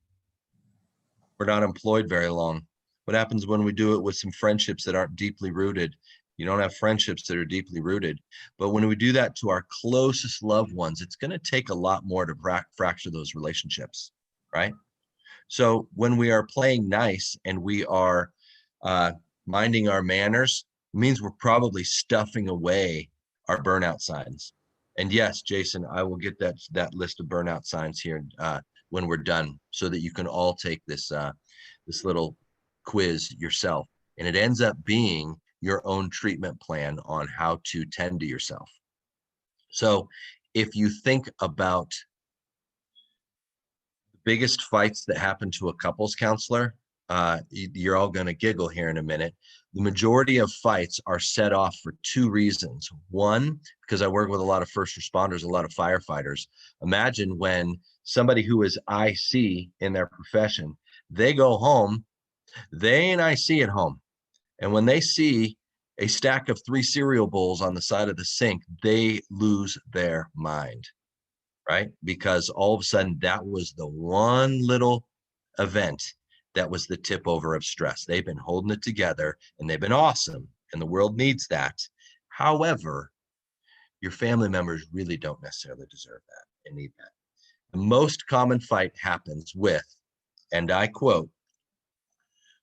[SPEAKER 12] We're not employed very long. What happens when we do it with some friendships that aren't deeply rooted? You don't have friendships that are deeply rooted. But when we do that to our closest loved ones, it's going to take a lot more to fracture those relationships, right? So when we are playing nice and we are minding our manners, it means we're probably stuffing away our burnout signs. And yes, Jason, I will get that list of burnout signs here when we're done, so that you can all take this little quiz yourself. And it ends up being your own treatment plan on how to tend to yourself. So if you think about biggest fights that happen to a couples counselor, you're all going to giggle here in a minute. The majority of fights are set off for 2 reasons. One, because I work with a lot of first responders, a lot of firefighters. Imagine when somebody who is IC in their profession, they go home, they ain't IC at home. And when they see a stack of 3 cereal bowls on the side of the sink, they lose their mind. Right? Because all of a sudden that was the one little event that was the tip over of stress. They've been holding it together and they've been awesome, and the world needs that. However, your family members really don't necessarily deserve that and need that. The most common fight happens with, and I quote,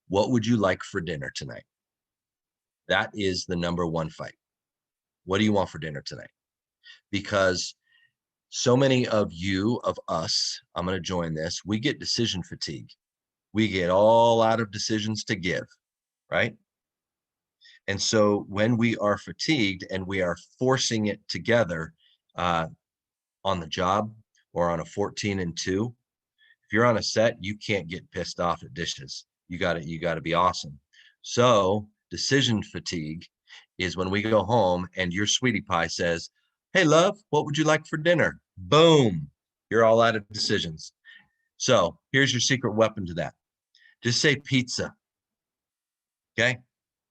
[SPEAKER 12] "What would you like for dinner tonight?" That is the number one fight. What do you want for dinner tonight? Because so many of us, I'm going to join this, we get decision fatigue. We get all out of decisions to give, right? And so when we are fatigued and we are forcing it together on the job or on a 14-2, if you're on a set, you can't get pissed off at dishes. You got to be awesome. So decision fatigue is when we go home and your sweetie pie says, "Hey, love, what would you like for dinner?" Boom, you're all out of decisions. So here's your secret weapon to that. Just say pizza. Okay?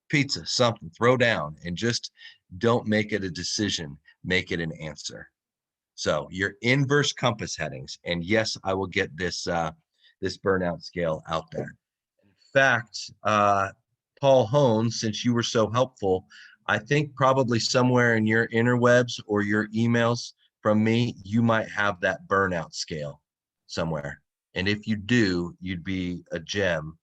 [SPEAKER 12] Pizza, something, throw down, and just don't make it a decision. Make it an answer. So your inverse compass headings. And yes, I will get this burnout scale out there. In fact, Paul Hone, since you were so helpful, I think probably somewhere in your interwebs or your emails from me, you might have that burnout scale somewhere. And if you do, you'd be a gem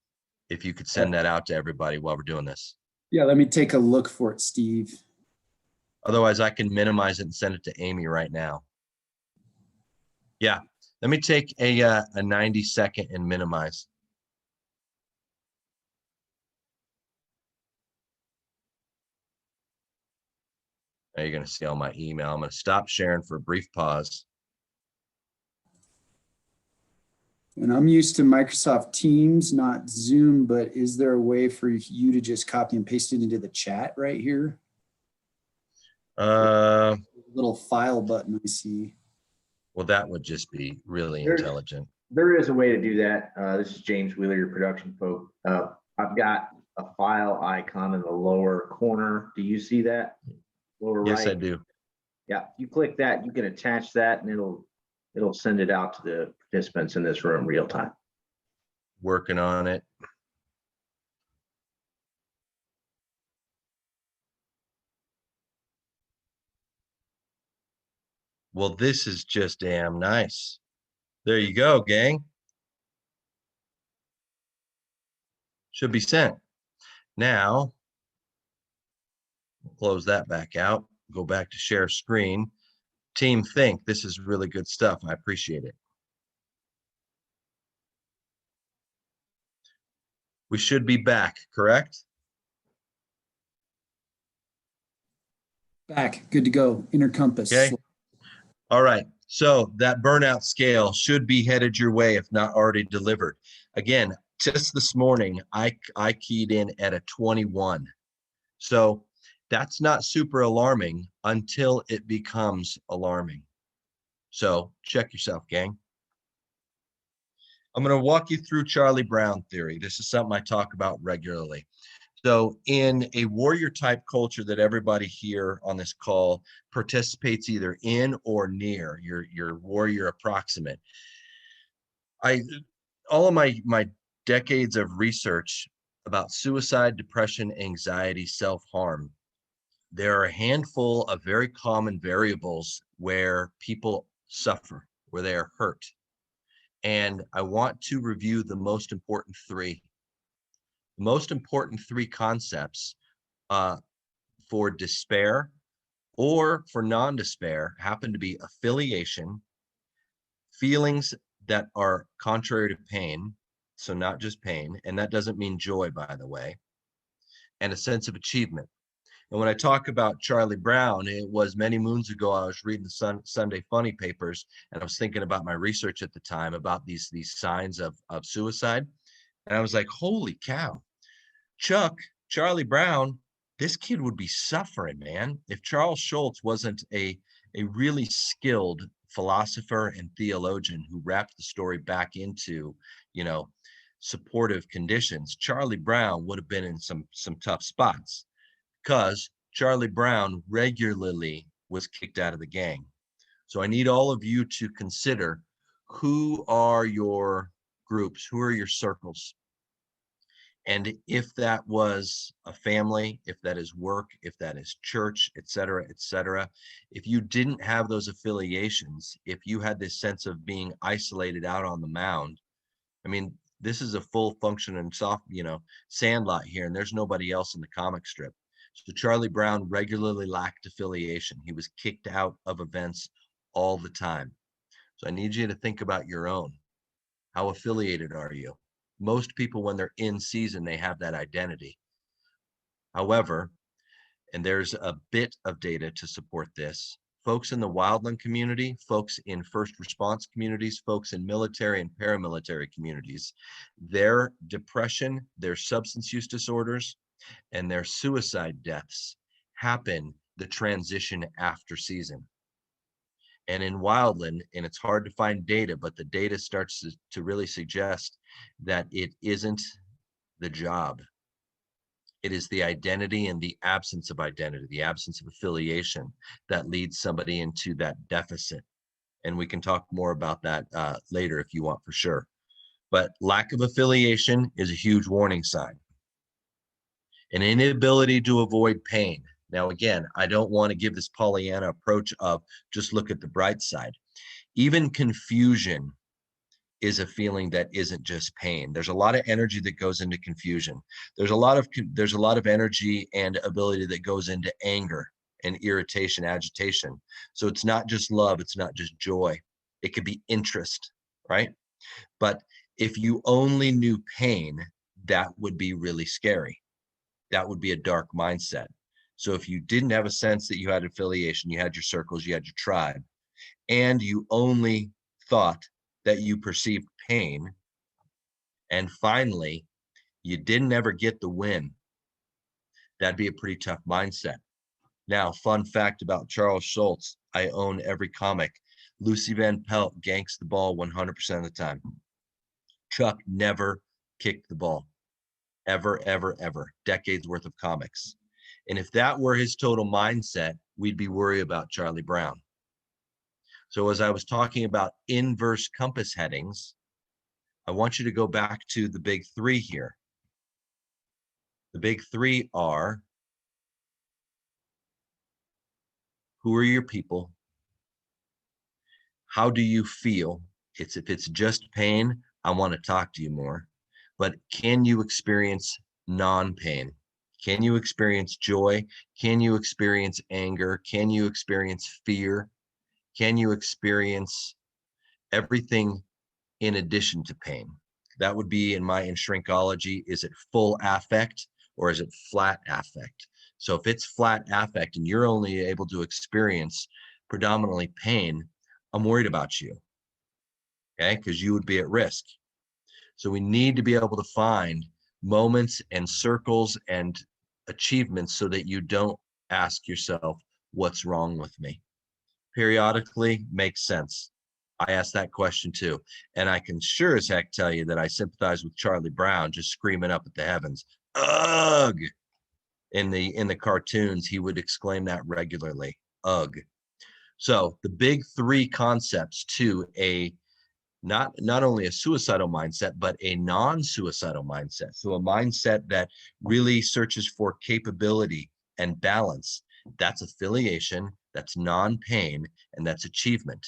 [SPEAKER 12] if you could send that out to everybody while we're doing this.
[SPEAKER 13] Yeah, let me take a look for it, Steve.
[SPEAKER 12] Otherwise, I can minimize it and send it to Amy right now. Yeah, let me take a 90-second and minimize. Now you're going to see all my email. I'm going to stop sharing for a brief pause.
[SPEAKER 13] And I'm used to Microsoft Teams, not Zoom, but is there a way for you to just copy and paste it into the chat right here? Little file button I see.
[SPEAKER 12] Well, that would just be really intelligent.
[SPEAKER 1] There is a way to do that. This is James Wheeler, your production folk. I've got a file icon in the lower corner. Do you see that? Lower
[SPEAKER 12] Yes, I
[SPEAKER 1] right?
[SPEAKER 12] do.
[SPEAKER 1] Yeah, you click that, you can attach that and it'll send it out to the participants in this room real time.
[SPEAKER 12] Working on it. Well, this is just damn nice. There you go, gang. Should be sent. Now, close that back out, go back to share screen. Team Think, this is really good stuff. I appreciate it. We should be back, correct?
[SPEAKER 13] Back, good to go. Inner compass.
[SPEAKER 12] Okay. All right. So that burnout scale should be headed your way, if not already delivered. Again, just this morning, I keyed in at a 21. So that's not super alarming until it becomes alarming. So check yourself, gang. I'm going to walk you through Charlie Brown theory. This is something I talk about regularly. So in a warrior type culture that everybody here on this call participates either in or near, your warrior approximate. All of my decades of research about suicide, depression, anxiety, self-harm, there are a handful of very common variables where people suffer, where they are hurt. And I want to review the most important three. The most important three concepts for despair or for non-despair happen to be affiliation, feelings that are contrary to pain, so not just pain, and that doesn't mean joy, by the way, and a sense of achievement. And when I talk about Charlie Brown, it was many moons ago, I was reading the Sunday Funny papers, and I was thinking about my research at the time about these signs of suicide. And I was like, holy cow, Charlie Brown, this kid would be suffering, man. If Charles Schulz wasn't a really skilled philosopher and theologian who wrapped the story back into, supportive conditions, Charlie Brown would have been in some tough spots, because Charlie Brown regularly was kicked out of the gang. So I need all of you to consider, who are your groups, who are your circles? And if that was a family, if that is work, if that is church, et cetera, if you didn't have those affiliations, if you had this sense of being isolated out on the mound, I mean, this is a full function and Sandlot here, and there's nobody else in the comic strip. So Charlie Brown regularly lacked affiliation. He was kicked out of events all the time. So I need you to think about your own. How affiliated are you? Most people, when they're in season, they have that identity. However, and there's a bit of data to support this, folks in the wildland community, folks in first response communities, folks in military and paramilitary communities, their depression, their substance use disorders, and their suicide deaths happen the transition after season. And in wildland, and it's hard to find data, but the data starts to really suggest that it isn't the job. It is the identity and the absence of identity, the absence of affiliation, that leads somebody into that deficit. And we can talk more about that later if you want, for sure. But lack of affiliation is a huge warning sign. An inability to avoid pain. Now, again, I don't want to give this Pollyanna approach of just look at the bright side. Even confusion is a feeling that isn't just pain. There's a lot of energy that goes into confusion. There's a lot of energy and ability that goes into anger and irritation, agitation. So it's not just love, it's not just joy. It could be interest, right? But if you only knew pain, that would be really scary. That would be a dark mindset. So if you didn't have a sense that you had affiliation, you had your circles, you had your tribe, and you only thought that you perceived pain, and finally, you didn't ever get the win, that'd be a pretty tough mindset. Now, fun fact about Charles Schulz, I own every comic. Lucy Van Pelt ganks the ball 100% of the time. Chuck never kicked the ball. Ever, ever, ever. Decades worth of comics. And if that were his total mindset, we'd be worried about Charlie Brown. So as I was talking about inverse compass headings, I want you to go back to the big three here. The big three are, who are your people? How do you feel? If it's just pain, I want to talk to you more. But can you experience non-pain? Can you experience joy? Can you experience anger? Can you experience fear? Can you experience everything in addition to pain? That would be in shrinkology, is it full affect or is it flat affect? So if it's flat affect and you're only able to experience predominantly pain, I'm worried about you, okay? Because you would be at risk. So we need to be able to find moments and circles and achievements so that you don't ask yourself, what's wrong with me? Periodically makes sense. I asked that question too. And I can sure as heck tell you that I sympathize with Charlie Brown just screaming up at the heavens, ugh. In the cartoons, he would exclaim that regularly, ugh. So the big three concepts to a not only a suicidal mindset, but a non-suicidal mindset. So a mindset that really searches for capability and balance. That's affiliation, that's non-pain, and that's achievement.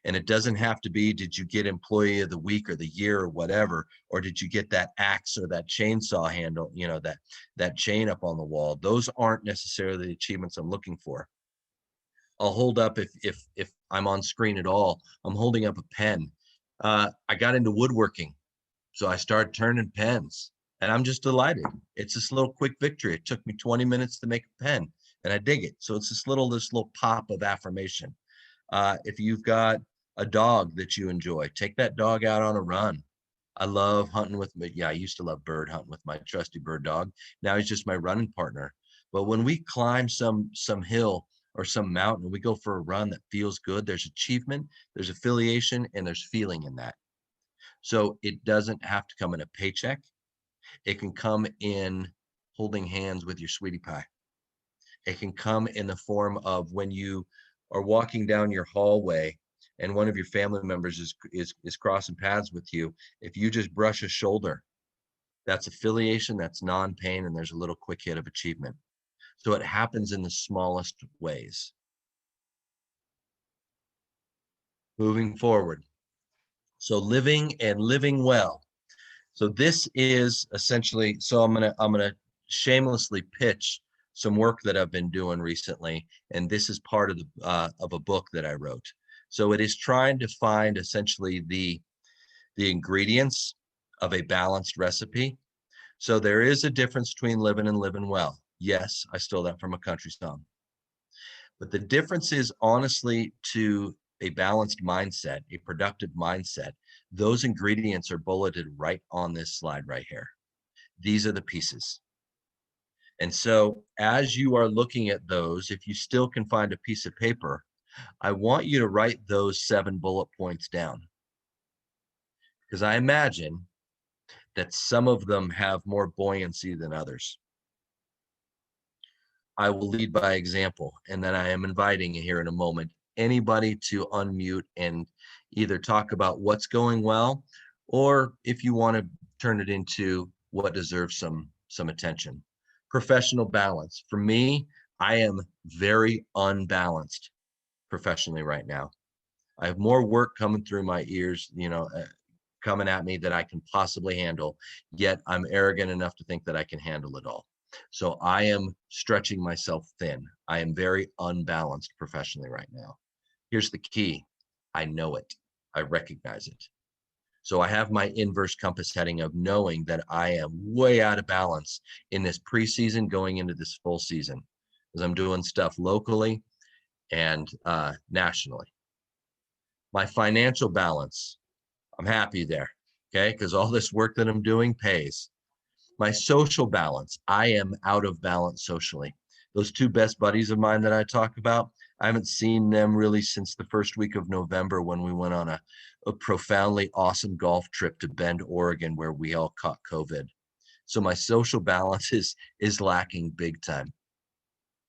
[SPEAKER 12] And it doesn't have to be, did you get employee of the week or the year or whatever, or did you get that axe or that chainsaw handle, you know, that chain up on the wall. Those aren't necessarily the achievements I'm looking for. I'll hold up, if I'm on screen at all, I'm holding up a pen. I got into woodworking, so I started turning pens, and I'm just delighted. It's this little quick victory. It took me 20 minutes to make a pen, and I dig it. So it's this little pop of affirmation. If you've got a dog that you enjoy, take that dog out on a run. I love hunting with me. Yeah, I used to love bird hunting with my trusty bird dog. Now he's just my running partner. But when we climb some hill or some mountain, we go for a run that feels good. There's achievement, there's affiliation, and there's feeling in that. So it doesn't have to come in a paycheck. It can come in holding hands with your sweetie pie. It can come in the form of when you are walking down your hallway and one of your family members is crossing paths with you. If you just brush a shoulder, that's affiliation, that's non-pain, and there's a little quick hit of achievement. So it happens in the smallest ways. Moving forward. So living and living well. So this is essentially, so I'm gonna shamelessly pitch some work that I've been doing recently, and this is part of a book that I wrote. So it is trying to find essentially the ingredients of a balanced recipe. So there is a difference between living and living well. Yes, I stole that from a country song. But the difference is honestly to a balanced mindset, a productive mindset. Those ingredients are bulleted right on this slide right here. These are the pieces. And so as you are looking at those, if you still can find a piece of paper, I want you to write those 7 bullet points down. Because I imagine that some of them have more buoyancy than others. I will lead by example, and then I am inviting here in a moment anybody to unmute and either talk about what's going well, or if you want to turn it into what deserves some attention. Professional balance. For me, I am very unbalanced professionally right now. I have more work coming through my ears, coming at me that I can possibly handle, yet I'm arrogant enough to think that I can handle it all. So I am stretching myself thin. I am very unbalanced professionally right now. Here's the key. I know it. I recognize it. So I have my inverse compass heading of knowing that I am way out of balance in this preseason going into this full season, because I'm doing stuff locally and nationally. My financial balance, I'm happy there, okay? Because all this work that I'm doing pays. My social balance, I am out of balance socially. Those 2 best buddies of mine that I talk about, I haven't seen them really since the first week of November when we went on a profoundly awesome golf trip to Bend, Oregon, where we all caught COVID. So my social balance is lacking big time.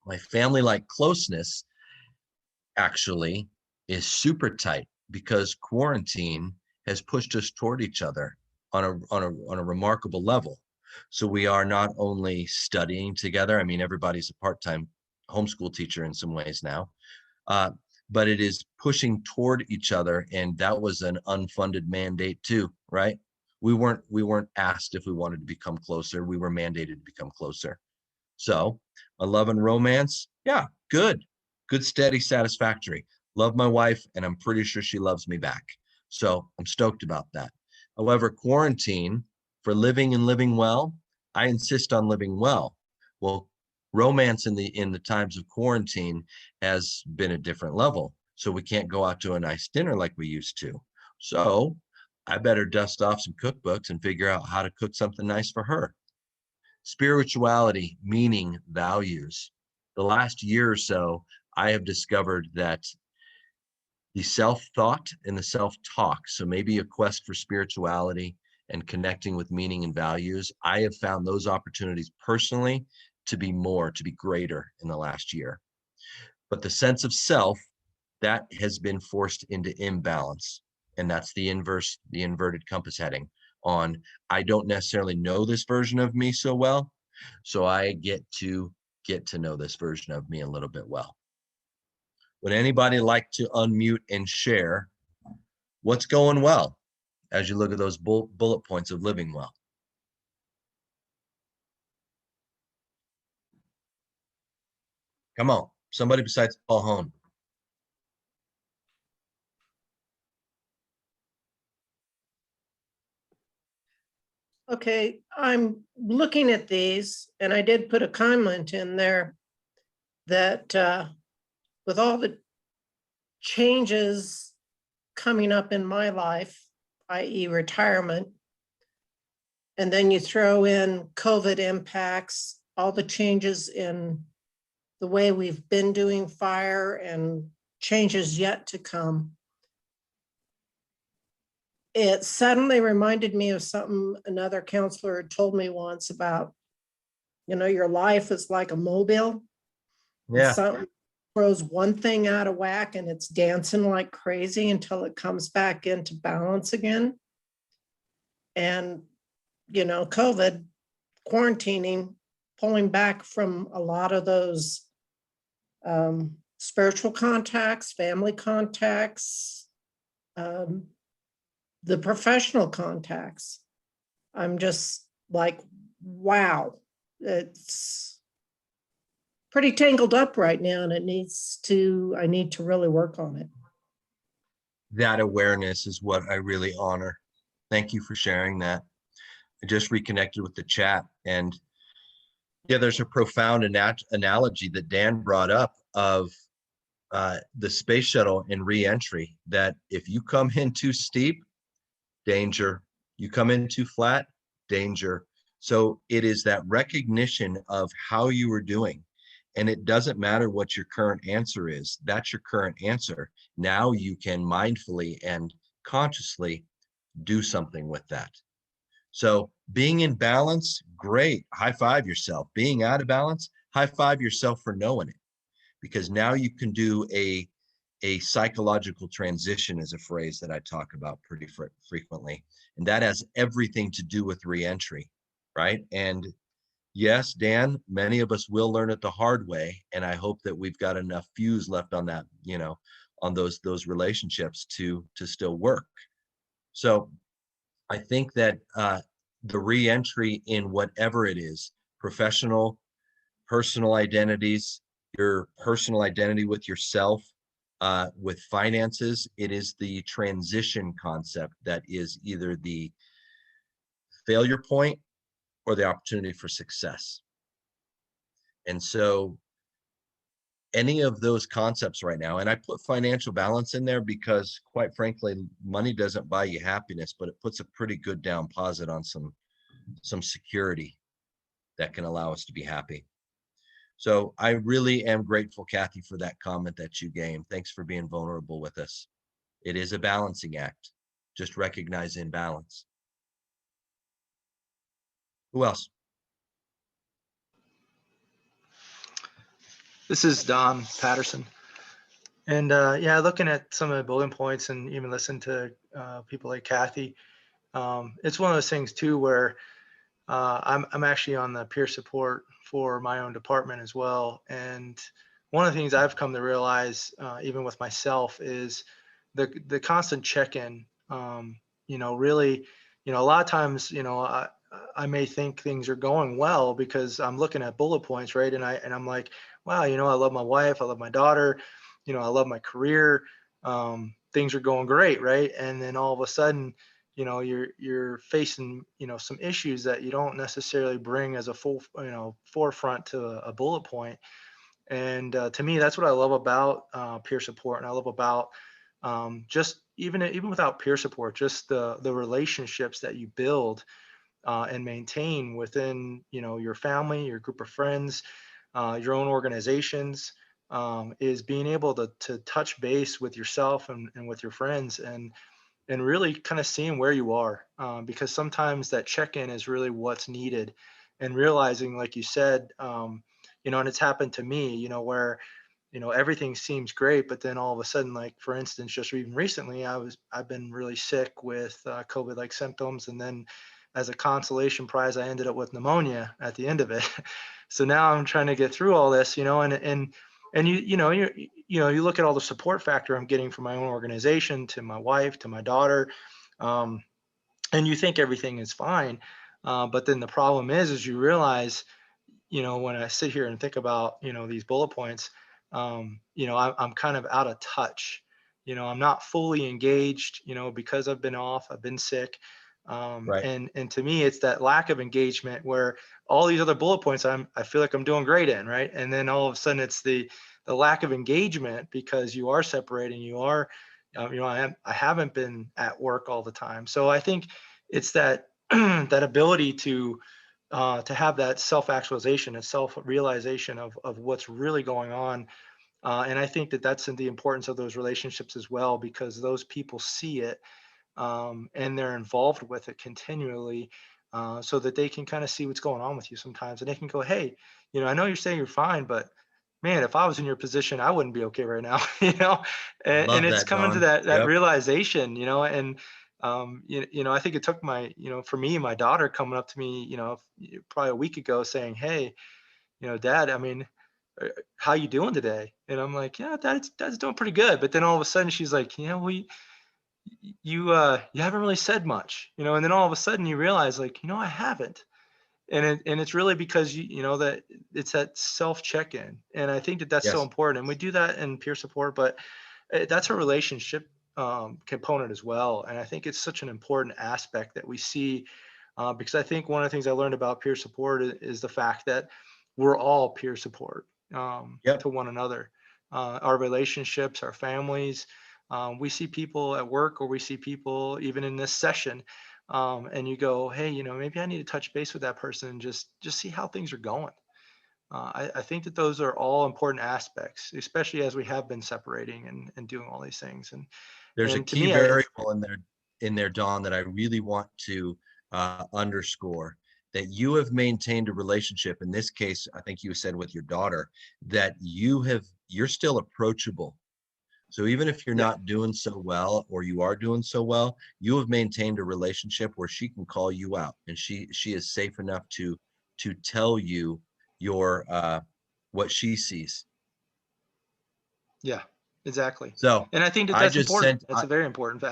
[SPEAKER 12] My family-like closeness actually is super tight because quarantine has pushed us toward each other on a remarkable level. So we are not only studying together. I mean, everybody's a part-time homeschool teacher in some ways now, but it is pushing toward each other, and that was an unfunded mandate too, right? We weren't asked if we wanted to become closer. We were mandated to become closer. So my love and romance, yeah, good, steady, satisfactory. Love my wife, and I'm pretty sure she loves me back. So I'm stoked about that. However, quarantine for living and living well, I insist on living well. Well, romance in the times of quarantine has been a different level. So we can't go out to a nice dinner like we used to. So I better dust off some cookbooks and figure out how to cook something nice for her. Spirituality, meaning, values. The last year or so, I have discovered that the self-thought and the self-talk, so maybe a quest for spirituality and connecting with meaning and values, I have found those opportunities personally to be greater in the last year. But the sense of self, that has been forced into imbalance. And that's the inverted compass heading on, I don't necessarily know this version of me so well, so I get to know this version of me a little bit well. Would anybody like to unmute and share what's going well as you look at those bullet points of living well? Come on, somebody besides Paul Hone.
[SPEAKER 14] Okay, I'm looking at these, and I did put a comment in there that with all the changes coming up in my life, i.e. retirement, and then you throw in COVID impacts, all the changes in the way we've been doing fire and changes yet to come. It suddenly reminded me of something another counselor had told me once about, your life is like a mobile.
[SPEAKER 12] Yeah.
[SPEAKER 14] Something throws one thing out of whack and it's dancing like crazy until it comes back into balance again. And, COVID, quarantining, pulling back from a lot of those spiritual contacts, family contacts, the professional contacts. I'm just like, wow, it's pretty tangled up right now, and I need to really work on it.
[SPEAKER 12] That awareness is what I really honor. Thank you for sharing that. I just reconnected with the chat, and yeah, there's a profound analogy that Dan brought up of the space shuttle and re-entry, that if you come in too steep, danger. You come in too flat, danger. So it is that recognition of how you are doing. And it doesn't matter what your current answer is. That's your current answer. Now you can mindfully and consciously do something with that. So being in balance, great. High five yourself. Being out of balance, high five yourself for knowing it. Because now you can do a psychological transition, is a phrase that I talk about pretty frequently. And that has everything to do with reentry, right? And yes, Dan, many of us will learn it the hard way. And I hope that we've got enough fuse left on that, on those relationships to still work. So I think that the reentry in whatever it is, professional, personal identities, your personal identity with yourself, with finances, it is the transition concept that is either the failure point or the opportunity for success. And so any of those concepts right now, and I put financial balance in there because quite frankly, money doesn't buy you happiness, but it puts a pretty good down deposit on some security that can allow us to be happy. So I really am grateful, Kathy, for that comment that you gave. Thanks for being vulnerable with us. It is a balancing act. Just recognize imbalance. Who else?
[SPEAKER 15] This is Don Patterson. And yeah, looking at some of the bullet points and even listen to people like Kathy, it's one of those things too where I'm actually on the peer support for my own department as well. And one of the things I've come to realize, even with myself, is the constant check-in. Really, a lot of times, I may think things are going well because I'm looking at bullet points, right? And I'm like, wow, I love my wife, I love my daughter, I love my career. Things are going great, right? And then all of a sudden, you're facing, some issues that you don't necessarily bring as a full, forefront to a bullet point. And to me, that's what I love about peer support, and I love about just even without peer support, just the relationships that you build and maintain within, your family, your group of friends, your own organizations, is being able to touch base with yourself and with your friends and really kind of seeing where you are, because sometimes that check-in is really what's needed, and realizing, like you said, and it's happened to me, where everything seems great, but then all of a sudden, like for instance, just even recently, I've been really sick with COVID-like symptoms, and then as a consolation prize, I ended up with pneumonia at the end of it. So now I'm trying to get through all this, and you look at all the support factor I'm getting from my own organization, to my wife, to my daughter, and you think everything is fine, but then the problem is you realize, when I sit here and think about, these bullet points, I'm kind of out of touch. I'm not fully engaged, because I've been off, I've been sick.
[SPEAKER 12] Right.
[SPEAKER 15] And to me, it's that lack of engagement where all these other bullet points I feel like I'm doing great in, right? And then all of a sudden it's the lack of engagement because you are separating, you are, I haven't been at work all the time. So I think it's that that ability to have that self-actualization and self-realization of what's really going on. And I think that's in the importance of those relationships as well, because those people see it, and they're involved with it continually, so that they can kind of see what's going on with you sometimes. And they can go, hey, I know you're saying you're fine, but man, if I was in your position, I wouldn't be okay right now, and
[SPEAKER 12] Love
[SPEAKER 15] it's
[SPEAKER 12] that,
[SPEAKER 15] coming to
[SPEAKER 12] Don.
[SPEAKER 15] that
[SPEAKER 12] Yep.
[SPEAKER 15] realization, and I think it took for me, my daughter coming up to me, probably a week ago saying, hey, Dad, I mean, how you doing today? And I'm like, yeah, Dad's doing pretty good. But then all of a sudden she's like, you haven't really said much, and then all of a sudden you realize, like, I haven't. And it's really because that it's that self check-in. And I think that's so
[SPEAKER 12] Yes.
[SPEAKER 15] important. And we do that in peer support, but that's a relationship component as well. And I think it's such an important aspect that we see, because I think one of the things I learned about peer support is the fact that we're all peer support
[SPEAKER 12] Yep.
[SPEAKER 15] to one another, our relationships, our families. We see people at work, or we see people even in this session, and you go, hey, maybe I need to touch base with that person and just see how things are going. I think that those are all important aspects, especially as we have been separating and doing all these things.
[SPEAKER 12] There's a
[SPEAKER 15] And to
[SPEAKER 12] key
[SPEAKER 15] me,
[SPEAKER 12] variable in there, Don, that I really want to underscore, that you have maintained a relationship. In this case, I think you said with your daughter, that you're still approachable. So even if you're not doing so well, or you are doing so well, you have maintained a relationship where she can call you out, and she is safe enough to tell you your what she sees.
[SPEAKER 15] yeah, exactly.
[SPEAKER 12] So
[SPEAKER 15] And I think
[SPEAKER 12] I
[SPEAKER 15] that's
[SPEAKER 12] just
[SPEAKER 15] important.
[SPEAKER 12] sent
[SPEAKER 15] It's a very important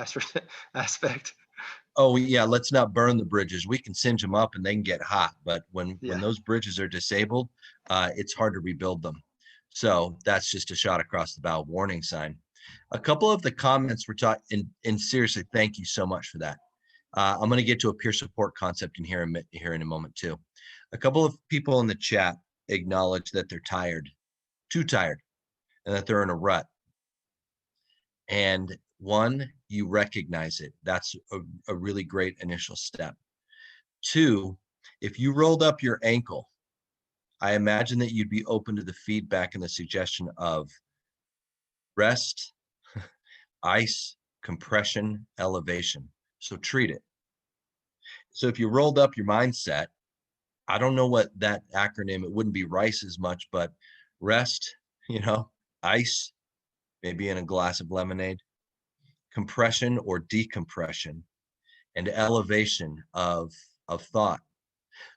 [SPEAKER 15] aspect.
[SPEAKER 12] oh yeah, let's not burn the bridges. We can singe them up and they can get hot, but when
[SPEAKER 15] Yeah.
[SPEAKER 12] those bridges are disabled, it's hard to rebuild them. So that's just a shot across the bow warning sign. A couple of the comments were taught, and seriously, thank you so much for that. I'm going to get to a peer support concept in here in a moment too. A couple of people in the chat acknowledge that they're tired, too tired, and that they're in a rut. And one, you recognize it. That's a really great initial step. Two, if you rolled up your ankle I imagine that you'd be open to the feedback and the suggestion of rest, ice, compression, elevation. So treat it. So if you rolled up your mindset, I don't know what that acronym, it wouldn't be RICE as much, but rest, ice, maybe in a glass of lemonade, compression or decompression, and elevation of thought.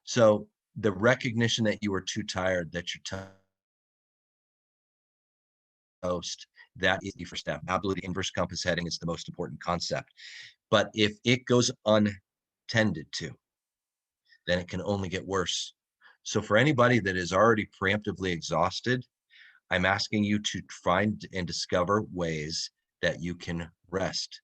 [SPEAKER 12] So the recognition that you are too tired, that you're toast, that is the first step. Absolutely, inverse compass heading is the most important concept. But if it goes untended to, then it can only get worse. So for anybody that is already preemptively exhausted, I'm asking you to find and discover ways that you can rest.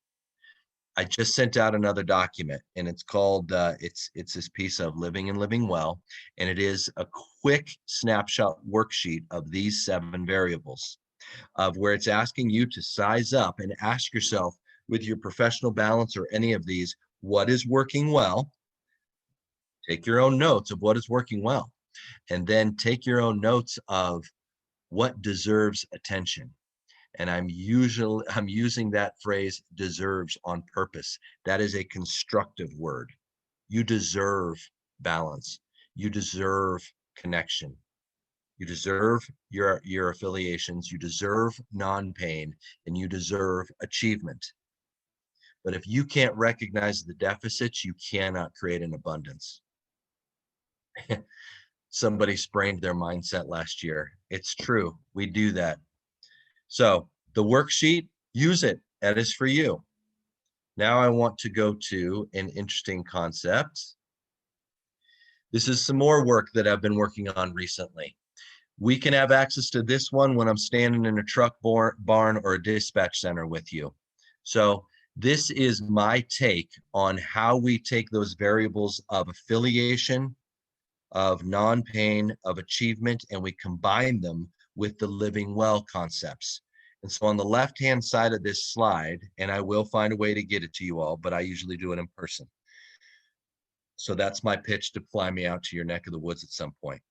[SPEAKER 12] I just sent out another document, and it's called, it's this piece of Living and Living Well, and it is a quick snapshot worksheet of these 7 variables of where it's asking you to size up and ask yourself with your professional balance or any of these, what is working well? Take your own notes of what is working well, and then take your own notes of what deserves attention. And I'm using that phrase deserves on purpose. That is a constructive word. You deserve balance. You deserve connection. You deserve your affiliations. You deserve non-pain, and you deserve achievement. But if you can't recognize the deficits, you cannot create an abundance. Somebody sprained their mindset last year. It's true. We do that. So the worksheet, use it. That is for you. Now I want to go to an interesting concept. This is some more work that I've been working on recently. We can have access to this one when I'm standing in a truck barn or a dispatch center with you. So this is my take on how we take those variables of affiliation, of non-pain, of achievement, and we combine them with the living well concepts. And so on the left-hand side of this slide, and I will find a way to get it to you all, but I usually do it in person. So that's my pitch to fly me out to your neck of the woods at some point.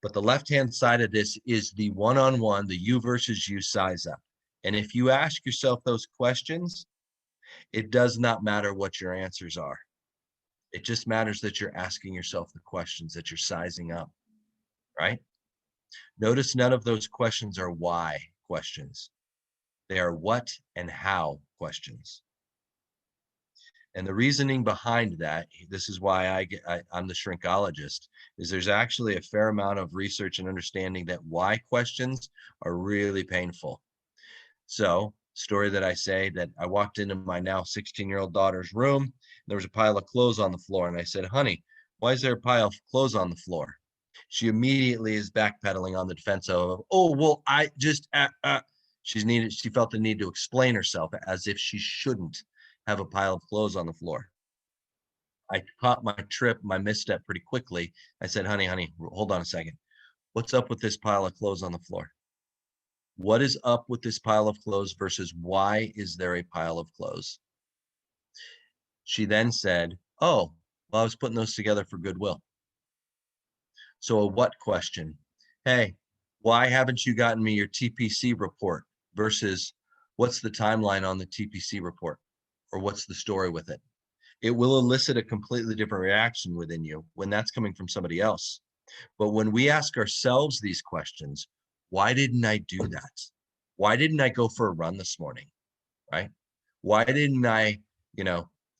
[SPEAKER 12] But the left-hand side of this is the one-on-one, the you versus you size up. And if you ask yourself those questions, it does not matter what your answers are. It just matters that you're asking yourself the questions, that you're sizing up, right? Notice none of those questions are why questions. They are what and how questions. And the reasoning behind that, this is why I'm the shrinkologist, is there's actually a fair amount of research and understanding that why questions are really painful. So, story that I say that I walked into my now 16-year-old daughter's room, there was a pile of clothes on the floor, and I said, honey, why is there a pile of clothes on the floor? She immediately is backpedaling on the defense of, oh, well, I just, she felt the need to explain herself as if she shouldn't have a pile of clothes on the floor. I caught my misstep pretty quickly. I said, honey, hold on a second. What's up with this pile of clothes on the floor? What is up with this pile of clothes versus why is there a pile of clothes? She then said, oh, well, I was putting those together for goodwill. So a what question? Hey, why haven't you gotten me your TPC report versus what's the timeline on the TPC report, or what's the story with it? It will elicit a completely different reaction within you when that's coming from somebody else. But when we ask ourselves these questions, why didn't I do that? Why didn't I go for a run this morning, right? Why didn't I,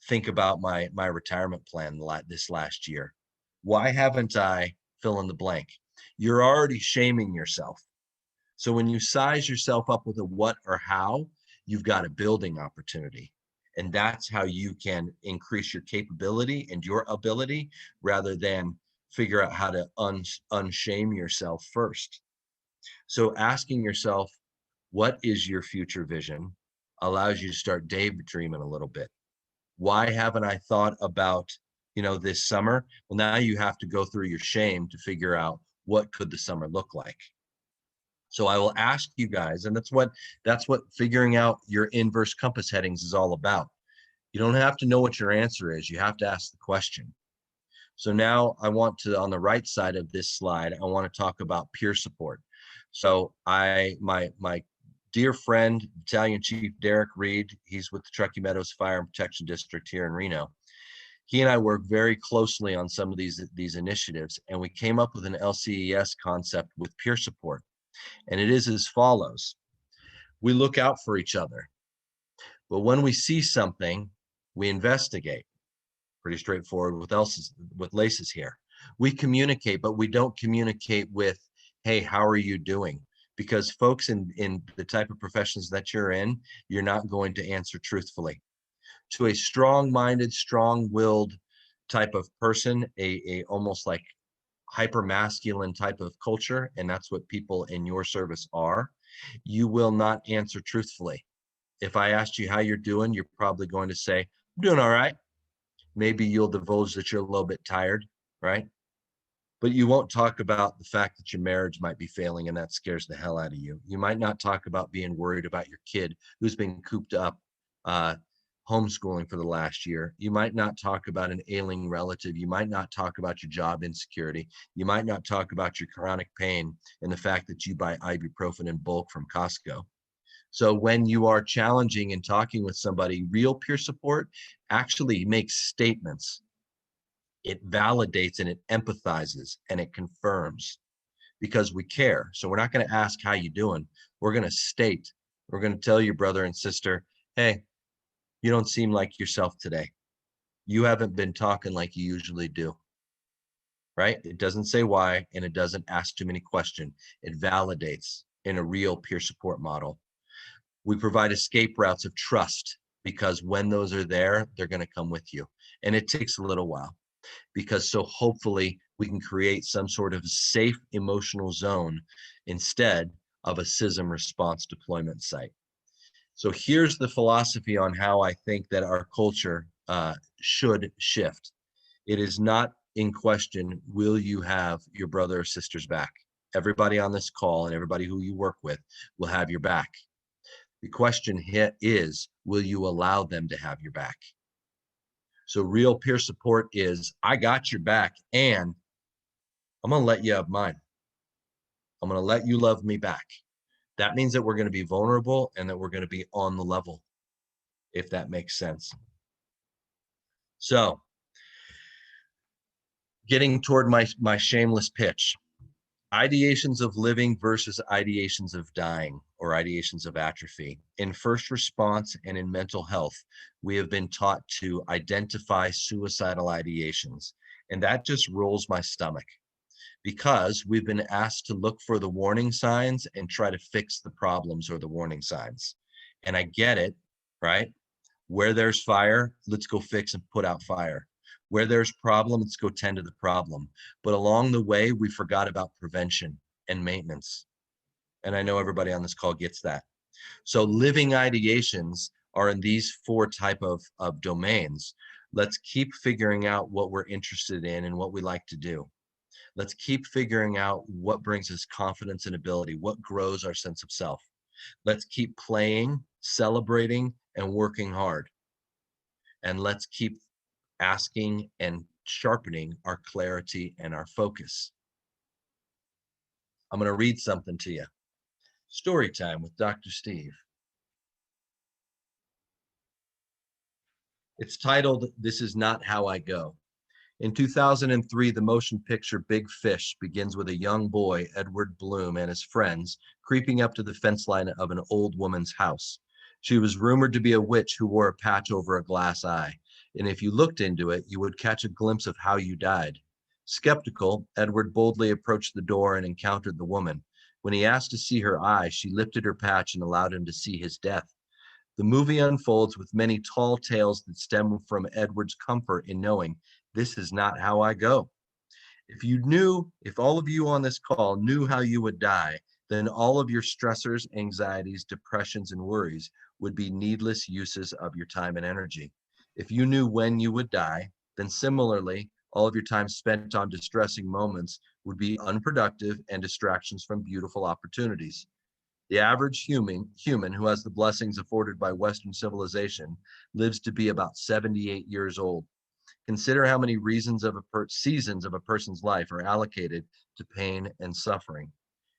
[SPEAKER 12] think about my retirement plan this last year? Why haven't I fill in the blank? You're already shaming yourself. So when you size yourself up with a what or how, you've got a building opportunity. And that's how you can increase your capability and your ability rather than figure out how to unshame yourself first. So asking yourself, what is your future vision, allows you to start daydreaming a little bit. Why haven't I thought about, this summer? Well, now you have to go through your shame to figure out what could the summer look like. So I will ask you guys, and that's what figuring out your inverse compass headings is all about. You don't have to know what your answer is. You have to ask the question. So now I want to, on the right side of this slide, I want to talk about peer support. So my dear friend, Battalion Chief Derek Reed, he's with the Truckee Meadows Fire and Protection District here in Reno. He and I work very closely on some of these initiatives, and we came up with an LCES concept with peer support. And it is as follows. We look out for each other, but when we see something, we investigate. Pretty straightforward with laces here. We communicate, but we don't communicate with, hey, how are you doing? Because folks in the type of professions that you're in, you're not going to answer truthfully. To a strong-minded, strong-willed type of person, a almost like hyper-masculine type of culture, and that's what people in your service are, you will not answer truthfully. If I asked you how you're doing, you're probably going to say, I'm doing all right. Maybe you'll divulge that you're a little bit tired, right? But you won't talk about the fact that your marriage might be failing and that scares the hell out of you. You might not talk about being worried about your kid who's been cooped up homeschooling for the last year. You might not talk about an ailing relative. You might not talk about your job insecurity. You might not talk about your chronic pain and the fact that you buy ibuprofen in bulk from Costco. So when you are challenging and talking with somebody, real peer support actually makes statements. It validates and it empathizes and it confirms because we care. So we're not going to ask how you doing. We're going to state, we're going to tell your brother and sister, hey, you don't seem like yourself today. You haven't been talking like you usually do, right? It doesn't say why, and it doesn't ask too many questions. It validates in a real peer support model. We provide escape routes of trust because when those are there, they're going to come with you. And it takes a little while because so hopefully we can create some sort of safe emotional zone instead of a CISM response deployment site. So here's the philosophy on how I think that our culture should shift. It is not in question, will you have your brother or sister's back? Everybody on this call and everybody who you work with will have your back. The question here is, will you allow them to have your back? So real peer support is, I got your back and I'm going to let you have mine. I'm going to let you love me back. That means that we're going to be vulnerable and that we're going to be on the level, if that makes sense. So getting toward my shameless pitch. Ideations of living versus ideations of dying or ideations of atrophy. In first response and in mental health, we have been taught to identify suicidal ideations. And that just rolls my stomach because we've been asked to look for the warning signs and try to fix the problems or the warning signs. And I get it, right? Where there's fire, let's go fix and put out fire. Where there's problem, let's go tend to the problem. But along the way, we forgot about prevention and maintenance. And I know everybody on this call gets that. So living ideations are in these four type of domains. Let's keep figuring out what we're interested in and what we like to do. Let's keep figuring out what brings us confidence and ability, what grows our sense of self. Let's keep playing, celebrating, and working hard. And let's keep asking and sharpening our clarity and our focus. I'm going to read something to you. Story time with Dr. Steve. It's titled, This Is Not How I Go. In 2003, the motion picture Big Fish begins with a young boy, Edward Bloom, and his friends creeping up to the fence line of an old woman's house. She was rumored to be a witch who wore a patch over a glass eye. And if you looked into it, you would catch a glimpse of how you died. Skeptical, Edward boldly approached the door and encountered the woman. When he asked to see her eye, she lifted her patch and allowed him to see his death. The movie unfolds with many tall tales that stem from Edward's comfort in knowing this is not how I go. If all of you on this call knew how you would die, then all of your stressors, anxieties, depressions, and worries would be needless uses of your time and energy. If you knew when you would die, then similarly, all of your time spent on distressing moments would be unproductive and distractions from beautiful opportunities. The average human who has the blessings afforded by Western civilization lives to be about 78 years old. Consider how many seasons of a person's life are allocated to pain and suffering.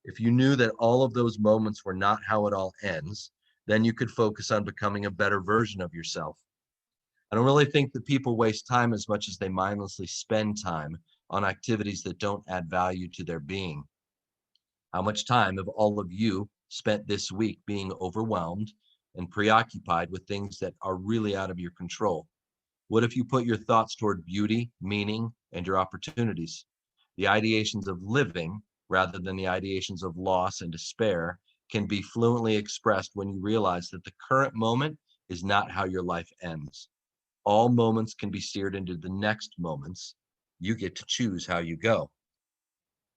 [SPEAKER 12] If you knew that all of those moments were not how it all ends, then you could focus on becoming a better version of yourself. I don't really think that people waste time as much as they mindlessly spend time on activities that don't add value to their being. How much time have all of you spent this week being overwhelmed and preoccupied with things that are really out of your control? What if you put your thoughts toward beauty, meaning, and your opportunities? The ideations of living, rather than the ideations of loss and despair, can be fluently expressed when you realize that the current moment is not how your life ends. All moments can be steered into the next moments. You get to choose how you go.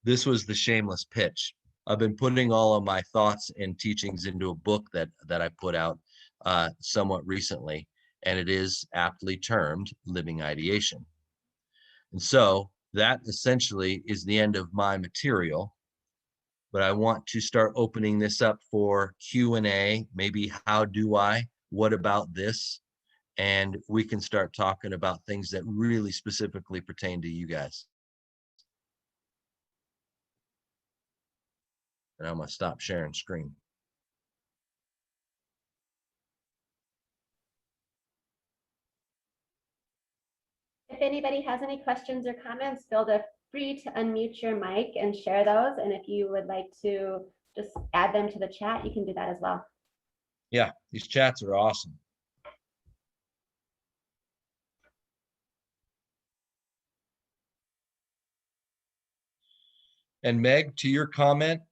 [SPEAKER 12] This was the shameless pitch. I've been putting all of my thoughts and teachings into a book that I put out somewhat recently, and it is aptly termed Living Ideation. And so that essentially is the end of my material, but I want to start opening this up for Q&A, maybe how do I, what about this? And we can start talking about things that really specifically pertain to you guys. And I'm gonna stop sharing screen.
[SPEAKER 3] If anybody has any questions or comments, feel free to unmute your mic and share those. And if you would like to just add them to the chat, you can do that as well.
[SPEAKER 12] Yeah, these chats are awesome. And Meg, to your comment,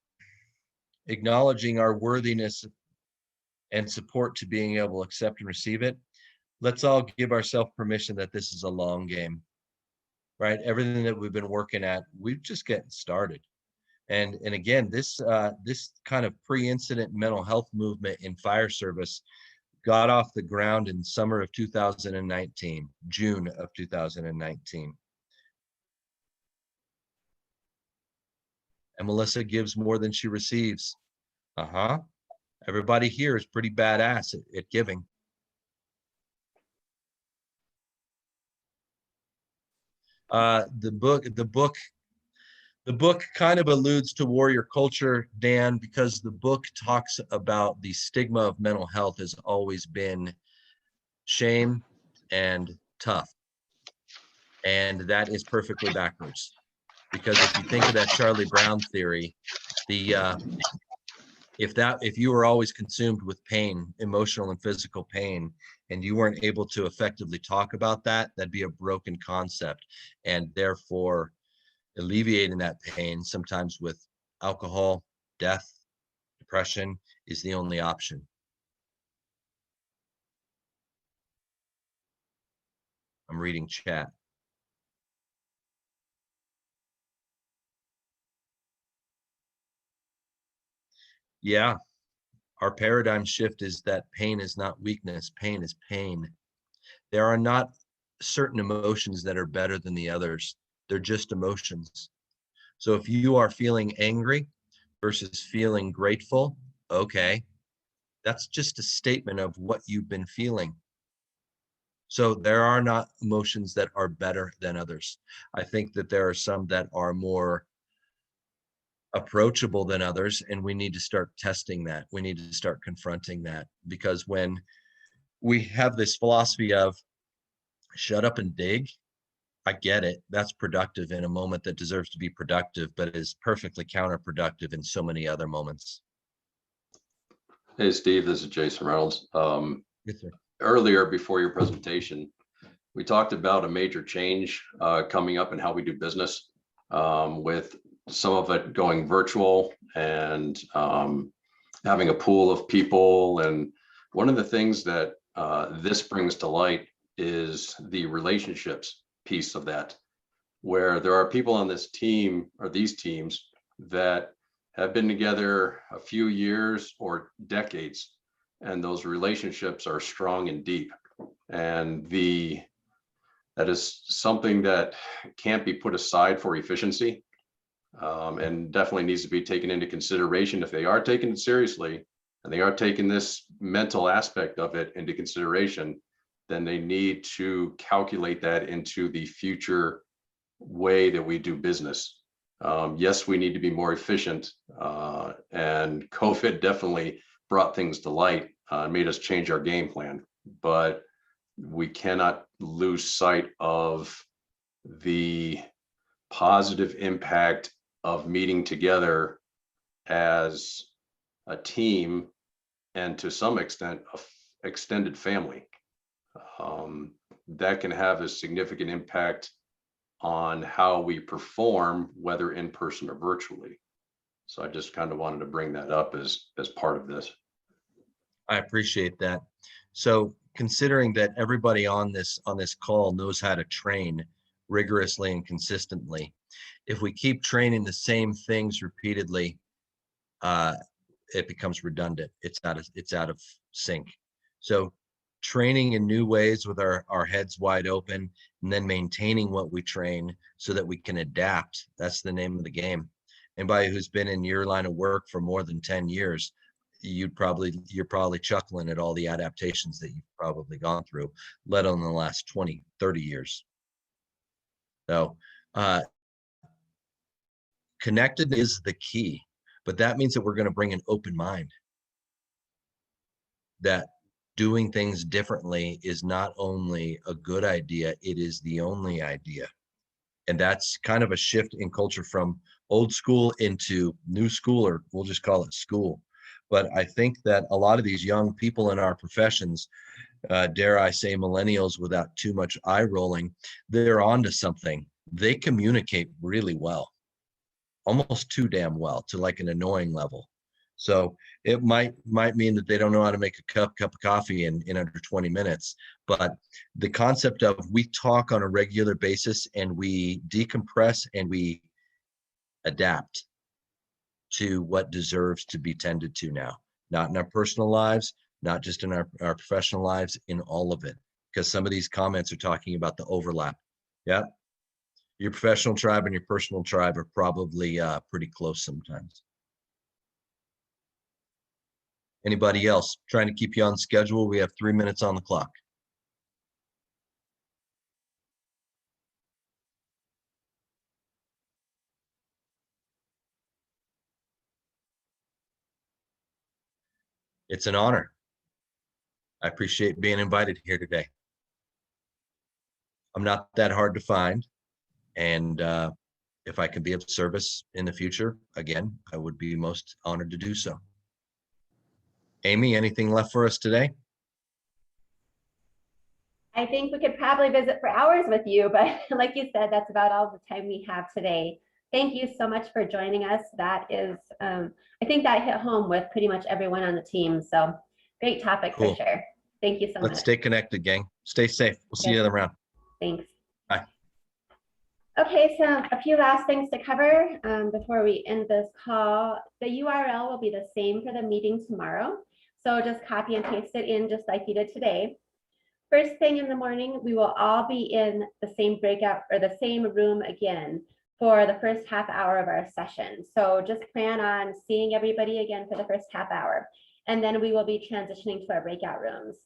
[SPEAKER 12] acknowledging our worthiness and support to being able to accept and receive it, let's all give ourselves permission that this is a long game, right? Everything that we've been working at, we've just getting started. And again, this kind of pre-incident mental health movement in fire service got off the ground in summer of 2019, June of 2019. And Melissa gives more than she receives. Everybody here is pretty badass at giving. The book kind of alludes to warrior culture, Dan, because the book talks about the stigma of mental health has always been shame and tough. And that is perfectly backwards. Because if you think of that Charlie Brown theory, if you were always consumed with pain, emotional and physical pain, and you weren't able to effectively talk about that, that'd be a broken concept. And therefore, alleviating that pain, sometimes with alcohol, death, depression, is the only option. I'm reading chat. Yeah, our paradigm shift is that pain is not weakness, pain is pain. There are not certain emotions that are better than the others. They're just emotions. So if you are feeling angry versus feeling grateful, okay, that's just a statement of what you've been feeling. So there are not emotions that are better than others. I think that there are some that are more approachable than others, and we need to start testing that. We need to start confronting that, because when we have this philosophy of shut up and dig, I get it. That's productive in a moment that deserves to be productive, but is perfectly counterproductive in so many other moments.
[SPEAKER 16] Hey, Steve, this is Jason Reynolds.
[SPEAKER 12] Yes, sir.
[SPEAKER 16] Earlier, before your presentation, we talked about a major change coming up in how we do business, with some of it going virtual and having a pool of people. And one of the things that this brings to light is the relationships piece of that, where there are people on this team or these teams that have been together a few years or decades, and those relationships are strong and deep. And that is something that can't be put aside for efficiency, and definitely needs to be taken into consideration if they are taking it seriously and they are taking this mental aspect of it into consideration. then they need to calculate that into the future way that we do business. Yes, we need to be more efficient, and COVID definitely brought things to light, made us change our game plan, but we cannot lose sight of the positive impact of meeting together as a team and to some extent a extended family. That can have a significant impact on how we perform, whether in person or virtually. So I just kind of wanted to bring that up as part of this.
[SPEAKER 12] I appreciate that. So considering that everybody on this call knows how to train rigorously and consistently, if we keep training the same things repeatedly, it becomes redundant. It's out of sync. So training in new ways with our heads wide open, and then maintaining what we train so that we can adapt. That's the name of the game. Anybody who's been in your line of work for more than 10 years, you're probably chuckling at all the adaptations that you've probably gone through, let alone the last 20, 30 years. So connected is the key, but that means that we're going to bring an open mind, that doing things differently is not only a good idea, it is the only idea. And that's kind of a shift in culture from old school into new school, or we'll just call it school. But I think that a lot of these young people in our professions, dare I say millennials without too much eye rolling, they're onto something. They communicate really well, almost too damn well, to like an annoying level. So it might mean that they don't know how to make a cup of coffee in under 20 minutes. But the concept of we talk on a regular basis and we decompress and we adapt to what deserves to be tended to now, not in our personal lives, not just in our professional lives, in all of it. Because some of these comments are talking about the overlap. Yeah. Your professional tribe and your personal tribe are probably pretty close sometimes. Anybody else? Trying to keep you on schedule. We have 3 minutes on the clock. It's an honor. I appreciate being invited here today. I'm not that hard to find. And if I can be of service in the future, again, I would be most honored to do so. Amy, anything left for us today?
[SPEAKER 3] I think we could probably visit for hours with you, but like you said, that's about all the time we have today. Thank you so much for joining us. That is, I think that hit home with pretty much everyone on the team. So great topic for sure. Thank you so much.
[SPEAKER 12] Let's stay connected, gang. Stay safe. We'll see you other round.
[SPEAKER 3] Thanks.
[SPEAKER 12] Bye.
[SPEAKER 3] Okay, so a few last things to cover before we end this call. The URL will be the same for the meeting tomorrow. So just copy and paste it in just like you did today. First thing in the morning, we will all be in the same breakout or the same room again for the first half hour of our session. So just plan on seeing everybody again for the first half hour. And then we will be transitioning to our breakout rooms.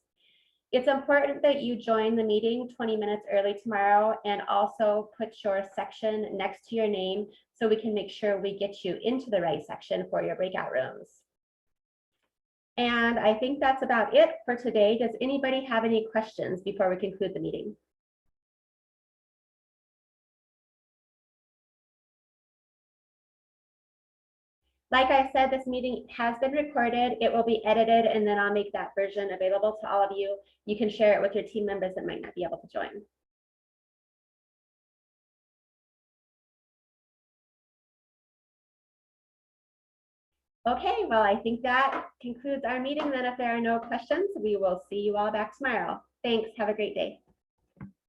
[SPEAKER 3] It's important that you join the meeting 20 minutes early tomorrow and also put your section next to your name so we can make sure we get you into the right section for your breakout rooms. And I think that's about it for today. Does anybody have any questions before we conclude the meeting? Like I said, this meeting has been recorded. It will be edited, and then I'll make that version available to all of you. You can share it with your team members that might not be able to join. Okay, well, I think that concludes our meeting. Then if there are no questions, we will see you all back tomorrow. Thanks. Have a great day.